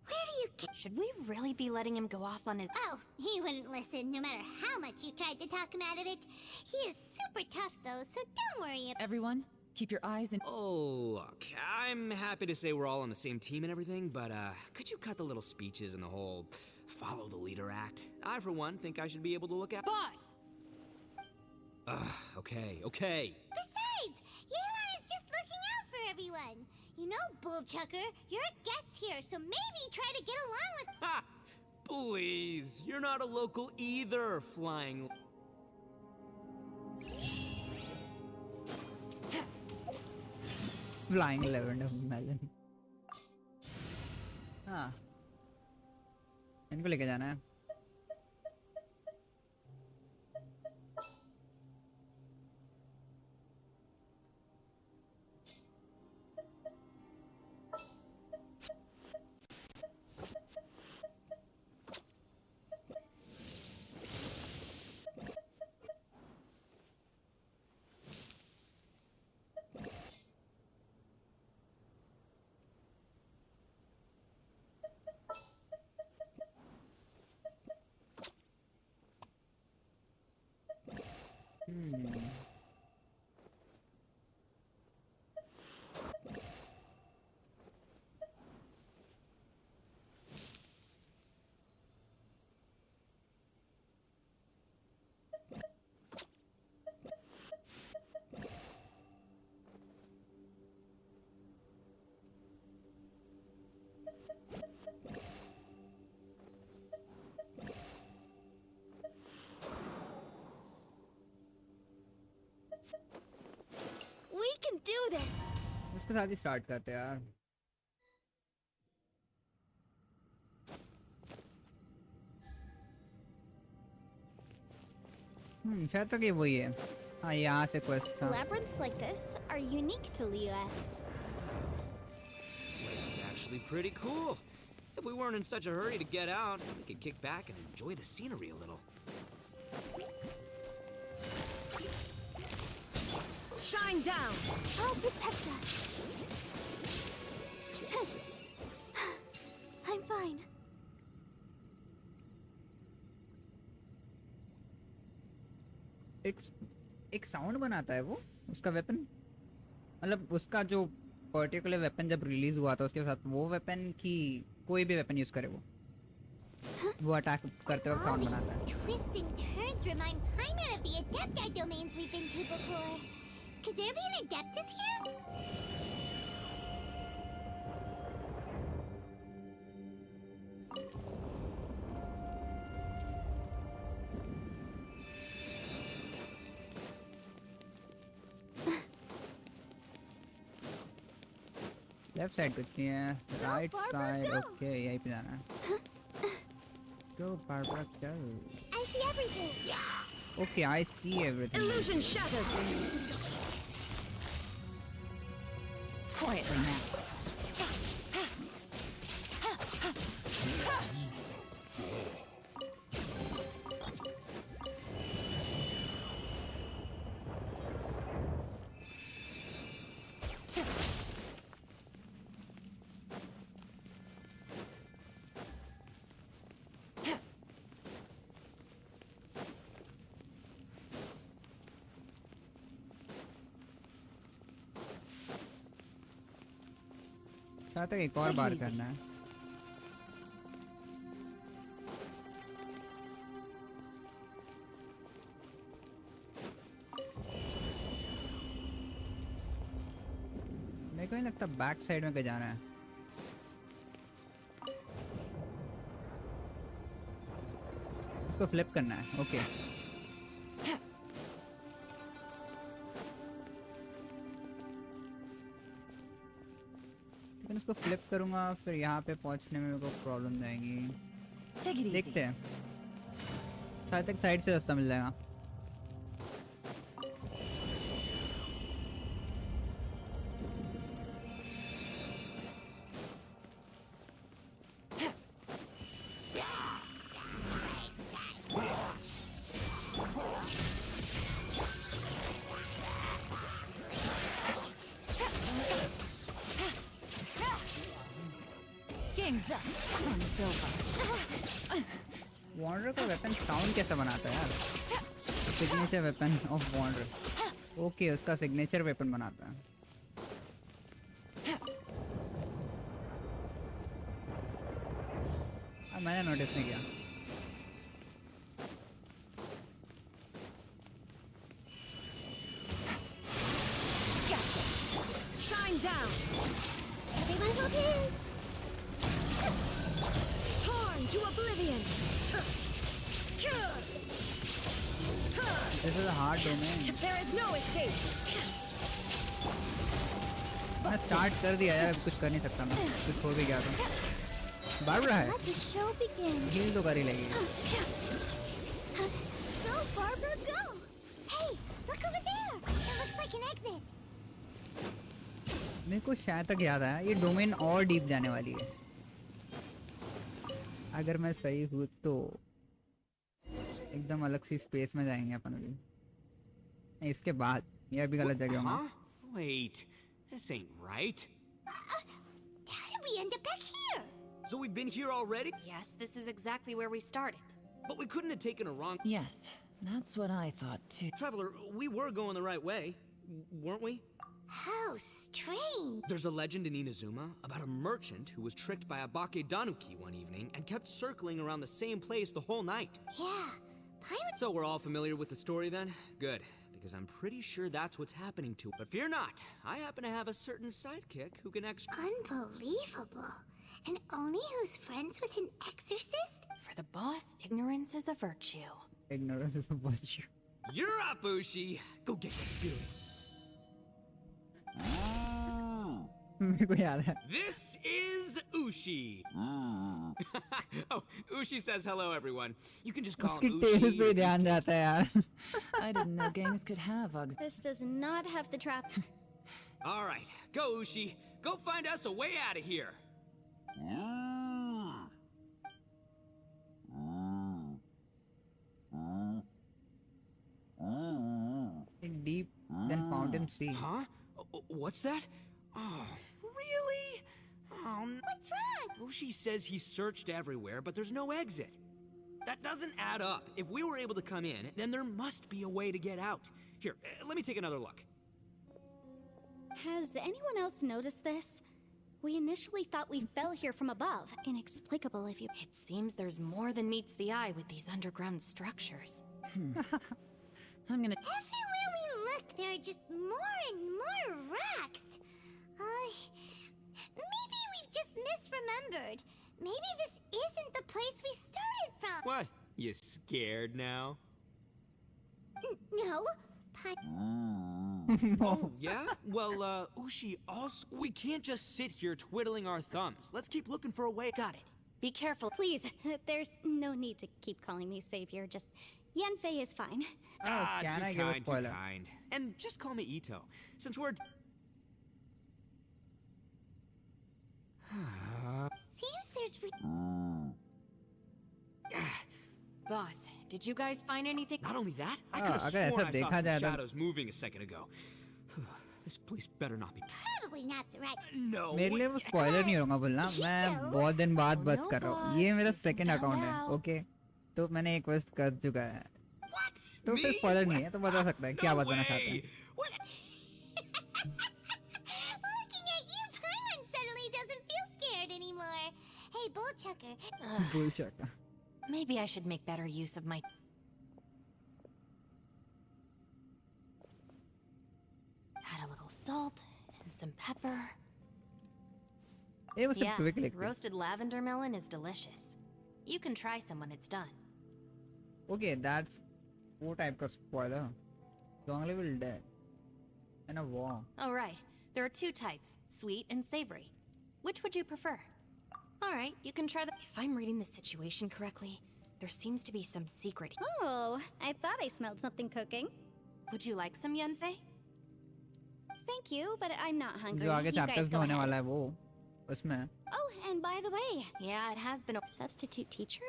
Where do you get... Should we really be letting him go off on his... Oh, he wouldn't listen no matter how much you tried to talk him out of it. He is super tough though, so don't worry about... Everyone, Keep your eyes in. Oh, look, I'm happy to say we're all on the same team and everything, but could you cut the little speeches and the whole follow the leader act? I, for one, think I should be able to look at— Boss! Okay. Besides, Yelan is just looking out for everyone. You know, Bullchucker, you're a guest here, so maybe try to get along with— Ha! Please, you're not a local either, flying— Flying lavender melon. हाँ इनको लेके जाना है. We can do this. इसके साथ ही start करते हैं यार. शायद तक ये वही है. हाँ यहाँ से क्वेस्ट था. Labyrinths like this are unique to Liyue. This place is actually pretty cool. If we weren't in such a hurry to get out, we could kick back and enjoy the scenery a little. Shine down! I'll protect us. I'm fine. एक sound बनाता है वो उसका weapon. मतलब उसका जो particular weapon जब release हुआ था उसके साथ वो वेपन की कोई भी वेपन यूज करे वो अटैक करते वक्त साउंड बनाता है. Twists and turns remind Paimon of the Adepti domains we've been to before. Could there be an Adeptus here? Left side कुछ नहीं है. राइट साइड ओके यहीं पे जाना है. Go Barbara go. I see everything. Okay, I see everything. Illusion shattered! Quietly now. चाहता एक और बार करना है. मेरे को नहीं लगता बैक साइड में कहीं जाना है. इसको फ्लिप करना है. ओके लेकिन इसको फ्लिप करूंगा फिर यहाँ पे पहुँचने में मेरे को प्रॉब्लम जाएगी. देखते हैं शायद तक साइड से रास्ता मिल जाएगा. वॉन्डर का वेपन साउंड कैसा बनाता है यार. Signature weapon of wonder. Okay उसका सिग्नेचर वेपन बनाता है। मैंने नोटिस नहीं किया। Gotcha. Shine down. Everyone focus. Torn to oblivion. This is a hard domain. There is no escape. मैं स्टार्ट कर दिया यार, अब कुछ कर नहीं सकता मैं, कुछ हो भी गया तो। बारबरा है। Let the show begin. Heal तो कर ही लेगी। Go, Barbara, go! Hey, look over there. It looks like an exit. मेरे को शायद तक याद आया, ये डोमेन और डीप जाने वाली है। अगर मैं सही हूँ तो एकदम अलग सी स्पेस में जाएंगे अपन अभी। इसके बाद ये अभी गलत जगह होगा। Wait, this ain't right. How did we end up back here? So we've been here already? Yes, this is exactly where we started. But we couldn't have taken a wrong... Yes, that's what I thought too. Traveler, we were going the right way, weren't we? How strange. There's a legend in Inazuma about a merchant who was tricked by a Bake Danuki one evening and kept circling around the same place the whole night. Yeah. So we're all familiar with the story then? Good, because I'm pretty sure that's what's happening to... But fear not, I happen to have a certain sidekick who can Unbelievable. And Oni who's friends with an exorcist? For the boss, ignorance is a virtue. Ignorance is a virtue. You're up, Ushi! Go get this beauty. मेरे को याद है। This is Ushi. Oh, Ushi says hello, everyone. You can just call him Ushi. उसकी tell पे ध्यान जाता है यार। I didn't know games could have auxiliary. This does not have the trap. All right, go Ushi. Go find us a way out of here. Deep, then fountain sea. Huh? What's that? Oh, really? Oh, What's wrong? Ushi says he searched everywhere, but there's no exit. That doesn't add up. If we were able to come in, then there must be a way to get out. Here, let me take another look. Has anyone else noticed this? We initially thought we fell here from above. Inexplicable if you... It seems there's more than meets the eye with these underground structures. I'm gonna... Everywhere we look, there are just more and more rocks. Maybe we've just misremembered. Maybe this isn't the place we started from. What? You scared now? No. Oh, yeah? Well, Ushi, also... We can't just sit here twiddling our thumbs. Let's keep looking for a way... Got it. Be careful. Please, there's no need to keep calling me savior. Just... Yanfei is fine. Can I give a spoiler? Too kind. And just call me Ito, since we're... Seems there's... Boss, did you guys find anything? Not only that, I could have sworn I saw some shadows moving a second ago. This place better not be... Probably not the right... No. मेरे लिए वो spoiler नहीं होगा बोलना, मैं बहुत दिन बाद बस कर रहा हूँ। ये मेरा सेकंड अकाउंट है, ओके? तो मैंने एक क्वेस्ट कर चुका है। तो फिर स्पॉइलर नहीं है, तो बता सकता है क्या बताना चाहते हैं। Looking at you, Paimon suddenly doesn't feel scared anymore. Hey, Bullchucker. Bullchucker. Maybe I should make better use of my... Add a little salt and some pepper. It was yeah, a quick liquid. Roasted lavender melon is delicious. You can try some when it's done. Okay, that's what type of spoiler. Long level dead. And a war. Oh, right. There are two types, sweet and savory. Which would you prefer? Alright, you can try the... If I'm reading the situation correctly, there seems to be some secret... Oh, I thought I smelled something cooking. Would you like some Yanfei? Thank you, but I'm not hungry. जो आगे You guys chapters go में होने ahead. वाला है वो उसमें. Oh, and by the way... Yeah, it has been a... Substitute teacher?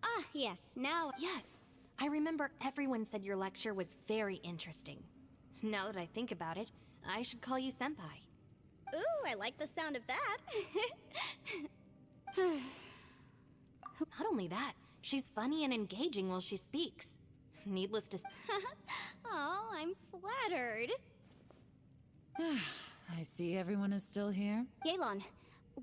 Ah, yes, now... Yes, I remember everyone said your lecture was very interesting. Now that I think about it, I should call you Senpai. Ooh, I like the sound of that. Not only that, she's funny and engaging while she speaks. Needless to say... Oh, I'm flattered. I see everyone is still here. Yelan,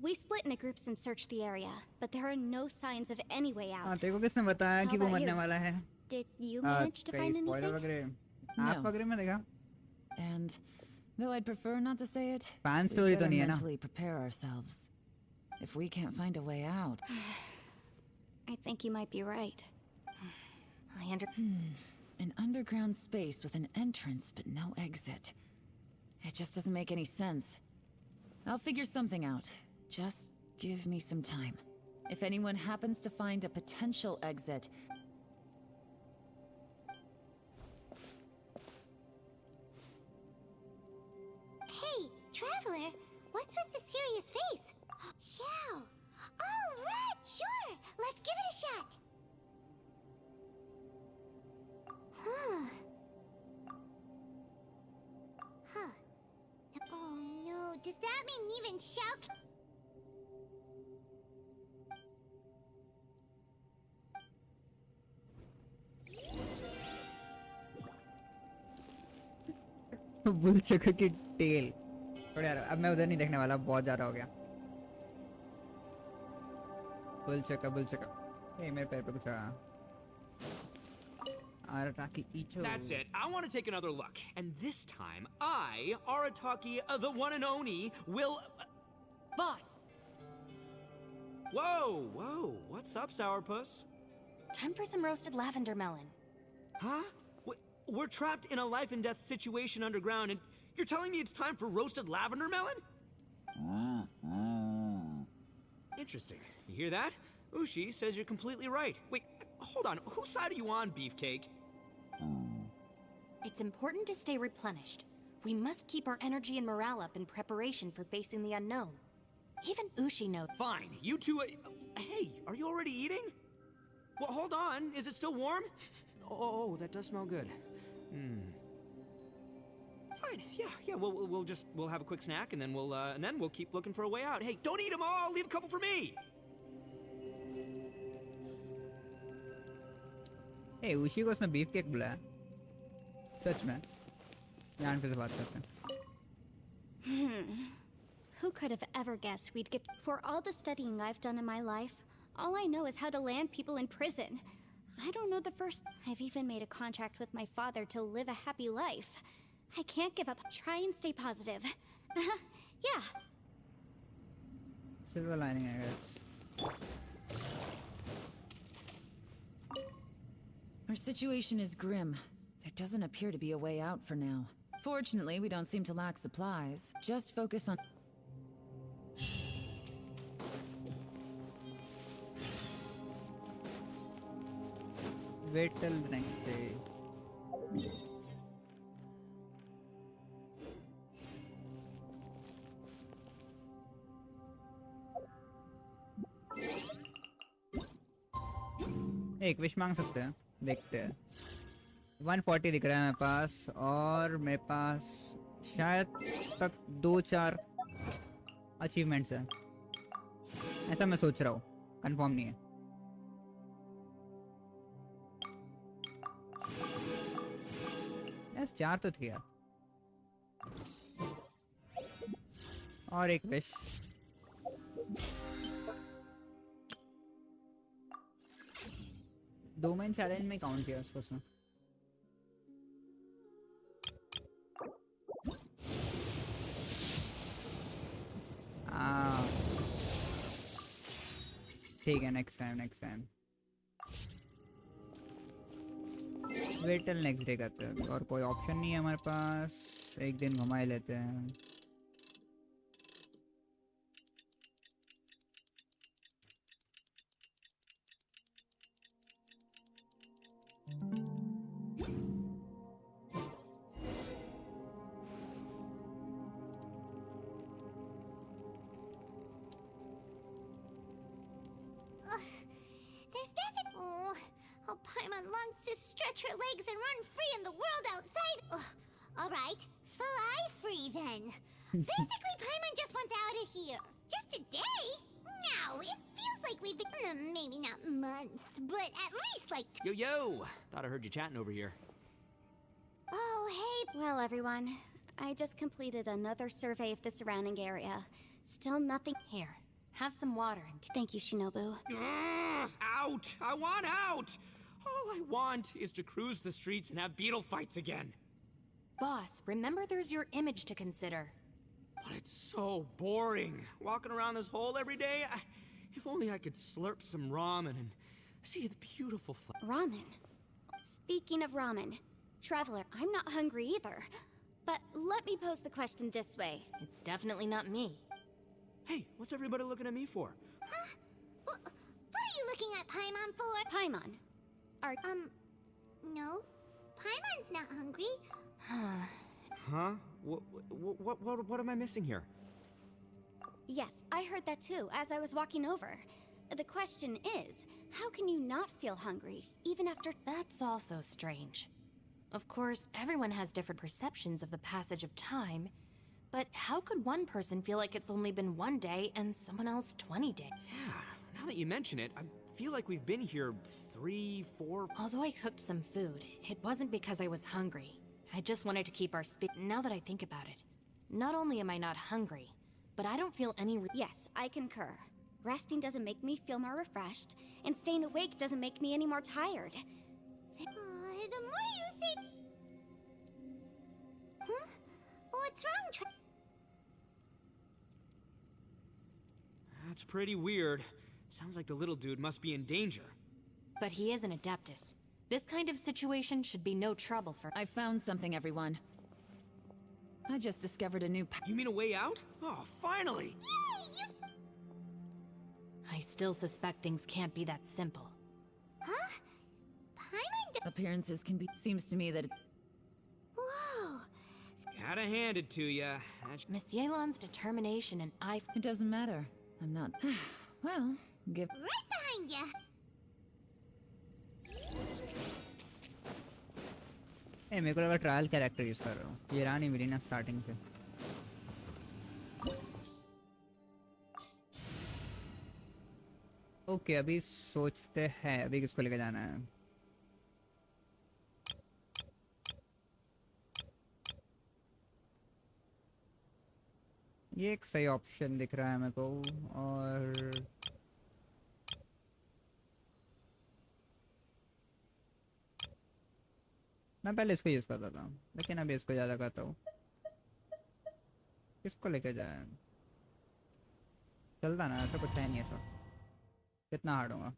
we split into groups and searched the area, but there are no signs of any way हाँ out. तेरे को किसने बताया How कि वो about मरने you? वाला है? Did you manage to कहीं find spoiler anything? वगैरह आप वगैरह में देखा? And though I'd prefer not to say it, Fan we'd story तो better नहीं है ना? mentally prepare ourselves. If we can't find a way out, I think you might be right. An underground space with an entrance but no exit. It just doesn't make any sense. I'll figure something out. Just give me some time. If anyone happens to find a potential exit, Hey, Traveler, what's with the serious face? Xiao! Oh, right, sure! Let's give it a shot! Huh. Huh. Oh no, does that mean even Xiao... bull चक्कर की tell. छोड़ यार, अब मैं उधर नहीं देखने वाला, बहुत ज़्यादा हो गया। बुल चक्कर। ए मेरे पैर पे कुछ आ। That's it. I want to take another look. And this time, I, Arataki, the one and only, will... Boss! Whoa. What's up, Sourpuss? Time for some roasted lavender melon. Huh? We're trapped in a life and death situation underground, and you're telling me it's time for roasted lavender melon? Interesting. You hear that? Ushi says you're completely right. Wait, hold on. Whose side are you on, Beefcake? It's important to stay replenished. We must keep our energy and morale up in preparation for facing the unknown. Even Ushi knows. Fine. You two... hey, are you already eating? Well, hold on. Is it still warm? Oh, that does smell good. Fine. Yeah. We'll have a quick snack, and then we'll keep looking for a way out. Hey, don't eat them all. Leave a couple for me. Hey, उसी को उसने beef cake बुलाया। सच में। जान पे से बात करते हैं। Who could have ever guessed we'd get... For all the studying I've done in my life, all I know is how to land people in prison. I don't know the first... I've even made a contract with my father to live a happy life. I can't give up. Try and stay positive. Yeah. Silver lining, I guess. our situation is grim. There doesn't appear to be a way out for now. Fortunately, we don't seem to lack supplies. Just focus on... Wait till the next day. एक wish मांग सकते हैं, देखते हैं। 140 दिख रहा है मेरे पास, और मेरे पास शायद तक 2-4 अचीवमेंट्स हैं, ऐसा मैं सोच रहा हूँ, कंफर्म नहीं है। यस 4 तो थी यार, और एक विश। डोमेन चैलेंज में काउंट किया उसको उसने। ठीक है, next time wait till next day करते हैं, और कोई ऑप्शन नहीं है हमारे पास, एक दिन घुमा ही लेते हैं। There's nothing. Oh, how Paimon longs to stretch her legs and run free in the world outside. All right, fly free then. Basically, Paimon just wants out of here. Just a day? No, it feels like we've been maybe not months, but at least like. Yo! Thought I heard you chatting over here. Oh, hey. Well, everyone, I just completed another survey of the surrounding area. Still nothing. Here, have some water and Thank you, Shinobu. Out! I want out! All I want is to cruise the streets and have beetle fights again. Boss, remember there's your image to consider. But it's so boring, walking around this hole every day. If only I could slurp some ramen and see the beautiful Ramen? Speaking of ramen, Traveler, I'm not hungry either. But let me pose the question this way. It's definitely not me. Hey, what's everybody looking at me for? Huh? What are you looking at Paimon for? Paimon. No. Paimon's not hungry. Huh? What am I missing here? Yes, I heard that too, as I was walking over. The question is, how can you not feel hungry, even after— That's also strange. Of course, everyone has different perceptions of the passage of time, but how could one person feel like it's only been 1 day and someone else 20 days? Yeah, now that you mention it, I feel like we've been here 3, 4... Although I cooked some food, it wasn't because I was hungry. I just wanted to keep our Now that I think about it, not only am I not hungry, but I don't feel any Yes, I concur. Resting doesn't make me feel more refreshed, and staying awake doesn't make me any more tired. The more you say... Huh? What's wrong, That's pretty weird. Sounds like the little dude must be in danger. But he is an Adeptus. This kind of situation should be no trouble for— I found something, everyone. I just discovered a new You mean a way out? Oh, finally! Yay! I still suspect things can't be that simple. Huh? Paimon... Appearances can be— Seems to me that Whoa! Gotta hand it to ya. Miss Yelan's determination and It doesn't matter. I'm not... Well, give... Right behind ya! ए मेरे को लगा trial character use कर रहा हूँ ये रानी मिली ना starting से okay अभी सोचते हैं अभी किसको लेके जाना है ये एक सही ऑप्शन दिख रहा है मेरे को और मैं पहले इसको यूज करता था लेकिन अभी इसको ज़्यादा करता हूँ किसको लेके जाए चलता ना ऐसा कुछ है नहीं ऐसा कितना हार्ड होगा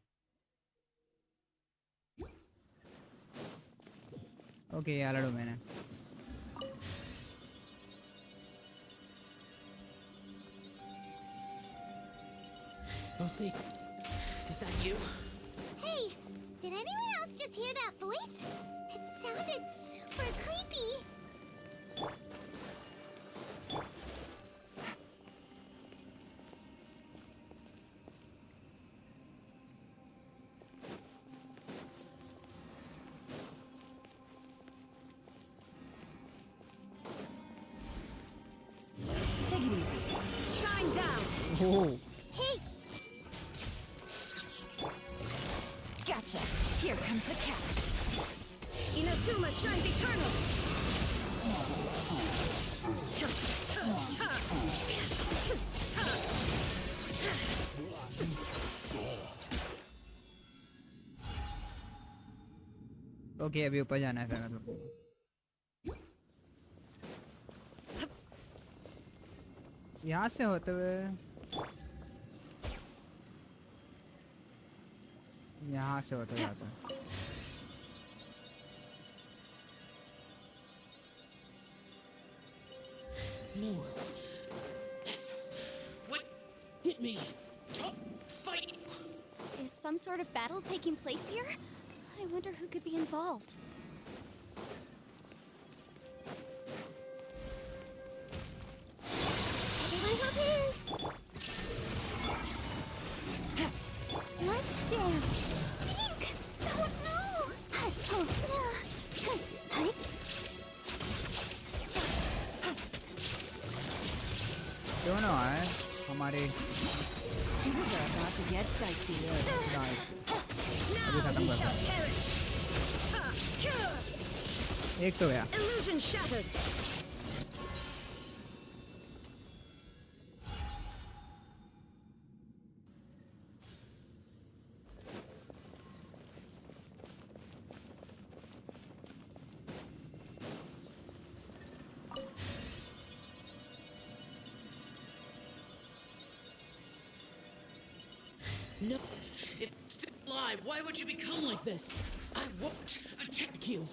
ओके ये लड़ू मैंने Lucy, is that you? Hey, did anyone else just hear that voice? It sounded super creepy. Take it easy. Shine down! Oh. Hey! Gotcha. Here comes the catch. Inazuma shines eternal! Okay अभी ऊपर जाना है फिर मतलब यहाँ से होते हुए यहाँ से होते जाते हैं No. Yes. What? Hit me. Top fight. Is some sort of battle taking place here? I wonder who could be involved. Everyone hold hands! Let's dance! Pink! Oh no! क्यों ना आए हमारे Things are about to get dicey. अभी खत्म करते हैं एक तो गया। Illusion shattered. No, it's still alive. Why would you become like this? I won't attack you.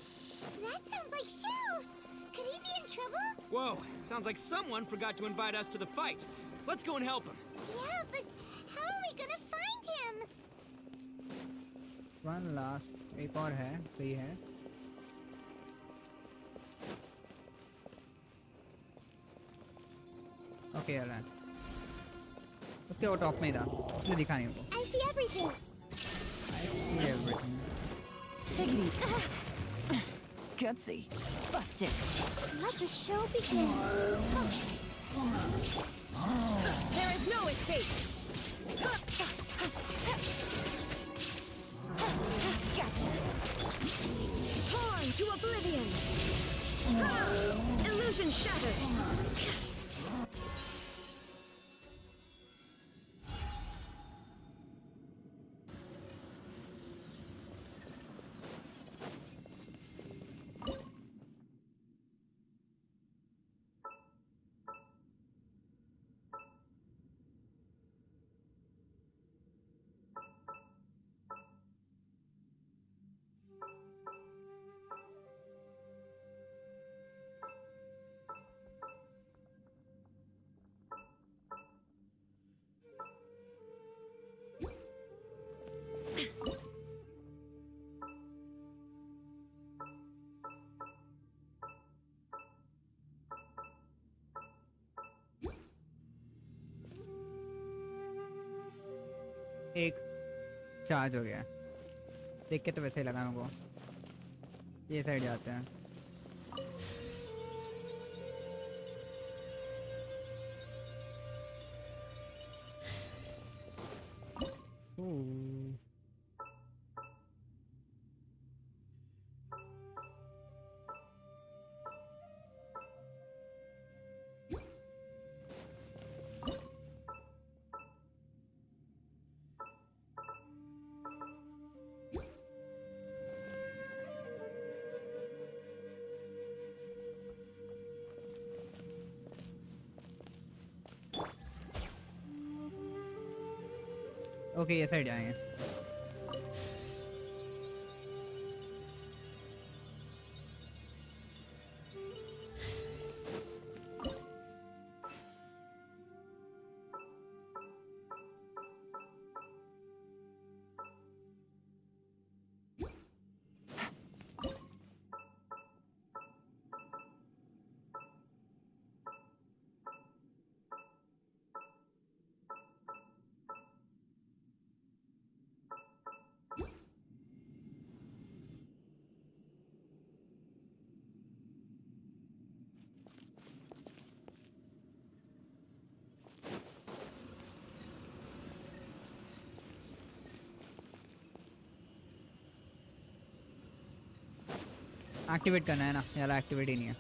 That sounds like Shell. Could he be in trouble? Whoa, sounds like someone forgot to invite us to the fight. Let's go and help him. Yeah, but how are we gonna find him? One last, एक और है, सही है। Okay यार, उसके वो top में ही था, इसलिए दिखा नहीं उनको। I see everything. I see everything. Take it easy. Gutsy. Busted. Let the show begin. There is no escape. Gotcha. Torn to oblivion. Illusion shattered. एक चार्ज हो गया, देख के तो वैसे ही लगा मेरे को। ये साइड जाते हैं। ओके, ये साइड जाएंगे। एक्टिवेट करना है ना, यार एक्टिवेट ही नहीं है।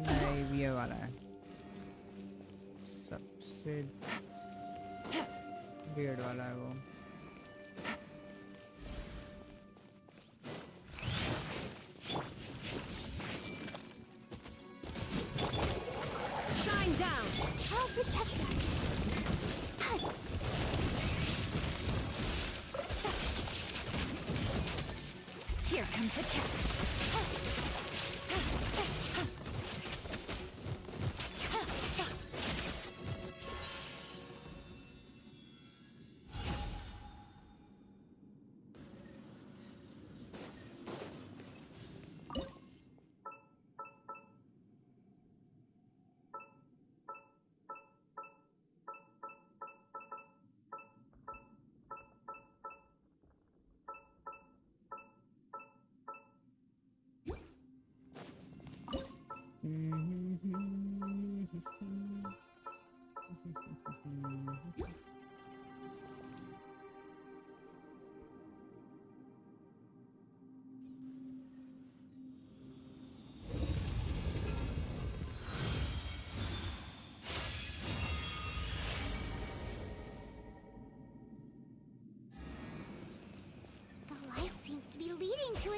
नहीं, ये वाला है सबसे वियर्ड वाला है वो। Shine down. I'll protect us. Here comes the catch.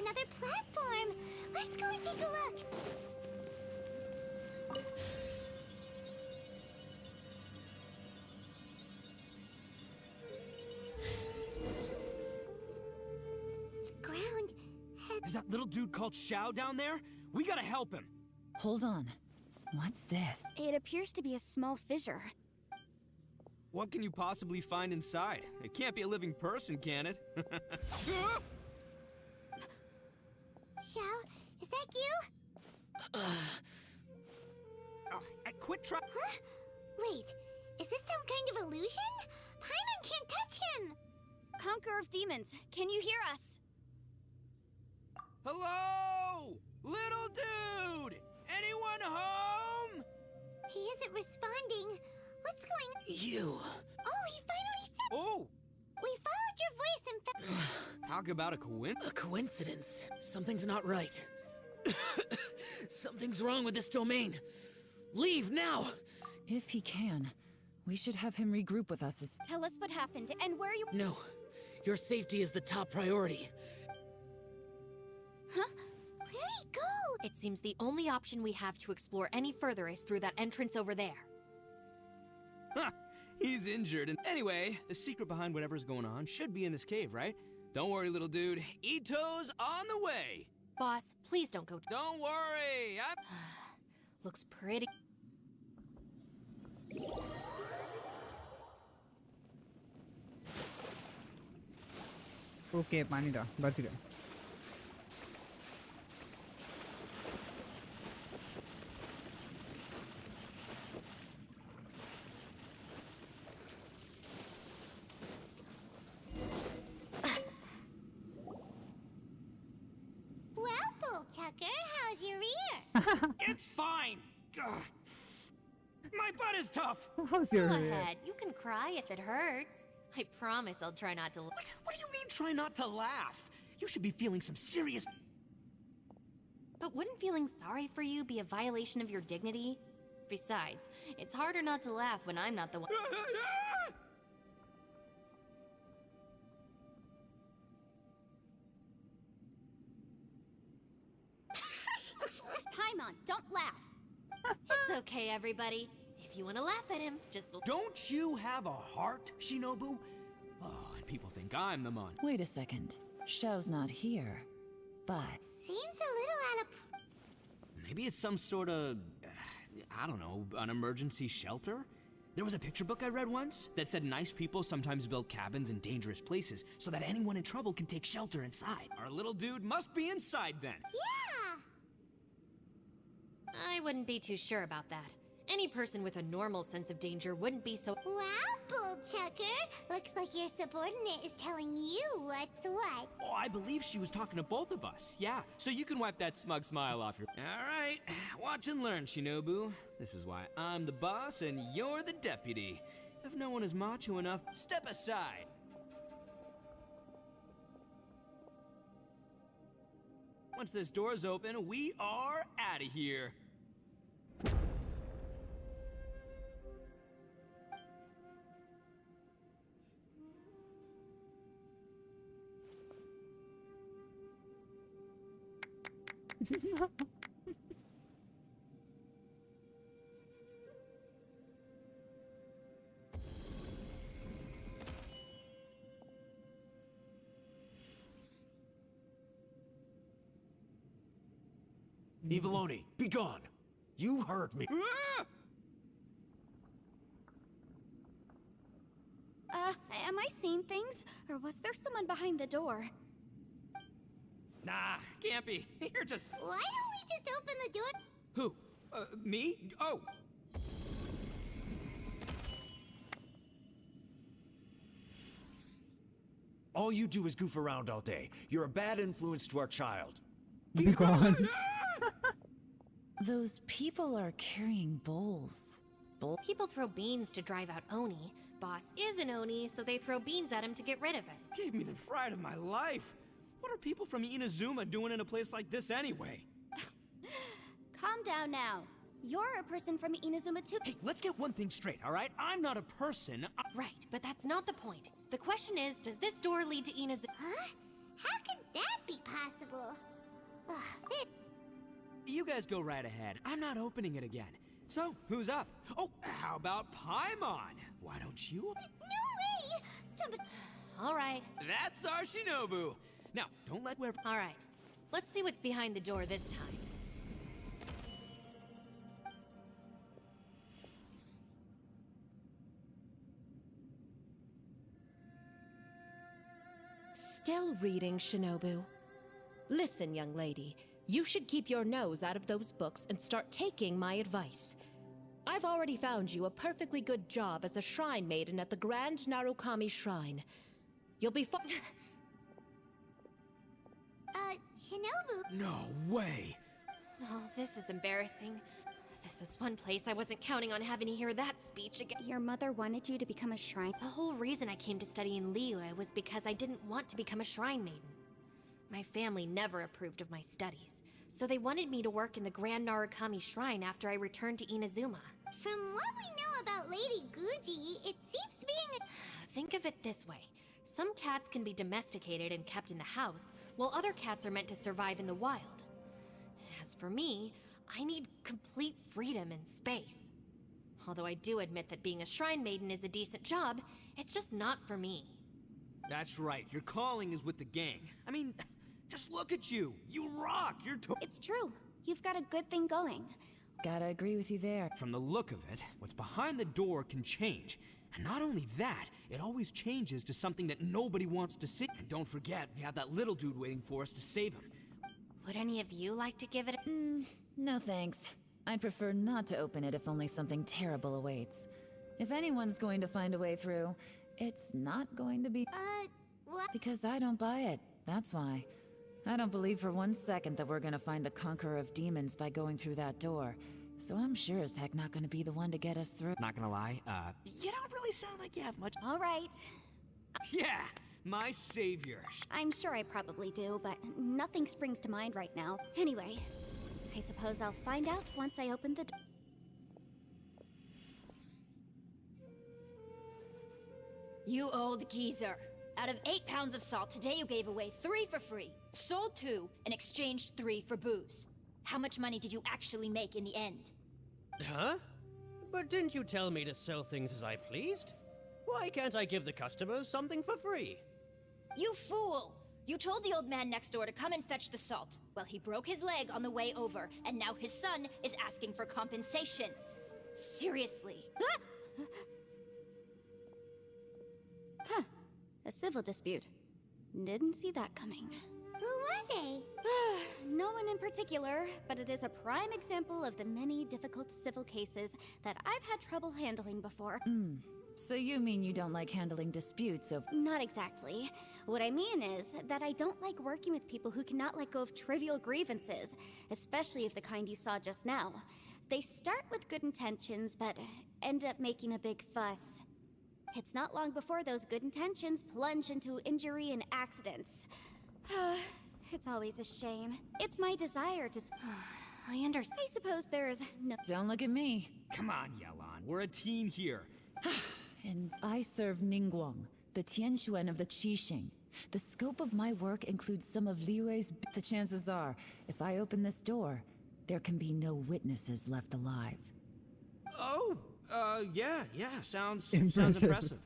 another platform. Let's go and take a look. The ground has... Is that little dude called Xiao down there? We gotta help him. Hold on. What's this? It appears to be a small fissure. What can you possibly find inside? It can't be a living person, can it? Xiao, is that you? Quit trying. Huh? Wait, is this some kind of illusion? Paimon can't touch him! Conqueror of demons, can you hear us? Hello? Little dude! Anyone home? He isn't responding. What's going on? You. Oh, he finally said... Oh! We followed your voice and Talk about a coincidence. A coincidence. Something's not right. Something's wrong with this domain. Leave now! If he can, we should have him regroup with us as... Tell us what happened and where you... No. Your safety is the top priority. Huh? Where'd he go? It seems the only option we have to explore any further is through that entrance over there. Huh. He's injured, and anyway, the secret behind whatever's going on should be in this cave, right? Don't worry, little dude. Ito's on the way! Boss, please don't go... Don't worry, Looks pretty... okay पानी था बच गए Well, Bullchucker, how's your ear? It's fine! Ugh. My butt is tough! How's Go your ahead, you can cry if it hurts. I promise I'll try not to... What do you mean, try not to laugh? You should be feeling some serious... But wouldn't feeling sorry for you be a violation of your dignity? Besides, it's harder not to laugh when I'm not the one... Paimon, don't laugh! It's okay, everybody. If you want to laugh at him, just... Don't you have a heart, Shinobu? Oh, and people think I'm the mon. Wait a second. Xiao's not here. But... Seems a little out of... Maybe it's some sort of... I don't know, an emergency shelter? There was a picture book I read once that said nice people sometimes build cabins in dangerous places so that anyone in trouble can take shelter inside. Our little dude must be inside then. Yeah! I wouldn't be too sure about that. Any person with a normal sense of danger wouldn't be so... Wow, Bullchucker! Looks like your subordinate is telling you what's what. Oh, I believe she was talking to both of us. Yeah, so you can wipe that smug smile off your... All right, watch and learn, Shinobu. This is why I'm the boss and you're the deputy. If no one is macho enough, step aside. Once this door's open, we are out of here. Eviloni, be gone! You heard me! Am I seeing things? Or was there someone behind the door? Nah, can't be. You're just... Why don't we just open the door? Who? Me? Oh. All you do is goof around all day. You're a bad influence to our child. Be gone. Those people are carrying bowls. People throw beans to drive out Oni. Boss is an Oni, so they throw beans at him to get rid of it. Gave me the fright of my life. What are people from Inazuma doing in a place like this anyway? Calm down now. You're a person from Inazuma too. Hey, let's get one thing straight, all right? I'm not a person. Right, but that's not the point. The question is, does this door lead to Inazuma? Huh? How could that be possible. Ugh, You guys go right ahead. I'm not opening it again. So, who's up? Oh, how about Paimon? Why don't you? No way! Somebody... All right. That's our Shinobu. Now, don't let whoever... All right. Let's see what's behind the door this time. Still reading, Shinobu. Listen, young lady. You should keep your nose out of those books and start taking my advice. I've already found you a perfectly good job as a shrine maiden at the Grand Narukami Shrine. You'll be fine. Shinobu? No way! Oh, this is embarrassing. This is one place I wasn't counting on having to hear that speech again. Your mother wanted you to become a shrine? The whole reason I came to study in Liyue was because I didn't want to become a shrine maiden. My family never approved of my studies, so they wanted me to work in the Grand Narukami Shrine after I returned to Inazuma. From what we know about Lady Guji, it seems being Think of it this way. Some cats can be domesticated and kept in the house, while other cats are meant to survive in the wild. As for me, I need complete freedom and space. Although I do admit that being a shrine maiden is a decent job, it's just not for me. That's right, your calling is with the gang. I mean, just look at you. You rock. It's true. You've got a good thing going. Gotta agree with you there. From the look of it, what's behind the door can change. And not only that, it always changes to something that nobody wants to see. And don't forget, we have that little dude waiting for us to save him. Would any of you like to give it a... No thanks. I'd prefer not to open it if only something terrible awaits. If anyone's going to find a way through, it's not going to be... what? Because I don't buy it, that's why. I don't believe for 1 second that we're gonna find the Conqueror of Demons by going through that door. So I'm sure as heck not gonna be the one to get us through. Not gonna lie, you don't really sound like you have much... All right. Yeah, my savior. I'm sure I probably do, but nothing springs to mind right now. Anyway, I suppose I'll find out once I open the door. You old geezer. Out of 8 pounds of salt, today you gave away 3 for free, sold 2, and exchanged 3 for booze. How much money did you actually make in the end? Huh? But didn't you tell me to sell things as I pleased? Why can't I give the customers something for free? You fool! You told the old man next door to come and fetch the salt. Well, he broke his leg on the way over, and now his son is asking for compensation. Seriously. Huh. A civil dispute. Didn't see that coming. Who were they? No one in particular, but it is a prime example of the many difficult civil cases that I've had trouble handling before. So you mean you don't like handling disputes of... Not exactly. What I mean is that I don't like working with people who cannot let go of trivial grievances, especially of the kind you saw just now. They start with good intentions, but end up making a big fuss. It's not long before those good intentions plunge into injury and accidents. It's always a shame. It's my desire to... I understand. I suppose there's no... Don't look at me. Come on, Yelan. We're a team here. And I serve Ningguang, the Tianxuan of the Qixing. The scope of my work includes some of Liyue's... The chances are, if I open this door, there can be no witnesses left alive. Oh, yeah, sounds Impressive. impressive.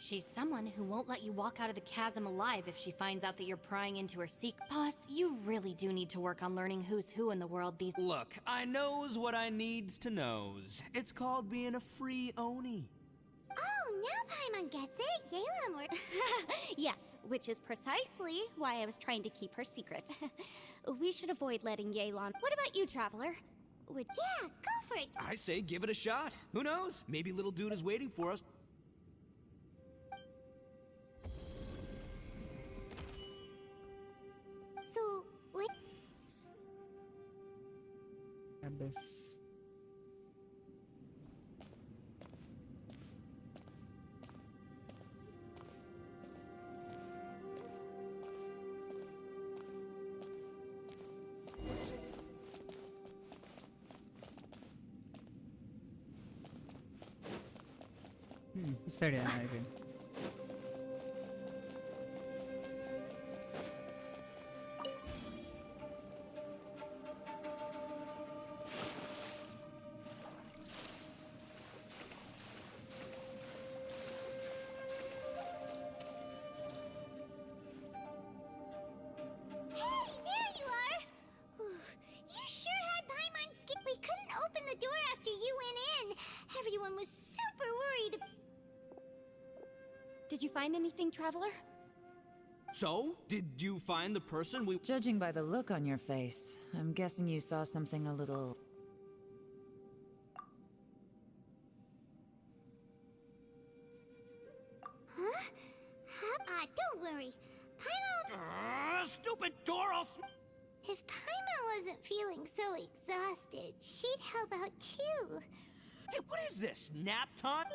She's someone who won't let you walk out of the chasm alive if she finds out that you're prying into her secret. Boss, you really do need to work on learning who's who in the world these... Look, I knows what I needs to knows. It's called being a free Oni. Oh, now Paimon gets it. Yelan were... Yes, which is precisely why I was trying to keep her secret. We should avoid letting Yelan... What about you, Traveler? Yeah, go for it. I say give it a shot. Who knows? Maybe little dude is waiting for us. So, what? Abyss. इस side है I think Everyone was super worried. Did you find anything, Traveler? So, did you find the person we... Judging by the look on your face, I'm guessing you saw something a little... Huh? Don't worry. Paimon... Stupid door, I'll... If Paimon wasn't feeling so exhausted, she'd help out too. Hey, what is this? Nap time?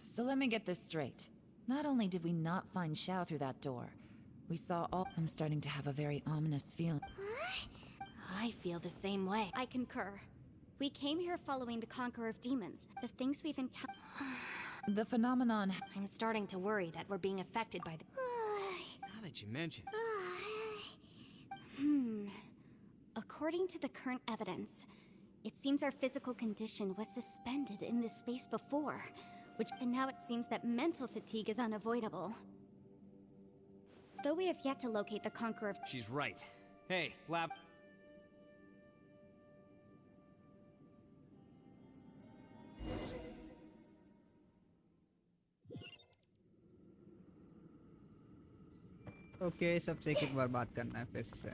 So let me get this straight. Not only did we not find Xiao through that door, we saw all... I'm starting to have a very ominous feeling. I feel the same way. I concur. We came here following the Conqueror of Demons. The things we've encountered... The phenomenon... I'm starting to worry that we're being affected by the... Now that you mention... According to the current evidence, it seems our physical condition was suspended in this space before, and now it seems that mental fatigue is unavoidable. Though we have yet to locate the Conqueror of... She's right. Hey, Lab... okay सबसे एक बार बात करना है फिर से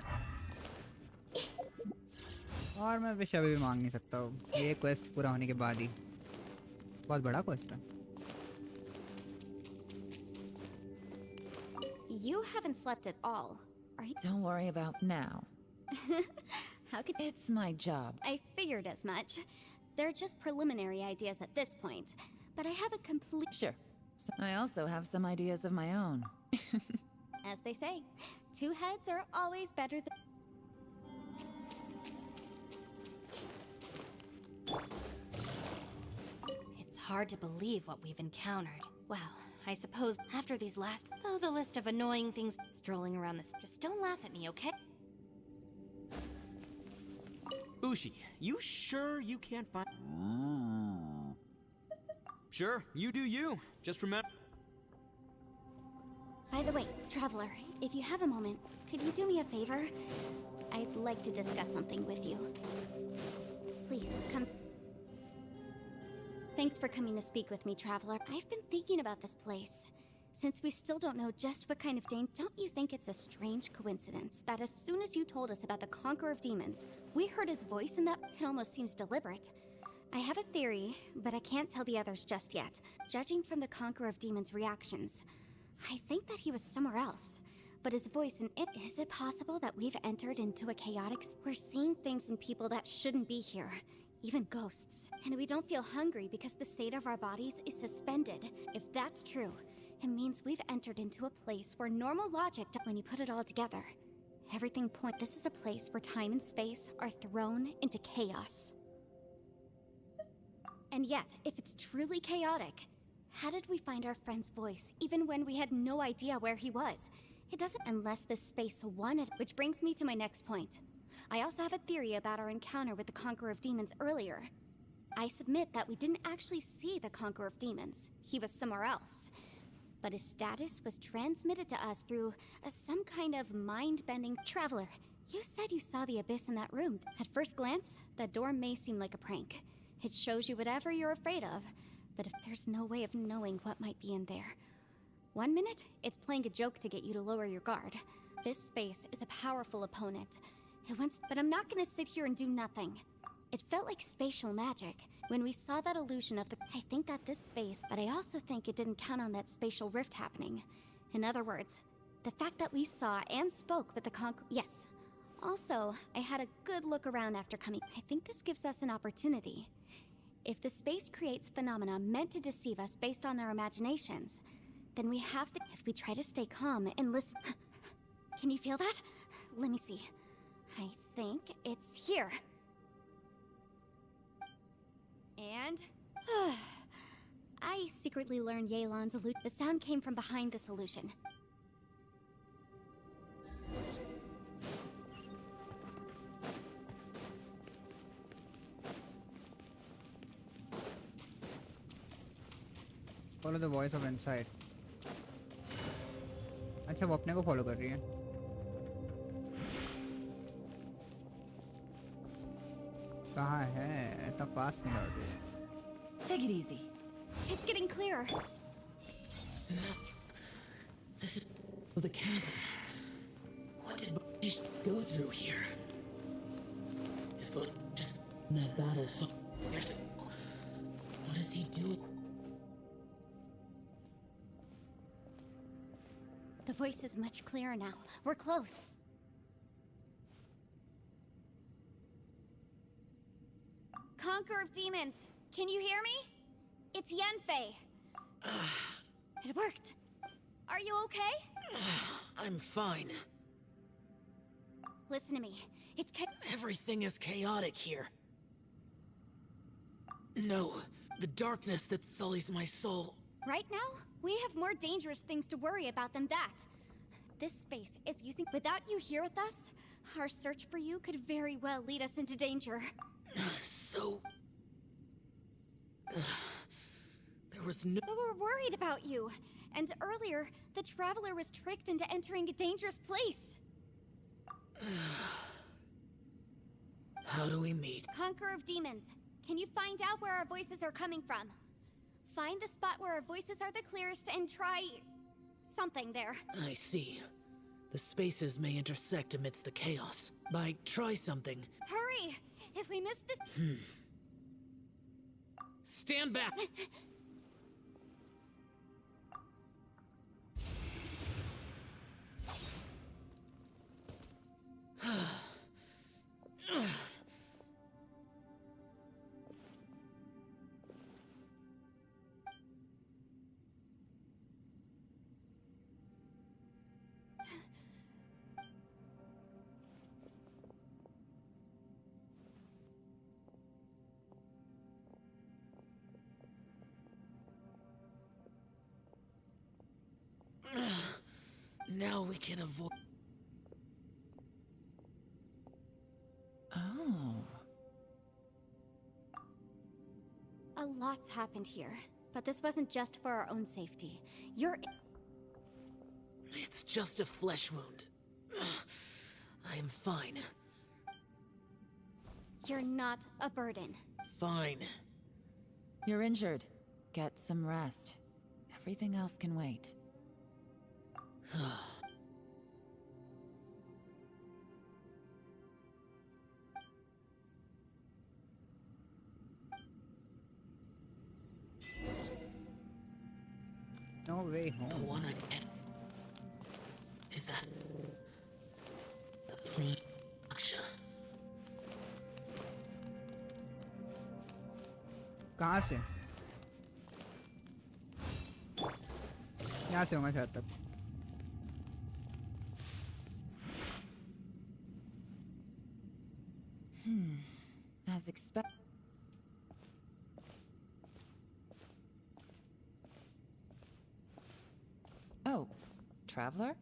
और मैं wish अभी भी मांग नहीं सकता हूँ ये क्वेस्ट पूरा होने के बाद ही बहुत बड़ा क्वेस्ट है You haven't slept at all, are you? Don't worry about now. How could... It's my job. I figured as much. They're just preliminary ideas at this point, but I have a complete... Sure. I also have some ideas of my own. As they say, two heads are always better than... It's hard to believe what we've encountered. Well, I suppose after these last... Though the list of annoying things strolling around this... Just don't laugh at me, okay? Ushi, you sure you can't find... Sure, you do you. Just remember... By the way, Traveler, if you have a moment, could you do me a favor? I'd like to discuss something with you. Please, come... Thanks for coming to speak with me, Traveler. I've been thinking about this place. Since we still don't know just what kind of danger, don't you think it's a strange coincidence that as soon as you told us about the Conqueror of Demons, we heard his voice and that it almost seems deliberate? I have a theory, but I can't tell the others just yet. Judging from the Conqueror of Demons' reactions, I think that he was somewhere else. But his voice and it... Is it possible that we've entered into a chaotic... We're seeing things in people that shouldn't be here. Even ghosts. And we don't feel hungry because the state of our bodies is suspended. If that's true, it means we've entered into a place where normal logic... When you put it all together, everything point... This is a place where time and space are thrown into chaos. And yet, if it's truly chaotic... How did we find our friend's voice, even when we had no idea where he was? It doesn't unless this space wanted... Which brings me to my next point. I also have a theory about our encounter with the Conqueror of Demons earlier. I submit that we didn't actually see the Conqueror of Demons. He was somewhere else. But his status was transmitted to us through some kind of mind-bending... Traveler, you said you saw the abyss in that room. At first glance, that door may seem like a prank. It shows you whatever you're afraid of. But if there's no way of knowing what might be in there. 1 minute, it's playing a joke to get you to lower your guard. This space is a powerful opponent. It wants... But I'm not gonna sit here and do nothing. It felt like spatial magic. When we saw that illusion of the... I think that this space... But I also think it didn't count on that spatial rift happening. In other words, the fact that we saw and spoke with the Yes. Also, I had a good look around after coming. I think this gives us an opportunity. If the space creates phenomena meant to deceive us based on our imaginations, then we have to... If we try to stay calm and listen... Can you feel that? Let me see. I think it's here. And... I secretly learned Yelan's illusion. The sound came from behind this illusion. Follow the voice of inside. अच्छा वो अपने को follow कर रही है कहाँ है? इतना पास नहीं लौट रही है। Take it easy. It's getting clearer. This is the chasm. What did Baptiste go through here? If it was just that battle fought years ago, what does he do? The voice is much clearer now. We're close. Conqueror of Demons, can you hear me? It's Yenfei. It worked. Are you okay? I'm fine. Listen to me. It's Everything is chaotic here. No, the darkness that sullies my soul. Right now, we have more dangerous things to worry about than that. This space is using... Without you here with us, our search for you could very well lead us into danger. So... there was no... But we're worried about you. And earlier, the Traveler was tricked into entering a dangerous place. How do we meet? Conqueror of Demons, can you find out where our voices are coming from? Find the spot where our voices are the clearest and try... something there. I see. The spaces may intersect amidst the chaos. By try something. Hurry! If we miss this... Stand back! Now we can avoid... Oh. A lot's happened here, but this wasn't just for our own safety. It's just a flesh wound. I am fine. You're not a burden. Fine. You're injured. Get some rest. Everything else can wait. No way home. The one I get. Is that... the Queen Aksha? कहाँ से? यहाँ से होगा शायद तक. As expected. Oh, Traveler?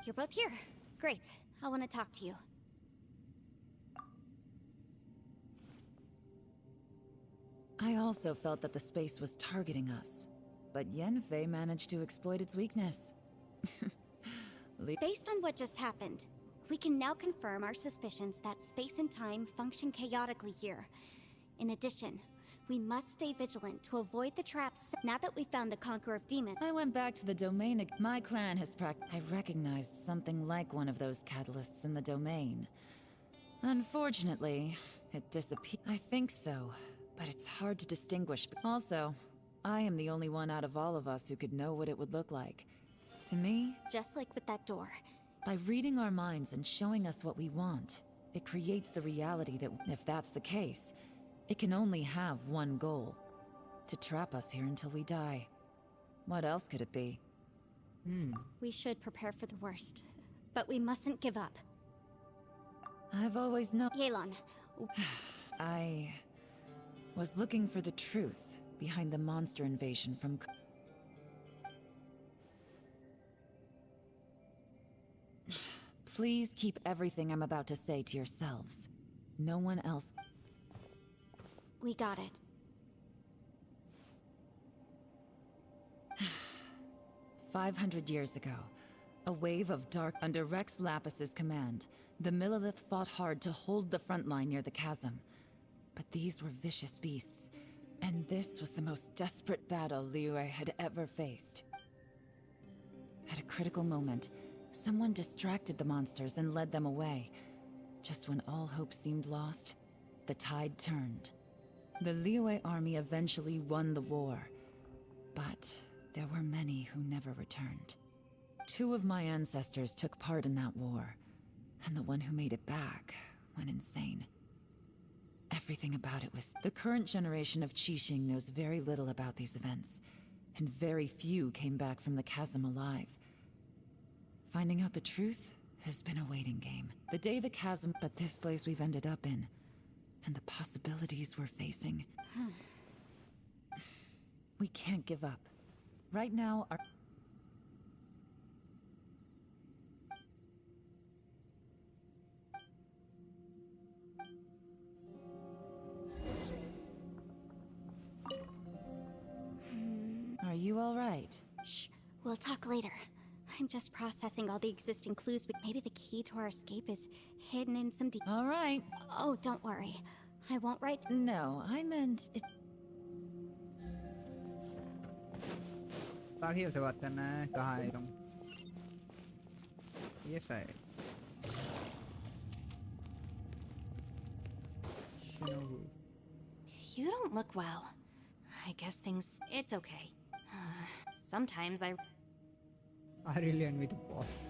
You're both here. Great. I want to talk to you. I also felt that the space was targeting us, but Yenfei managed to exploit its weakness. Based on what just happened, we can now confirm our suspicions that space and time function chaotically here. In addition, we must stay vigilant to avoid the traps. Now that we found the Conqueror of Demons... I went back to the domain. My clan has I recognized something like one of those catalysts in the domain. Unfortunately, it disappeared. I think so, but it's hard to distinguish. Also, I am the only one out of all of us who could know what it would look like. To me... Just like with that door. By reading our minds and showing us what we want, it creates the reality that, if that's the case, it can only have one goal. To trap us here until we die. What else could it be? We should prepare for the worst. But we mustn't give up. I've always known... Yelan. I... was looking for the truth behind the monster invasion from... Please keep everything I'm about to say to yourselves. No one else... We got it. 500 years ago, a wave of dark under Rex Lapis's command, the Millelith fought hard to hold the front line near the chasm. But these were vicious beasts, and this was the most desperate battle Liyue had ever faced. At a critical moment, someone distracted the monsters and led them away. Just when all hope seemed lost, the tide turned. The Liyue army eventually won the war, but there were many who never returned. 2 of my ancestors took part in that war, and the one who made it back went insane. Everything about it was... The current generation of Qixing knows very little about these events, and very few came back from the chasm alive. Finding out the truth has been a waiting game. The day the chasm... But this place we've ended up in, and the possibilities we're facing... We can't give up. Right now, our... Are you all right? Shh, we'll talk later. I'm just processing all the existing clues, but maybe the key to our escape is hidden in some All right. Oh, don't worry. I won't write... No, I meant... ताकि से बात करना है कहाँ है तुम ये side You don't look well. I guess things... It's okay. Sometimes I really envy the boss.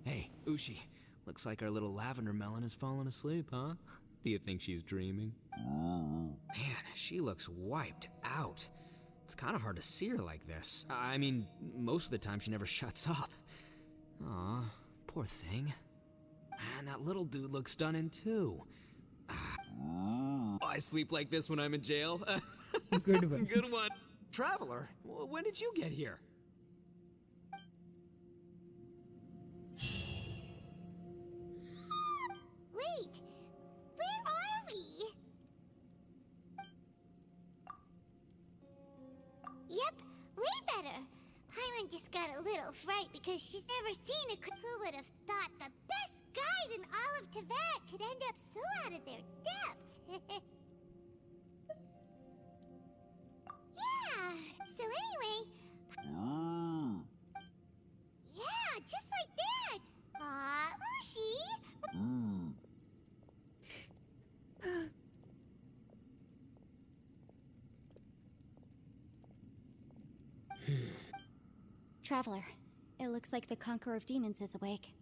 Hey, Ushi. Looks like our little lavender melon has fallen asleep, huh? Do you think she's dreaming? Man, she looks wiped out. It's kind of hard to see her like this. I mean, most of the time she never shuts up. Aw, poor thing. Man, that little dude looks stunning too. I sleep like this when I'm in jail. Good one. Good one. Traveler, when did you get here? Wait, where are we? Yep, way better. Paimon just got a little fright because she's never seen a Who would have thought the best guide in all of Tibet could end up so out of their depth? Yeah, so anyway... Yeah, just like that! Aw, Ushi! Traveler, it looks like the Conqueror of Demons is awake.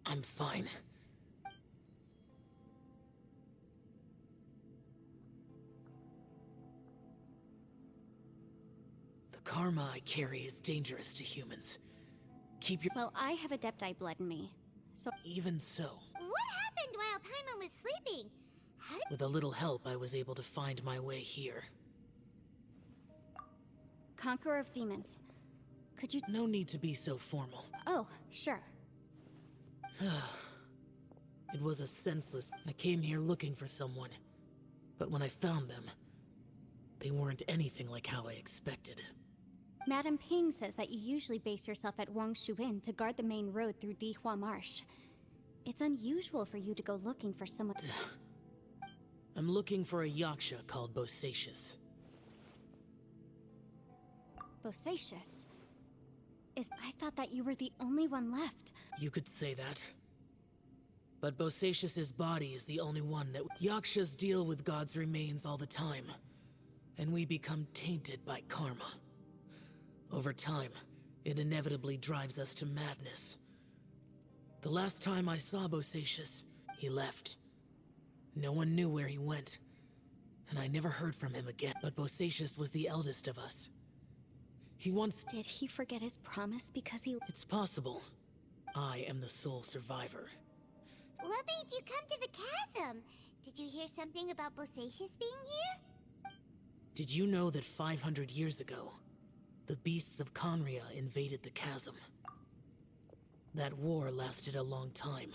I'm fine. The karma I carry is dangerous to humans. Keep your... Well, I have Adepti blood in me, so... Even so, What happened while Paimon was sleeping? How did... with a little help, I was able to find my way here. Conqueror of Demons. Could you... No need to be so formal. Oh, sure. It was a senseless... I came here looking for someone. But when I found them, they weren't anything like how I expected. Madame Ping says that you usually base yourself at Wangshu Inn to guard the main road through Dihua Marsh. It's unusual for you to go looking for someone... I'm looking for a yaksha called Bosacius. Bosacius? I thought that you were the only one left. You could say that. But Bosacius's body is the only one that... Yakshas deal with God's remains all the time. And we become tainted by karma. Over time, it inevitably drives us to madness. The last time I saw Bosacius, he left. No one knew where he went, and I never heard from him again. But Bosacius was the eldest of us. He once... Did he forget his promise because he... It's possible. I am the sole survivor. What made you come to the chasm? Did you hear something about Bosacius being here? Did you know that 500 years ago, the beasts of Conria invaded the chasm? That war lasted a long time.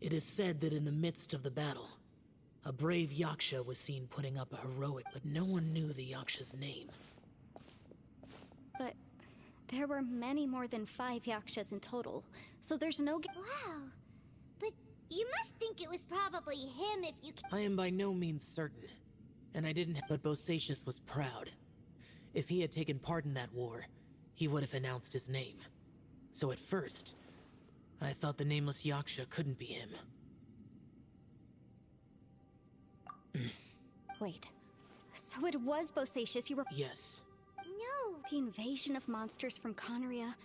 It is said that in the midst of the battle, a brave Yaksha was seen putting up a heroic, but no one knew the Yaksha's name. But there were many more than 5 Yakshas in total, so there's no... Wow. But you must think it was probably him if you... I am by no means certain, and I didn't... But Bosacius was proud. If he had taken part in that war, he would have announced his name. So at first, I thought the nameless Yaksha couldn't be him. Wait. So it was Bosacius you were... Yes. No! The invasion of monsters from Conria,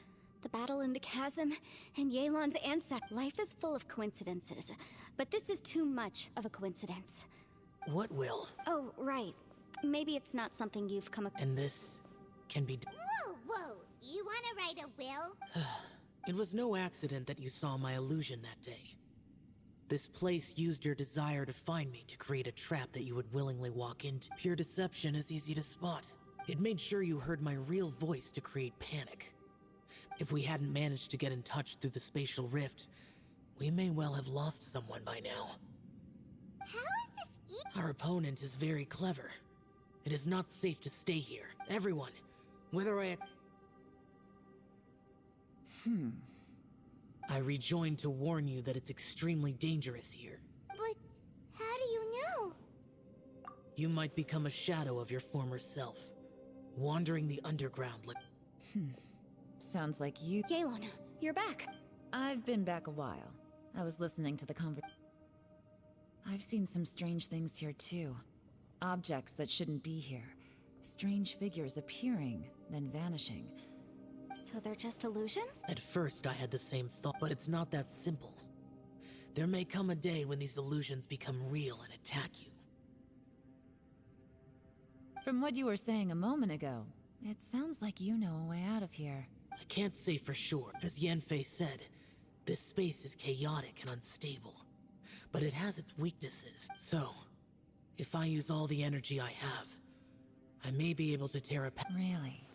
the battle in the chasm, and Yelan's ancestor. Life is full of coincidences, but this is too much of a coincidence. What will? Oh, right. Maybe it's not something you've come across. And this can be... Whoa, whoa. You want to write a will? It was no accident that you saw my illusion that day. This place used your desire to find me to create a trap that you would willingly walk into. Pure deception is easy to spot. It made sure you heard my real voice to create panic. If we hadn't managed to get in touch through the spatial rift, we may well have lost someone by now. How is this Our opponent is very clever. It is not safe to stay here. Everyone, whether I rejoined to warn you that it's extremely dangerous here. But how do you know? You might become a shadow of your former self, wandering the underground like... Sounds like you... Yelan, you're back. I've been back a while. I was listening to the I've seen some strange things here too. Objects that shouldn't be here. Strange figures appearing, then vanishing. So they're just illusions? At first I had the same thought, but it's not that simple. There may come a day when these illusions become real and attack you. From what you were saying a moment ago, it sounds like you know a way out of here. I can't say for sure. As Yanfei said, this space is chaotic and unstable. But it has its weaknesses. So, if I use all the energy I have, I may be able to tear apart. Really?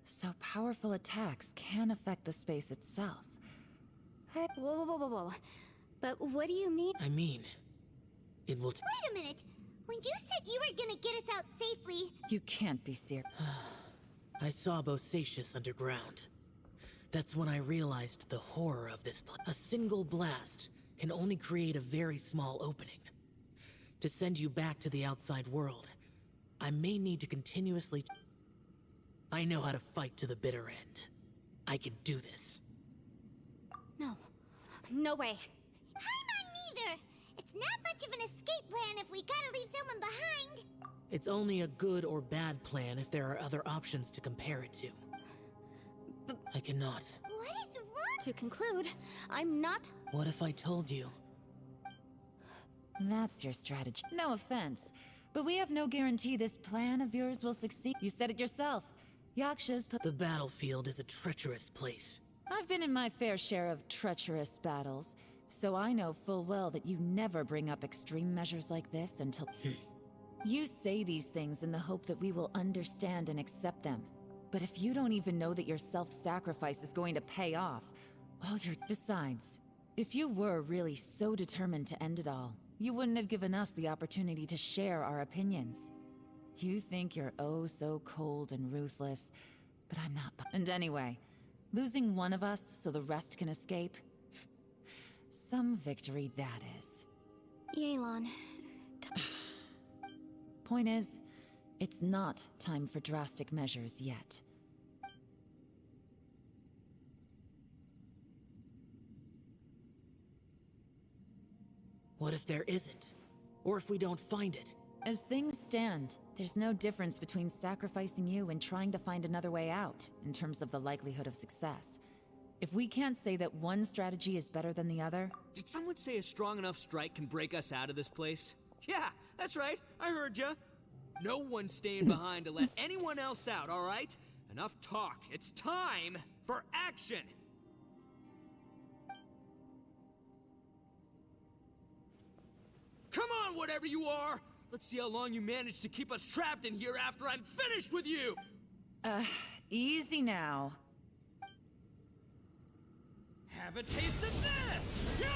So powerful attacks can affect the space itself. Hey, whoa. But what do you mean? I mean, it will... Wait a minute. When you said you were gonna get us out safely... You can't be serious. I saw Bosacius underground. That's when I realized the horror of this place. A single blast can only create a very small opening. To send you back to the outside world, I may need to continuously... I know how to fight to the bitter end. I can do this. No. No way. I'm neither. It's not much of an escape plan if we gotta leave someone behind. It's only a good or bad plan if there are other options to compare it to. I cannot. What is wrong? To conclude, I'm not... What if I told you? That's your strategy. No offense, but we have no guarantee this plan of yours will succeed. You said it yourself. Yakshas put... The battlefield is a treacherous place. I've been in my fair share of treacherous battles, so I know full well that you never bring up extreme measures like this until... You say these things in the hope that we will understand and accept them. But if you don't even know that your self-sacrifice is going to pay off, well, you're... Besides, if you were really so determined to end it all, you wouldn't have given us the opportunity to share our opinions. You think you're oh so cold and ruthless, but I'm not. And anyway, losing one of us so the rest can escape? Some victory that is. Yelan... Point is, it's not time for drastic measures yet. What if there isn't? Or if we don't find it? As things stand, there's no difference between sacrificing you and trying to find another way out, in terms of the likelihood of success. If we can't say that one strategy is better than the other... Did someone say a strong enough strike can break us out of this place? Yeah, that's right, I heard ya. No one's staying behind to let anyone else out, alright? Enough talk, it's time for action! Come on, whatever you are! Let's see how long you manage to keep us trapped in here after I'm finished with you! Easy now. Have a taste of this! Yeah!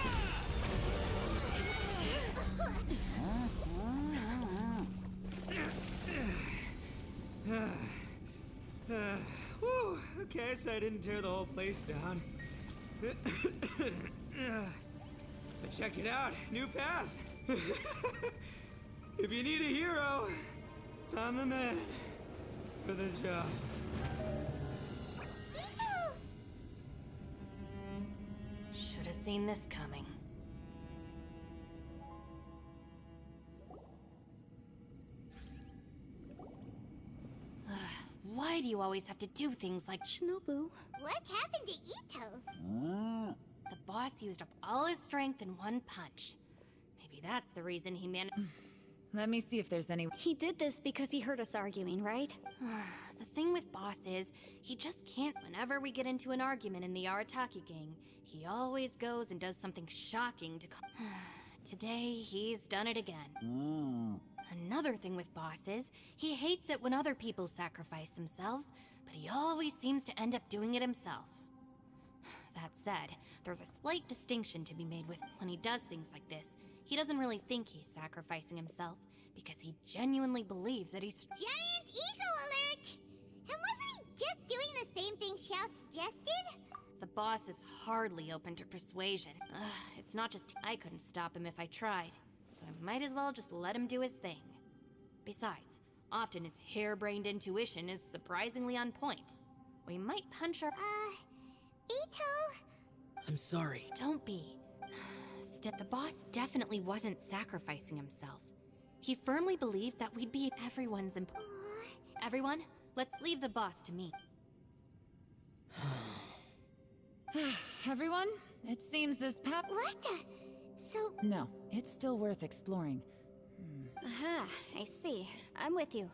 guess I didn't tear the whole place down. But check it out, new path. If you need a hero, I'm the man for the job. Should have seen this coming. Why do you always have to do things like Shinobu? What happened to Ito? The boss used up all his strength in one punch. Maybe that's the reason he Let me see if there's any. He did this because he heard us arguing, right? The thing with Boss is, he just can't. Whenever we get into an argument in the Arataki gang, he always goes and does something shocking to Today, he's done it again. Another thing with Boss is, he hates it when other people sacrifice themselves, but he always seems to end up doing it himself. That said, there's a slight distinction to be made with when he does things like this. He doesn't really think he's sacrificing himself, because he genuinely believes that he's— Giant ego alert! And wasn't he just doing the same thing Xiao suggested? The boss is hardly open to persuasion. It's not just— I couldn't stop him if I tried, so I might as well just let him do his thing. Besides, often his harebrained intuition is surprisingly on point. We might punch our— Ito? I'm sorry. Don't be. The boss definitely wasn't sacrificing himself. He firmly believed that we'd be everyone's important. Everyone, let's leave the boss to me. Everyone, it seems this path. What the? So. No, it's still worth exploring. Aha, I see. I'm with you.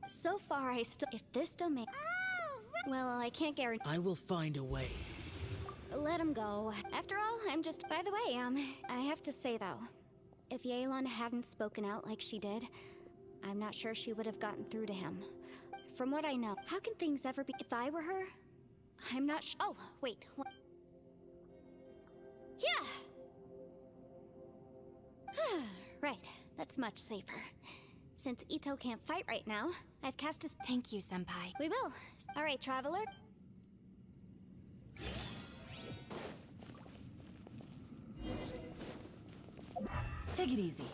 So far I still. If this domain. Oh, right. Well, I can't guarantee. I will find a way. Let him go. After all, I'm just. By the way, I have to say though, if Yelan hadn't spoken out like she did, I'm not sure she would have gotten through to him. From what I know, how can things ever be? If I were her, I'm not sure. Oh, wait. What? Yeah! Right, that's much safer. Since Ito can't fight right now, I've cast his— Thank you, Senpai. We will. Alright, traveler. Take it easy.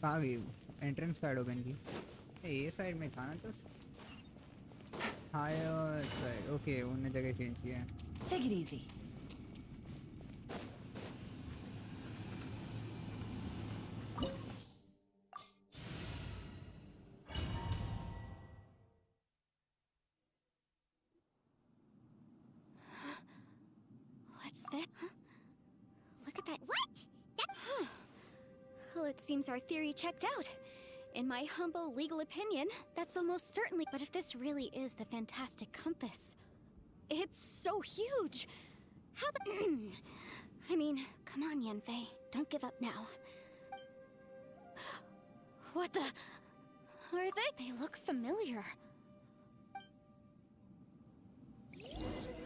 कहाँ गई? Entrance side open की। ये side में था ना तो? Higher side. Okay, उन्होंने जगह चेंज किया है। Take it easy. What's that? Huh? Look at that. What? Well, it seems our theory checked out. In my humble legal opinion, that's almost certainly— But if this really is the fantastic compass, it's so huge! How the— I mean, come on, Yanfei. Don't give up now. What the— Are they? They look familiar.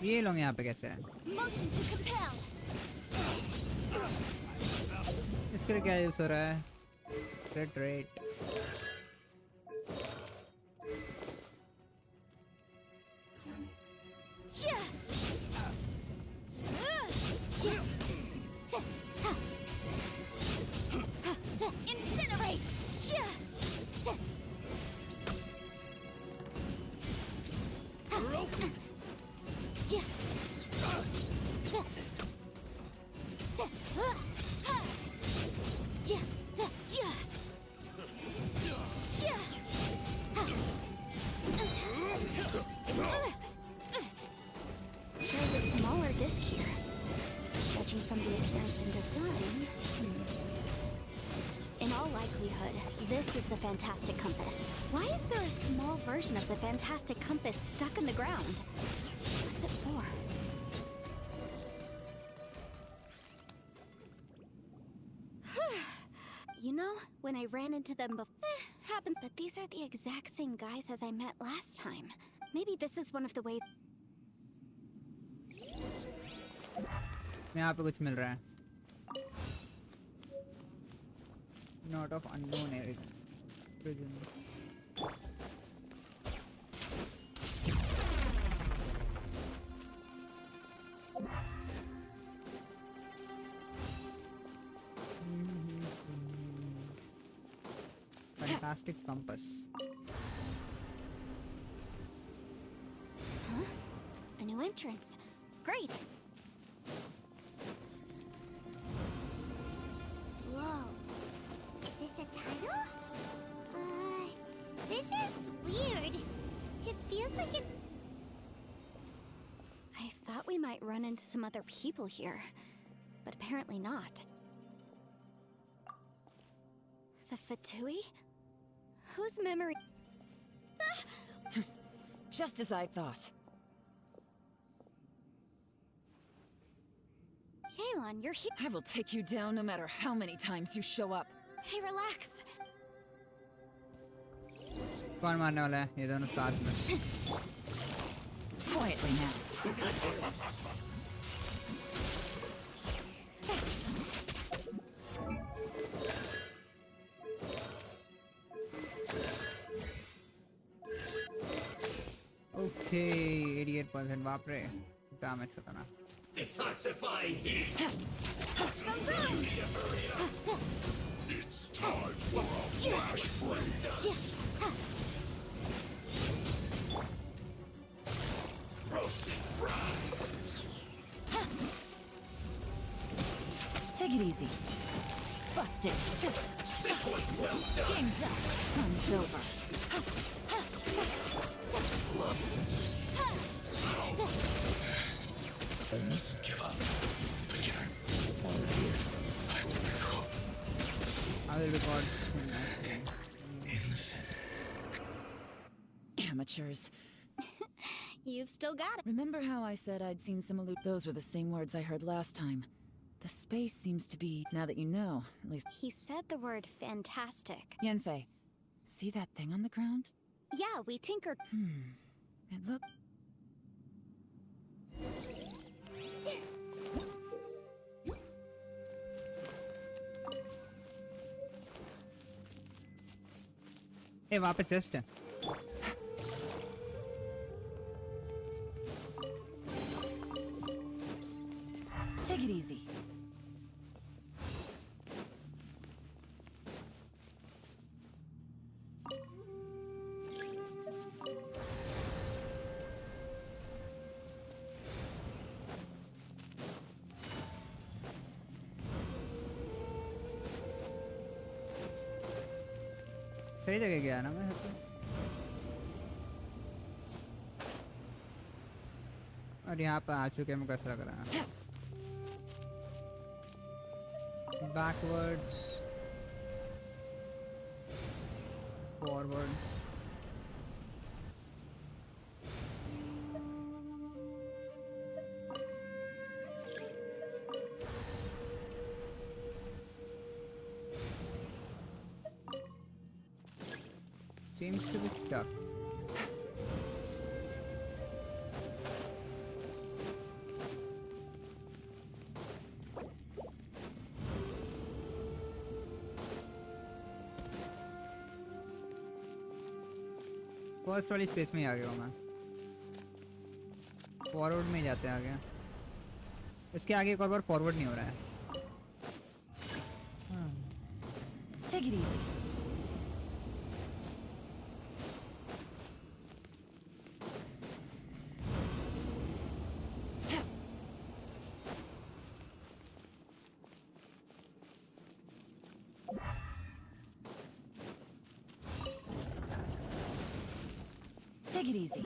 ये लोग यहाँ पे कैसे हैं? Motion to compel. इसके लिए क्या use हो रहा है? Rate Incinerate! There's a smaller disc here. Judging from the appearance and design, in all likelihood, this is the Fantastic Compass. Why is there a small version of the Fantastic Compass stuck in the ground? What's it for? You know, when I ran into them before, happened, but these are the exact same guys as I met last time. Maybe this is one of the ways. यहाँ पे कुछ मिल रहा है। Not of unknown area. Fantastic compass. Huh? A new entrance. Great! Whoa. Is this a tunnel? This is weird. It feels like it... I thought we might run into some other people here, but apparently not. The Fatui? Whose memory... Just as I thought. Yelan, you're here. I will take you down no matter how many times you show up. Hey, relax. कौन मारने वाला है? ये दोनों साथ में. Quietly now. Okay, 88% बाप रे. Damage खतरनाक. Detoxifying heat! It's time for a flash freeze! Roasted fry! Take it easy. Busted. This was well done! Game's up. Fun's over. I mustn't give up. But you know, over here, I will record. I will record. In the fit. Amateurs. You've still got it. Remember how I said I'd seen some Those were the same words I heard last time. The space seems to be, now that you know, at least... He said the word fantastic. Yanfei, see that thing on the ground? Yeah, we tinkered. It looked... Hey, वहाँ पे chest है. Take it easy. सही जगह गया ना मैं तो. और यहाँ पे आ चुके हैं, मुझे कैसा लग रहा है. Backwards, forward. Seems to be stuck. First वाली स्पेस में ही आ गया हूँ मैं. फॉरवर्ड में ही जाते हैं आगे. इसके आगे एक और बार फॉरवर्ड नहीं हो रहा है. Take it easy. Take it easy.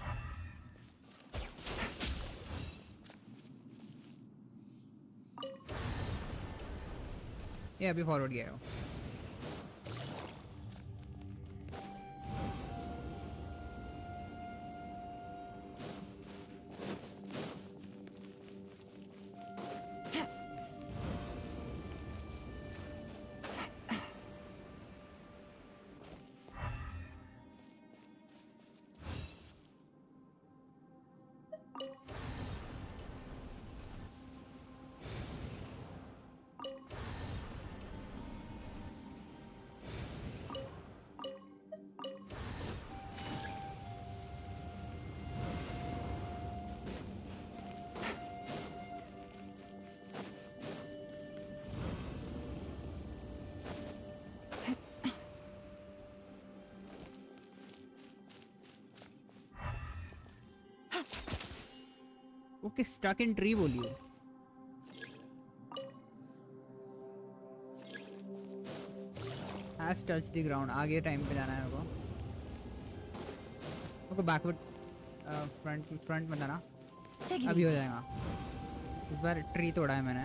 ये अभी फॉरवर्ड गया हो. ओके स्टक इन ट्री बोलियो। Has touch the ground. आगे टाइम पे जाना है मेरे को बैकवर्ड फ्रंट में जाना। अभी हो जाएगा। इस बार ट्री तोड़ा है मैंने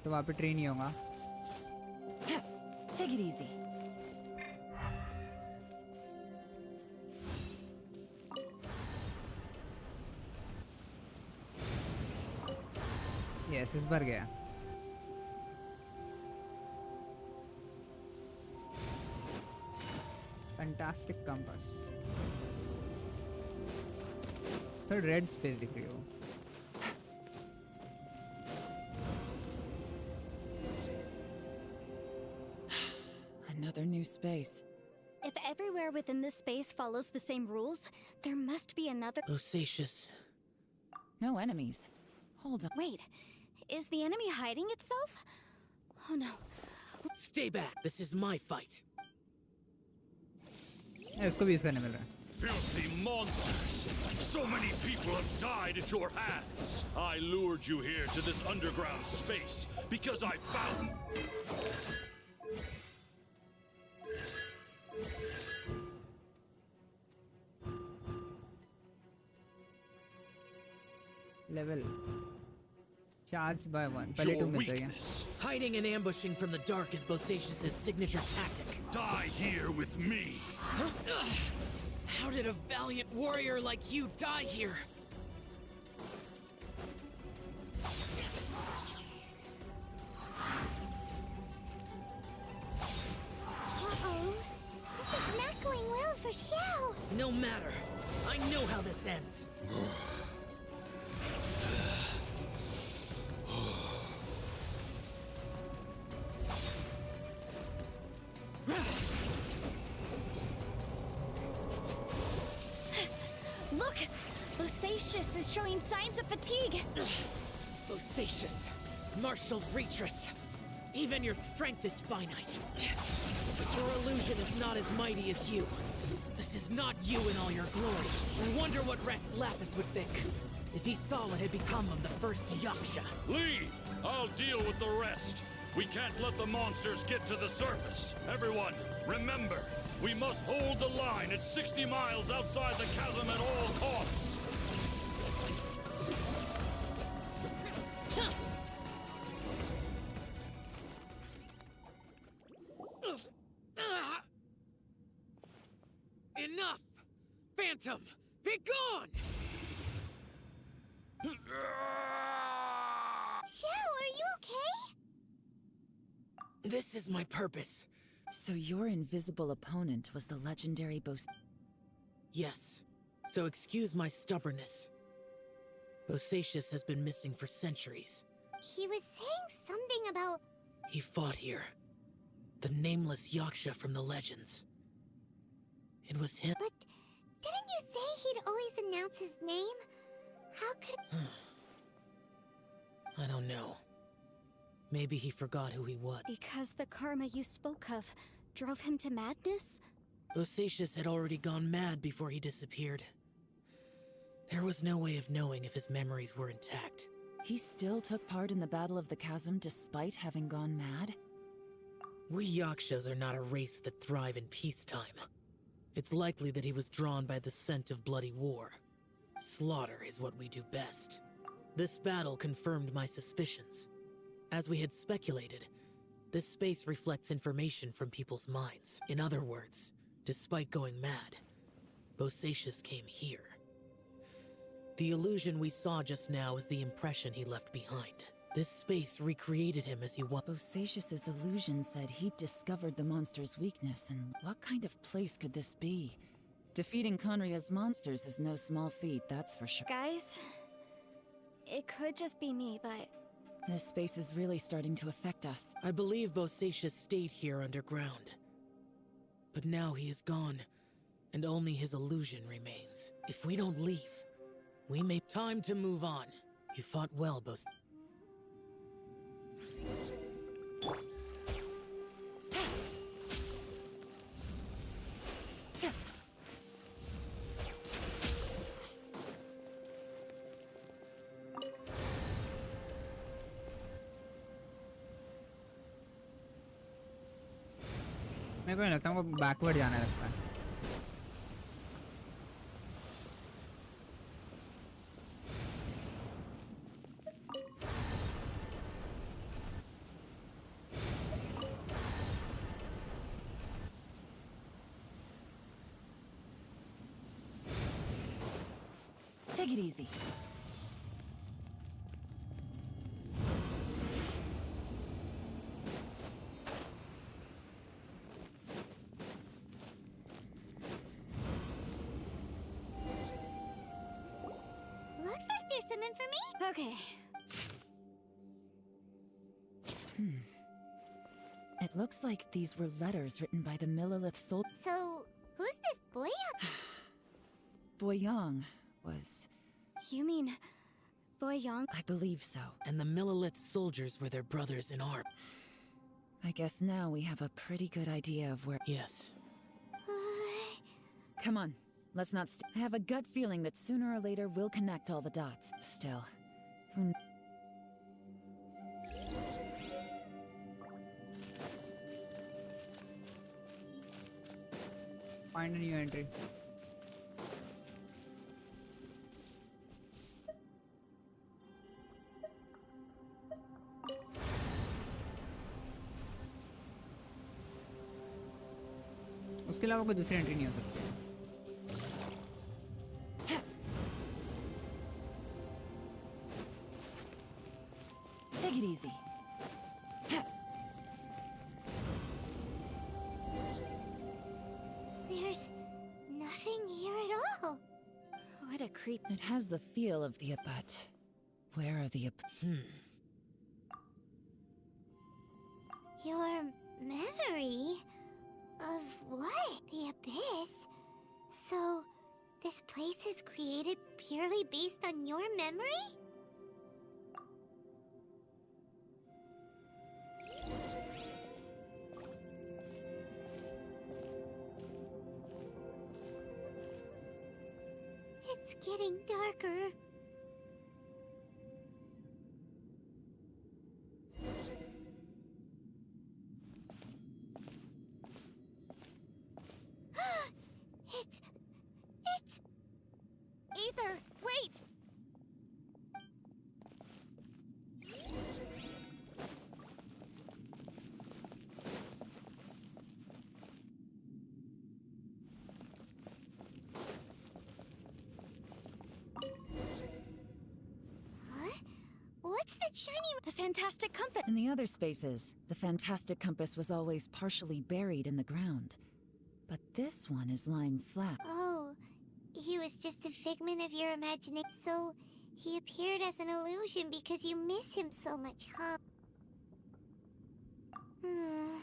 तो वहाँ पे ट्री नहीं होगा। Take it easy. यस इस बार गया। Fantastic compass. थोड़ा रेड स्पेस दिख रही हो। Another new space. If everywhere within this space follows the same rules, there must be another. Bosacious. No enemies. Hold on. Wait, is the enemy hiding itself? Oh no. Stay back. This is my fight. इसको भी इसका नहीं मिल रहा है। Filthy monsters! So many people have died at your hands. I lured you here to this underground space because I found. Level charged by 1. पहले 2 मिल जाएगा। Hiding and ambushing from the dark is Bosacious' signature tactic. Die here with me. How did a valiant warrior like you die here? Uh-oh. This is not going well for Xiao. No matter. I know how this ends. Look! Bosacious is showing signs of fatigue. Bosacious, martial retreat. Even your strength is finite. But your illusion is not as mighty as you. This is not you in all your glory. I wonder what Rex Lapis would think if he saw what had become of the first Yaksha. Leave! I'll deal with the rest. We can't let the monsters get to the surface. Everyone, remember, we must hold the line at 60 miles outside the chasm at all costs. Enough! Phantom, be gone! Xiao, are you okay? This is my purpose. So your invisible opponent was the legendary Yes. So excuse my stubbornness. Bosacious has been missing for centuries. He was saying something about... He fought here. The nameless Yaksha from the legends. It was him. But didn't you say he'd always announce his name? How could... I don't know. Maybe he forgot who he was. Because the karma you spoke of drove him to madness? Bosacious had already gone mad before he disappeared. There was no way of knowing if his memories were intact. He still took part in the Battle of the Chasm despite having gone mad? We Yakshas are not a race that thrive in peacetime. It's likely that he was drawn by the scent of bloody war. Slaughter is what we do best. This battle confirmed my suspicions. As we had speculated, this space reflects information from people's minds. In other words, despite going mad, Bosacious came here. The illusion we saw just now is the impression he left behind. This space recreated him as he was. Bosacious's illusion said he'd discovered the monster's weakness, and what kind of place could this be? Defeating Conria's monsters is no small feat, that's for sure. Guys, it could just be me, but... This space is really starting to affect us. I believe Bosacious stayed here underground. But now he is gone, and only his illusion remains. If we don't leave, we may... Time to move on. You fought well, Bosacious. मेरे को नहीं लगता हमको backward जाना लगता है. Take it easy. Looks like there's some information. Okay. It looks like these were letters written by the Millilith soul. So, who's this boy? Boyang was... You mean Boyang? I believe so. And the Millilith soldiers were their brothers in arms. I guess now we have a pretty good idea of where... Yes. Come on, let's not I have a gut feeling that sooner or later we'll connect all the dots. Still, who... Find a new entry. उसके अलावा कोई दूसरी entry नहीं हो सकती. Take it easy. There's nothing here at all. What a creep. It has the feel of the... But where are the... Your memory? Of what? The Abyss? So, this place is created purely based on your memory? It's getting darker. It's... Ether, wait! Huh? What's that shiny... The fantastic compass! In the other spaces, the fantastic compass was always partially buried in the ground. But this one is lying flat. Oh, he was just a figment of your imagination. So, he appeared as an illusion because you miss him so much, huh?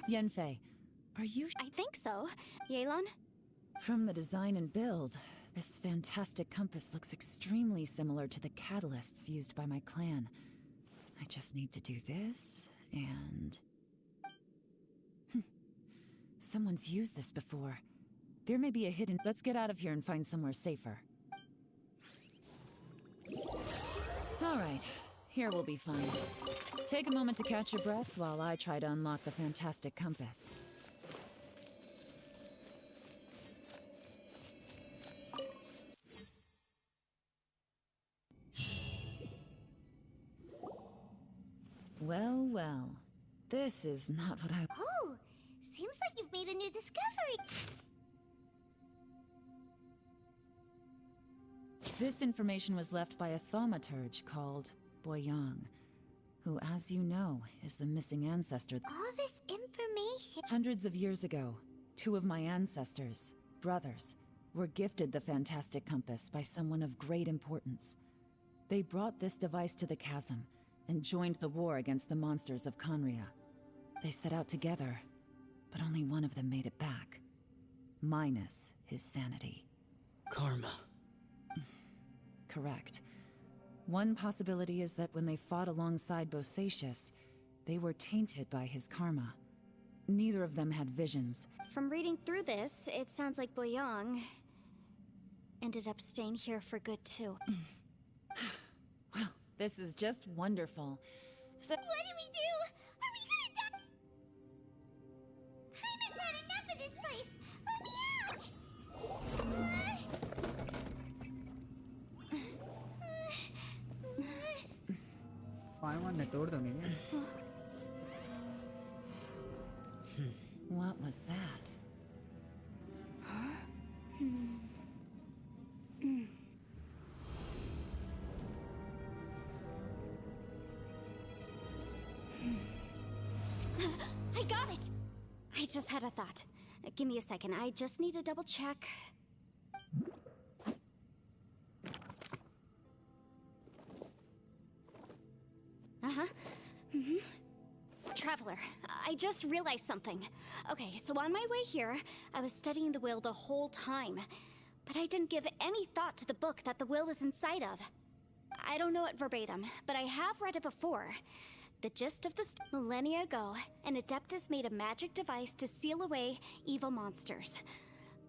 Yanfei, are you... I think so. Yelan? From the design and build, this fantastic compass looks extremely similar to the catalysts used by my clan. I just need to do this, and... Someone's used this before. There may be a hidden... Let's get out of here and find somewhere safer. Alright, here we'll be fine. Take a moment to catch your breath while I try to unlock the fantastic compass. Well, well. This is not what I... Oh, seems like you've made a new discovery. This information was left by a thaumaturge called Boyang, who, as you know, is the missing ancestor. All this information... Hundreds of years ago, two of my ancestors, brothers, were gifted the fantastic compass by someone of great importance. They brought this device to the chasm and joined the war against the monsters of Conria. They set out together, but only one of them made it back. Minus his sanity. Karma. Correct. One possibility is that when they fought alongside Bosacius, they were tainted by his karma. Neither of them had visions. From reading through this, it sounds like Boyang ended up staying here for good too. Well, this is just wonderful. So what do we do? Are we gonna die? had enough of this place. Let me out! पाइमॉन ने तोड़ दूंगी क्या? What was that? I got it! I just had a thought. Give me a second. I just need to double check. Traveler, I just realized something. Okay, so on my way here, I was studying the will the whole time. But I didn't give any thought to the book that the will was inside of. I don't know it verbatim, but I have read it before. The gist of the millennia ago, an Adeptus made a magic device to seal away evil monsters.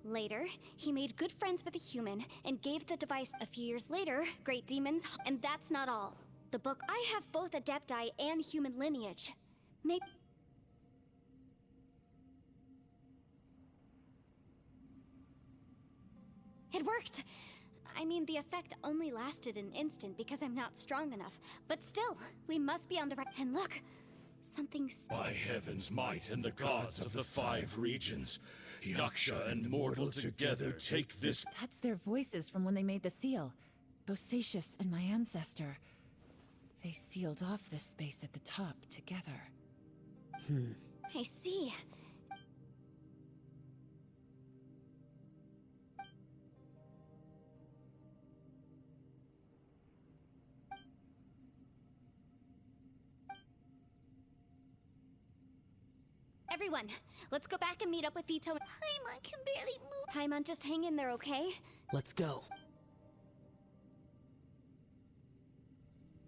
Later, he made good friends with a human and gave the device. A few years later, great demons, and that's not all. The book, I have both Adepti and human lineage. Maybe... It worked! I mean, the effect only lasted an instant because I'm not strong enough. But still, we must be on the right... And look! Something's... By heaven's might and the gods of the 5 regions, Yaksha and mortal together take this... That's their voices from when they made the seal. Bosacius and my ancestor. They sealed off this space at the top together. I see. Everyone, let's go back and meet up with Ito. Paimon can barely move. Paimon, just hang in there, okay? Let's go.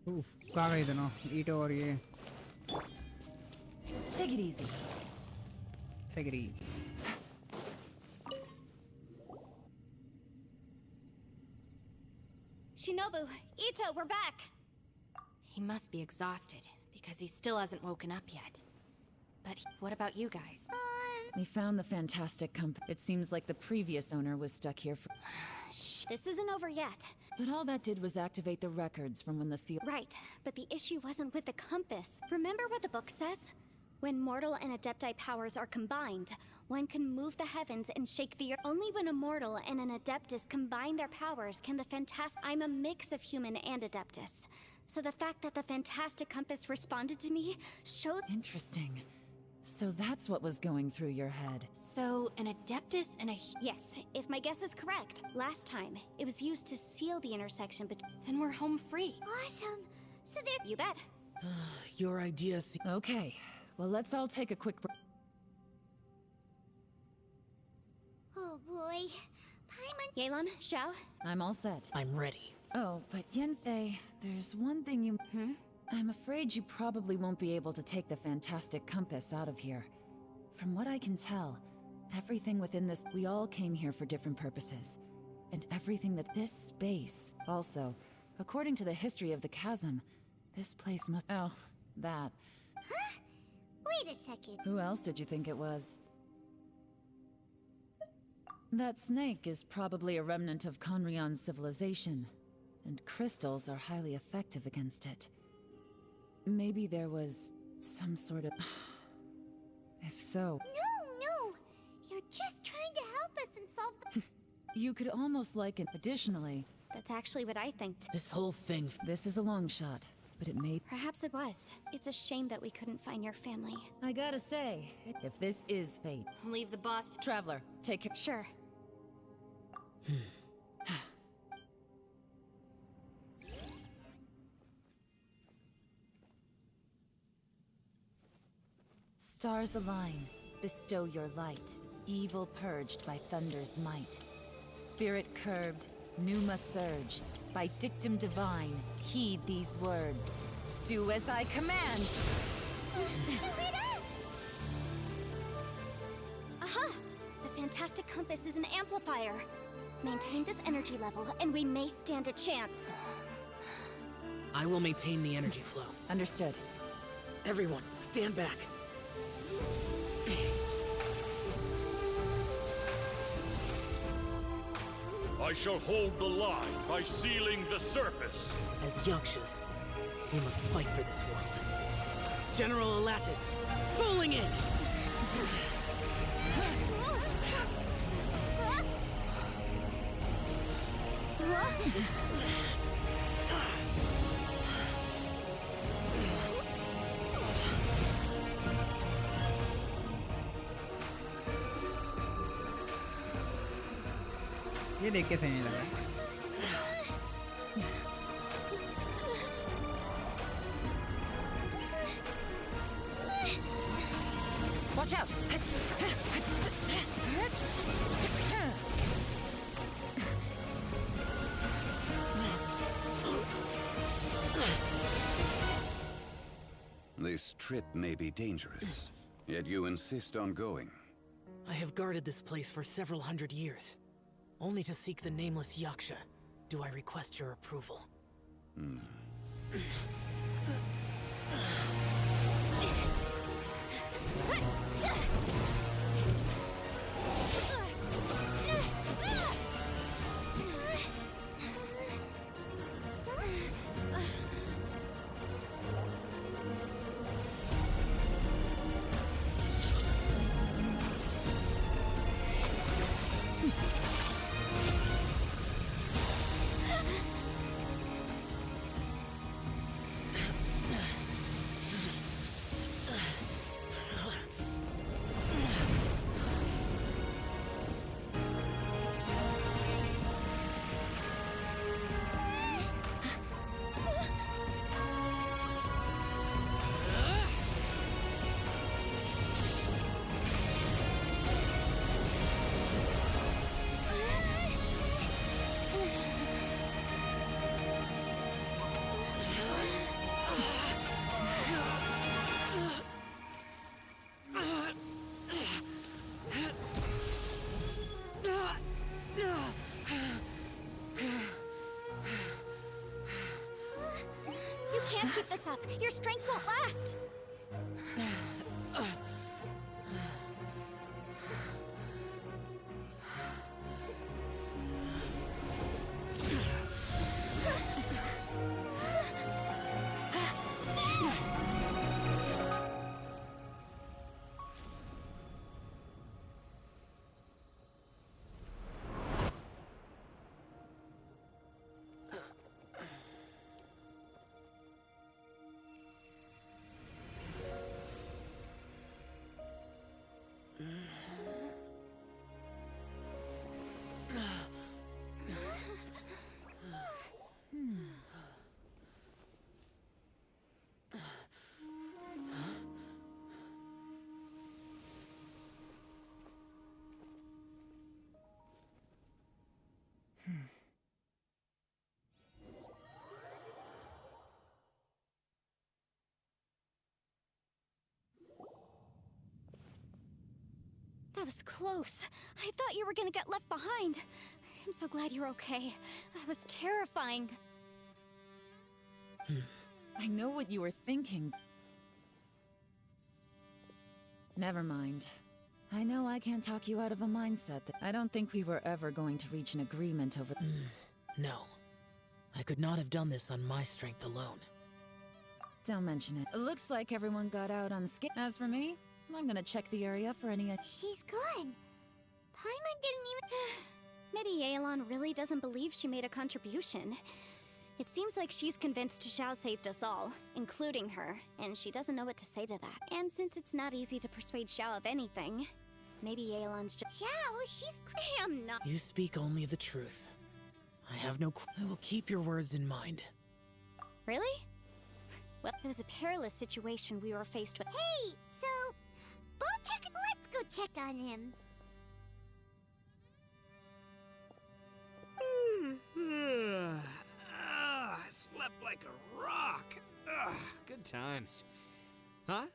Oof, कहाँ गए थे ना? ईटो और ये. Take it easy. Take it easy. Shinobu, Ito, we're back! He must be exhausted, because he still hasn't woken up yet. But what about you guys? We found the fantastic compass. It seems like the previous owner was stuck here for... Shh, this isn't over yet. But all that did was activate the records from when the seal... Right, but the issue wasn't with the compass. Remember what the book says? When mortal and Adepti powers are combined, one can move the heavens and shake the earth. Only when a mortal and an Adeptus combine their powers can the fantastic... I'm a mix of human and Adeptus. So the fact that the fantastic compass responded to me showed... Interesting. So that's what was going through your head. So, an Adeptus and a... Yes, if my guess is correct. Last time, it was used to seal the intersection between... Then we're home free. Awesome. So there... You bet. Your idea Okay. Well, let's all take a quick break. Oh boy. Paimon... Yelan, Xiao? I'm all set. I'm ready. Oh, but Yanfei, there's one thing you... I'm afraid you probably won't be able to take the fantastic compass out of here. From what I can tell, everything within this... We all came here for different purposes. And everything that's this space... Also, according to the history of the chasm, this place must... Oh, that. Huh? Wait a second. Who else did you think it was? That snake is probably a remnant of Conrion's civilization, and crystals are highly effective against it. Maybe there was some sort of... If so... No! You're just trying to help us and solve the... You could almost liken... Additionally... That's actually what I think. This whole thing... This is a long shot, but it may... Perhaps it was. It's a shame that we couldn't find your family. I gotta say, if this is fate... Leave the boss... Traveler, take care... Sure. Stars align, bestow your light. Evil purged by thunder's might. Spirit curbed, pneuma surge. By dictum divine, heed these words. Do as I command! Aha! The fantastic compass is an amplifier. Maintain this energy level, and we may stand a chance. I will maintain the energy flow. Understood. Everyone, stand back. I shall hold the line by sealing the surface. As Yakshas, we must fight for this world. General Elatus, falling in! ये देख के सही नहीं लगा। Watch out! This trip may be dangerous, yet you insist on going. I have guarded this place for several hundred years. Only to seek the nameless Yaksha, do I request your approval. You can't keep this up. Your strength won't last. That was close. I thought you were gonna get left behind. I'm so glad you're okay. That was terrifying. I know what you were thinking. Never mind. I know I can't talk you out of a mindset that I don't think we were ever going to reach an agreement over. No. I could not have done this on my strength alone. Don't mention it. It looks like everyone got out unscathed. As for me, I'm gonna check the area for any. She's gone. Paimon didn't even. Maybe Yelan really doesn't believe she made a contribution. It seems like she's convinced Xiao saved us all, including her, and she doesn't know what to say to that. And since it's not easy to persuade Xiao of anything, maybe Yelan's just. Xiao, she's. I am not. You speak only the truth. I have no. I will keep your words in mind. Really? Well, it was a perilous situation we were faced with. Hey, so let's go check on him. I slept like a rock. Good times. Huh?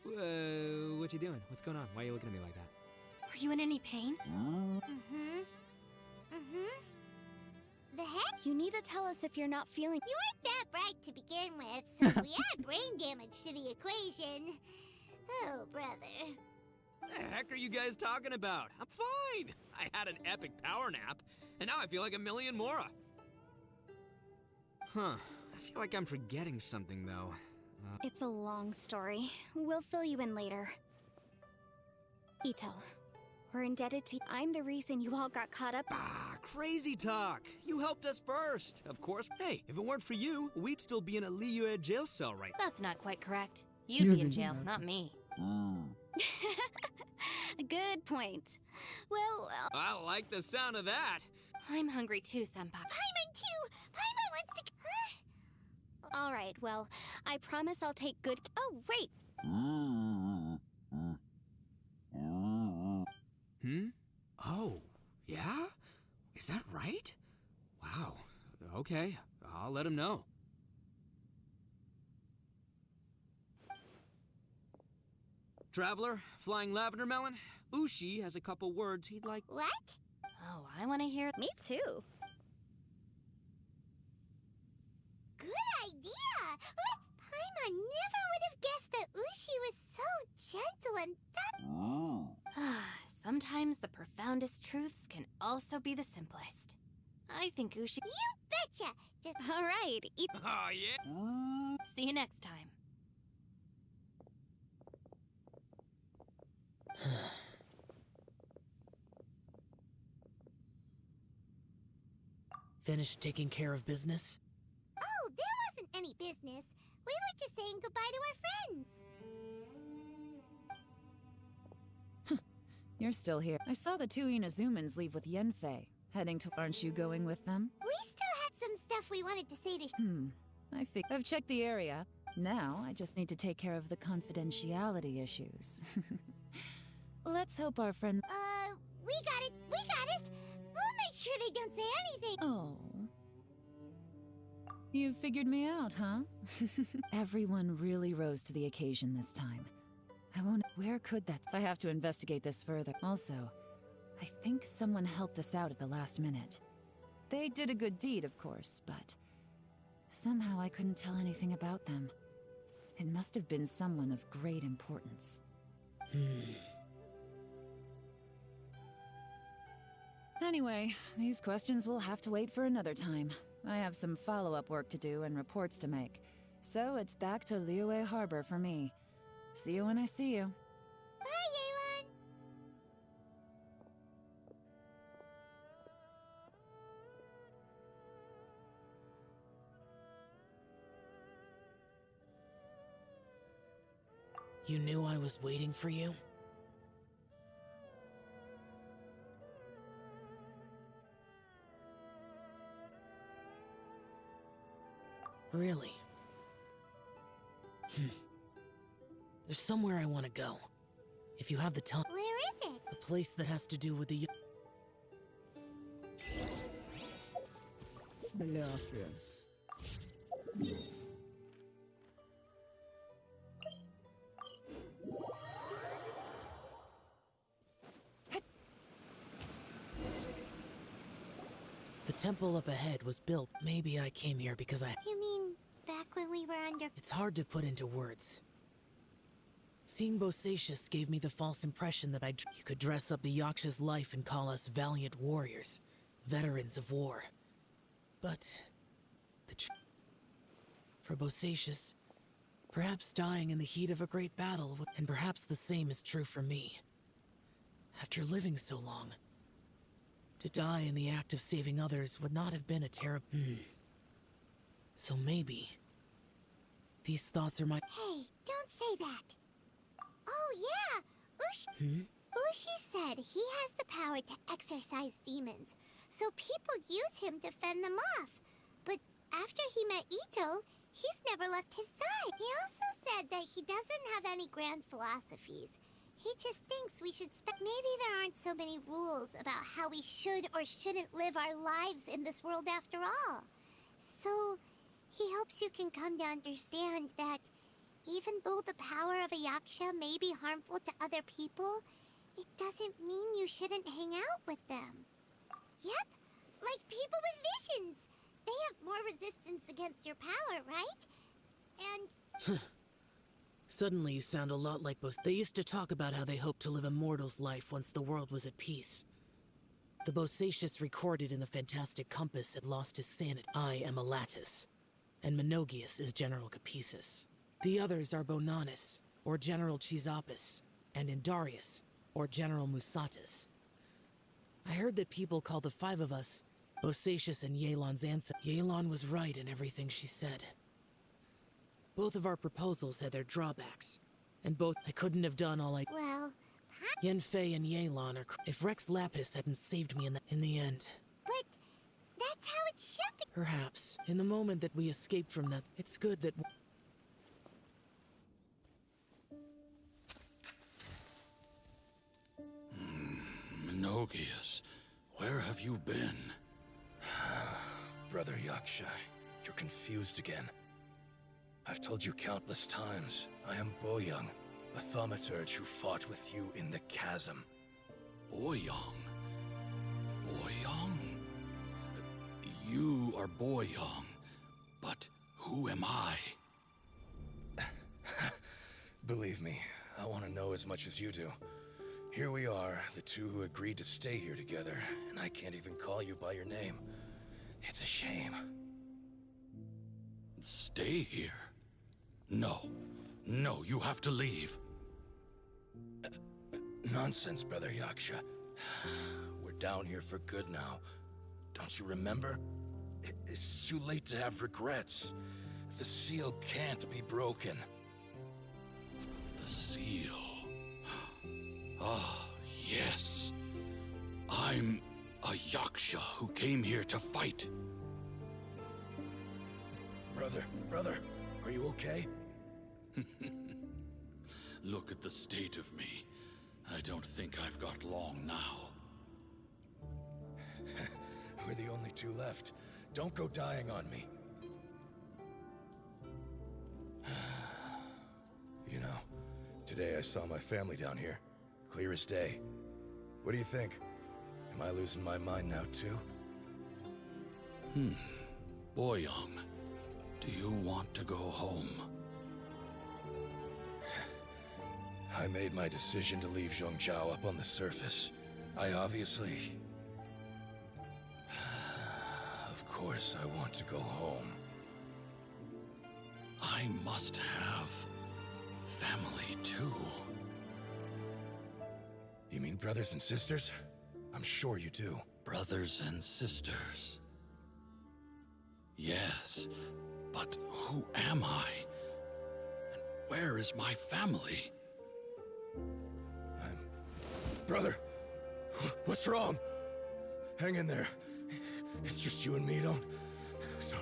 What you doing? What's going on? Why are you looking at me like that? Are you in any pain? The heck? You need to tell us if you're not feeling. You weren't that bright to begin with, so if we add brain damage to the equation... Oh, brother. The heck are you guys talking about? I'm fine. I had an epic power nap, and now I feel like a million Mora. Huh. I feel like I'm forgetting something, though. It's a long story. We'll fill you in later. Ito, we're indebted to you. I'm the reason you all got caught up. Ah, crazy talk. You helped us first. Of course. Hey, if it weren't for you, we'd still be in a Liyue jail cell right now. That's not quite correct. You'd be in jail, not me. Good point. Well, I like the sound of that. I'm hungry too, Senpai. Paimon too! Paimon wants to... all right, well, I promise I'll take good... Oh, wait! Oh, yeah? Is that right? Wow. Okay, I'll let him know. Traveler, Flying Lavender Melon, Ushi has a couple words he'd like... What? Oh, I want to hear... Me too. Good idea! Let's... Paimon never would have guessed that Ushi was so gentle and Sometimes the profoundest truths can also be the simplest. I think Ushi... You betcha! Just... All right. Oh, yeah? See you next time. Finished taking care of business? Oh, there wasn't any business. We were just saying goodbye to our friends. You're still here. I saw the two Inazumans leave with Yenfei. Heading to... Aren't you going with them? We still had some stuff we wanted to say to... I've checked the area. Now, I just need to take care of the confidentiality issues. Let's hope our friends... we got it! We got it! We'll make sure they don't say anything! Oh. You figured me out, huh? Everyone really rose to the occasion this time. I won't... Where could that... I have to investigate this further. Also, I think someone helped us out at the last minute. They did a good deed, of course, but... somehow I couldn't tell anything about them. It must have been someone of great importance. Anyway, these questions will have to wait for another time. I have some follow-up work to do and reports to make. So it's back to Liyue Harbor for me. See you when I see you. Bye, Yelan! You knew I was waiting for you? Really? There's somewhere I want to go. If you have the time. Where is it? A place that has to do with the... The temple up ahead was built. Maybe I came here because I... You mean back when we were under... It's hard to put into words. Seeing Bosacius gave me the false impression that you could dress up the Yaksha's life and call us valiant warriors, veterans of war. But... For Bosacius, perhaps dying in the heat of a great battle, and perhaps the same is true for me. After living so long, to die in the act of saving others would not have been a terrible... So maybe... These thoughts are my... Hey, don't say that. Oh, yeah! Ushi said he has the power to exorcise demons, so people use him to fend them off. But after he met Ito, he's never left his side. He also said that he doesn't have any grand philosophies. He just thinks we should maybe there aren't so many rules about how we should or shouldn't live our lives in this world after all. So, he hopes you can come to understand that even though the power of a Yaksha may be harmful to other people, it doesn't mean you shouldn't hang out with them. Yep, like people with visions. They have more resistance against your power, right? And... Suddenly you sound a lot like They used to talk about how they hoped to live a mortal's life once the world was at peace. The Bosacius recorded in the Fantastic Compass had lost his sanity. I am Elatus, and Menogius is General Capesus. The others are Bonanis, or General Chisapis, and Indarius, or General Musatus. I heard that people call the five of us Bosacius and Yelan's ancestors. Yelan was right in everything she said. Both of our proposals had their drawbacks, and both I couldn't have done all I— Well, Yenfei and Yelan are— If Rex Lapis hadn't saved me in the end. but that's how it should be. Perhaps. In the moment that we escaped from that, it's good that— Menogius, where have you been? Brother Yaksha, you're confused again. I've told you countless times, I am Boyoung, a thaumaturge who fought with you in the chasm. Boyoung? Boyoung? You are Boyoung, but who am I? Believe me, I want to know as much as you do. Here we are, the two who agreed to stay here together, and I can't even call you by your name. It's a shame. Stay here? No. No, you have to leave. Nonsense, Brother Yaksha. We're down here for good now. Don't you remember? It's too late to have regrets. The seal can't be broken. The seal. Ah, yes. I'm a Yaksha who came here to fight. Brother, are you okay? Look at the state of me. I don't think I've got long now. We're the only two left. Don't go dying on me. You know, today I saw my family down here. Clear as day. What do you think? Am I losing my mind now too? Boyoung, do you want to go home? I made my decision to leave Zhongzhou up on the surface. I obviously... Of course I want to go home. I must have family too. You mean brothers and sisters? I'm sure you do. Brothers and sisters. Yes, but who am I? And where is my family? Brother, what's wrong? Hang in there. It's just you and me, don't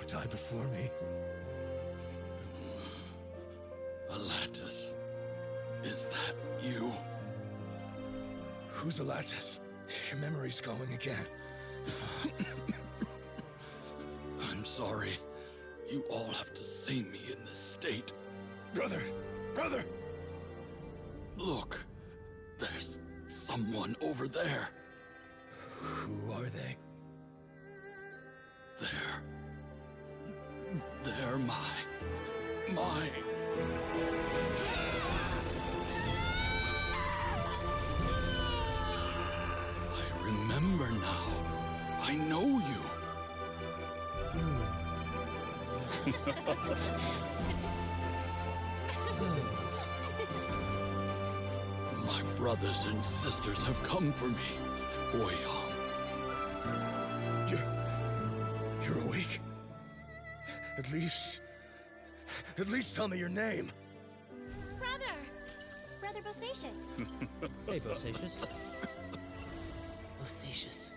die before me. Elatus, is that you? Who's Elatus? Your memory's going again. I'm sorry. You all have to see me in this state. Brother! Look, there's someone over there. Who are they? They're my... I remember now. I know you. My brothers and sisters have come for me, Boyoung. You're awake? At least tell me your name. Brother Bosacius. Hey, Bosacius. Bosacius.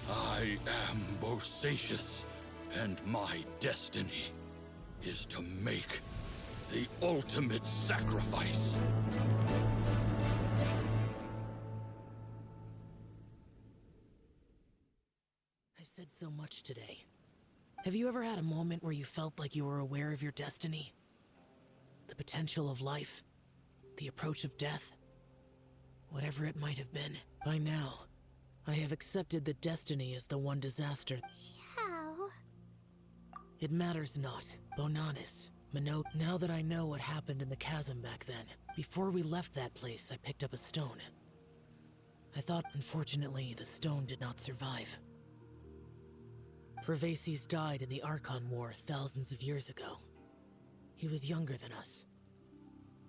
I am Bosacius, and my destiny is to make the ultimate sacrifice. I've said so much today. Have you ever had a moment where you felt like you were aware of your destiny? The potential of life? The approach of death? Whatever it might have been. By now, I have accepted that destiny is the one disaster. How? It matters not. Bonanis, Minot, now that I know what happened in the chasm back then, before we left that place, I picked up a stone. I thought, unfortunately, the stone did not survive. Pervases died in the Archon War thousands of years ago. He was younger than us.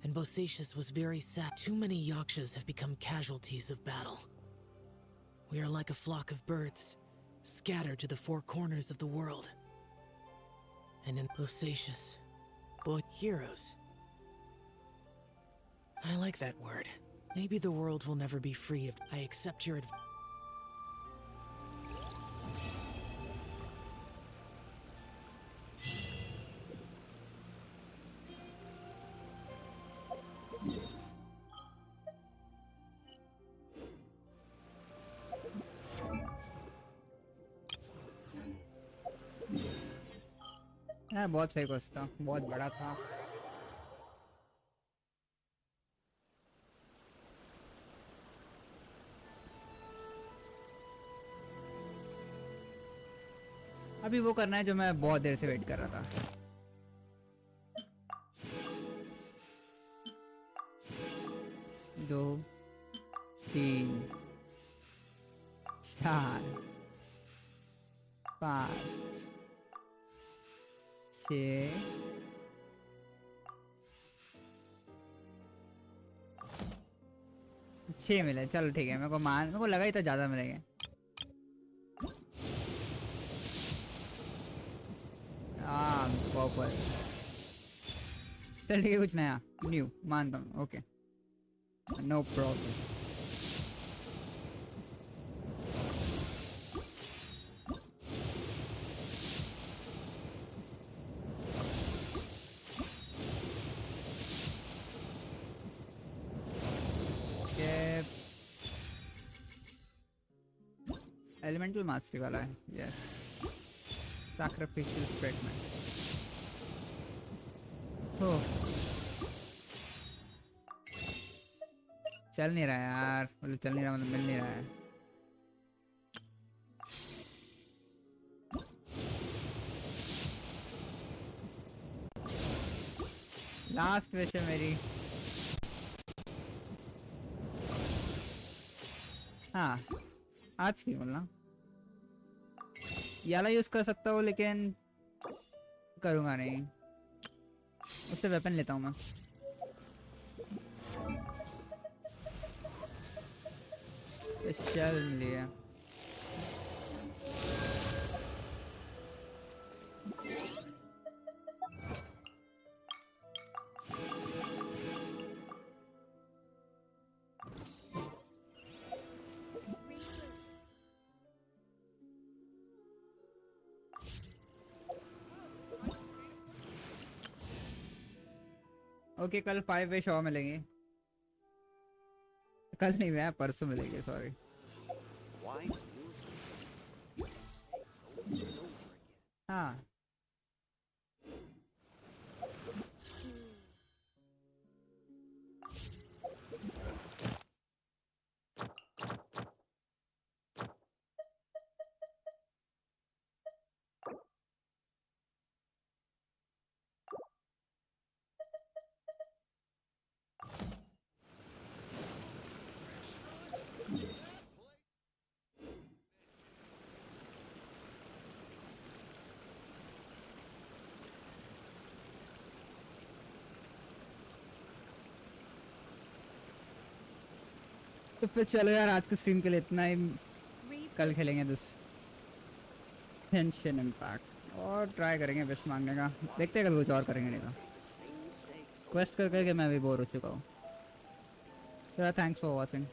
And Bosacius was very sad. Too many Yakshas have become casualties of battle. We are like a flock of birds, scattered to the four corners of the world. And in Bosacius, boy, heroes. I like that word. Maybe the world will never be free of... I accept your advice. यार बहुत सही question था, बहुत बड़ा था। अभी वो करना है जो मैं बहुत देर से वेट कर रहा था। दो, तीन, चार, पाँच, 6 6 मिले, चलो ठीक है। मेरे को लगा ही था ज्यादा मिलेंगे। पर्पल, चल ठीक है, कुछ नया न्यू मानता हूँ। Okay, no problem. Elemental mastery वाला है, यस। Sacrificial fragments. चल नहीं रहा है यार, मतलब चल नहीं रहा, मतलब मिल नहीं रहा है। लास्ट विश है मेरी। हाँ, आज की बोलना याला यूज कर सकता हूँ, लेकिन करूँगा नहीं। उससे वेपन लेता हूँ मैं। चल लिया। ओके, कल 5 वे शो मिलेंगे। कल नहीं, मैं परसों मिलेंगे, सॉरी। हाँ, तो फिर चलो यार, आज के स्ट्रीम के लिए इतना ही। कल खेलेंगे गेंशिन इम्पैक्ट और ट्राई करेंगे विश मांगने का। देखते हैं कल कुछ और करेंगे, नहीं तो क्वेस्ट कर करके मैं भी बोर हो चुका हूँ। Thanks for watching.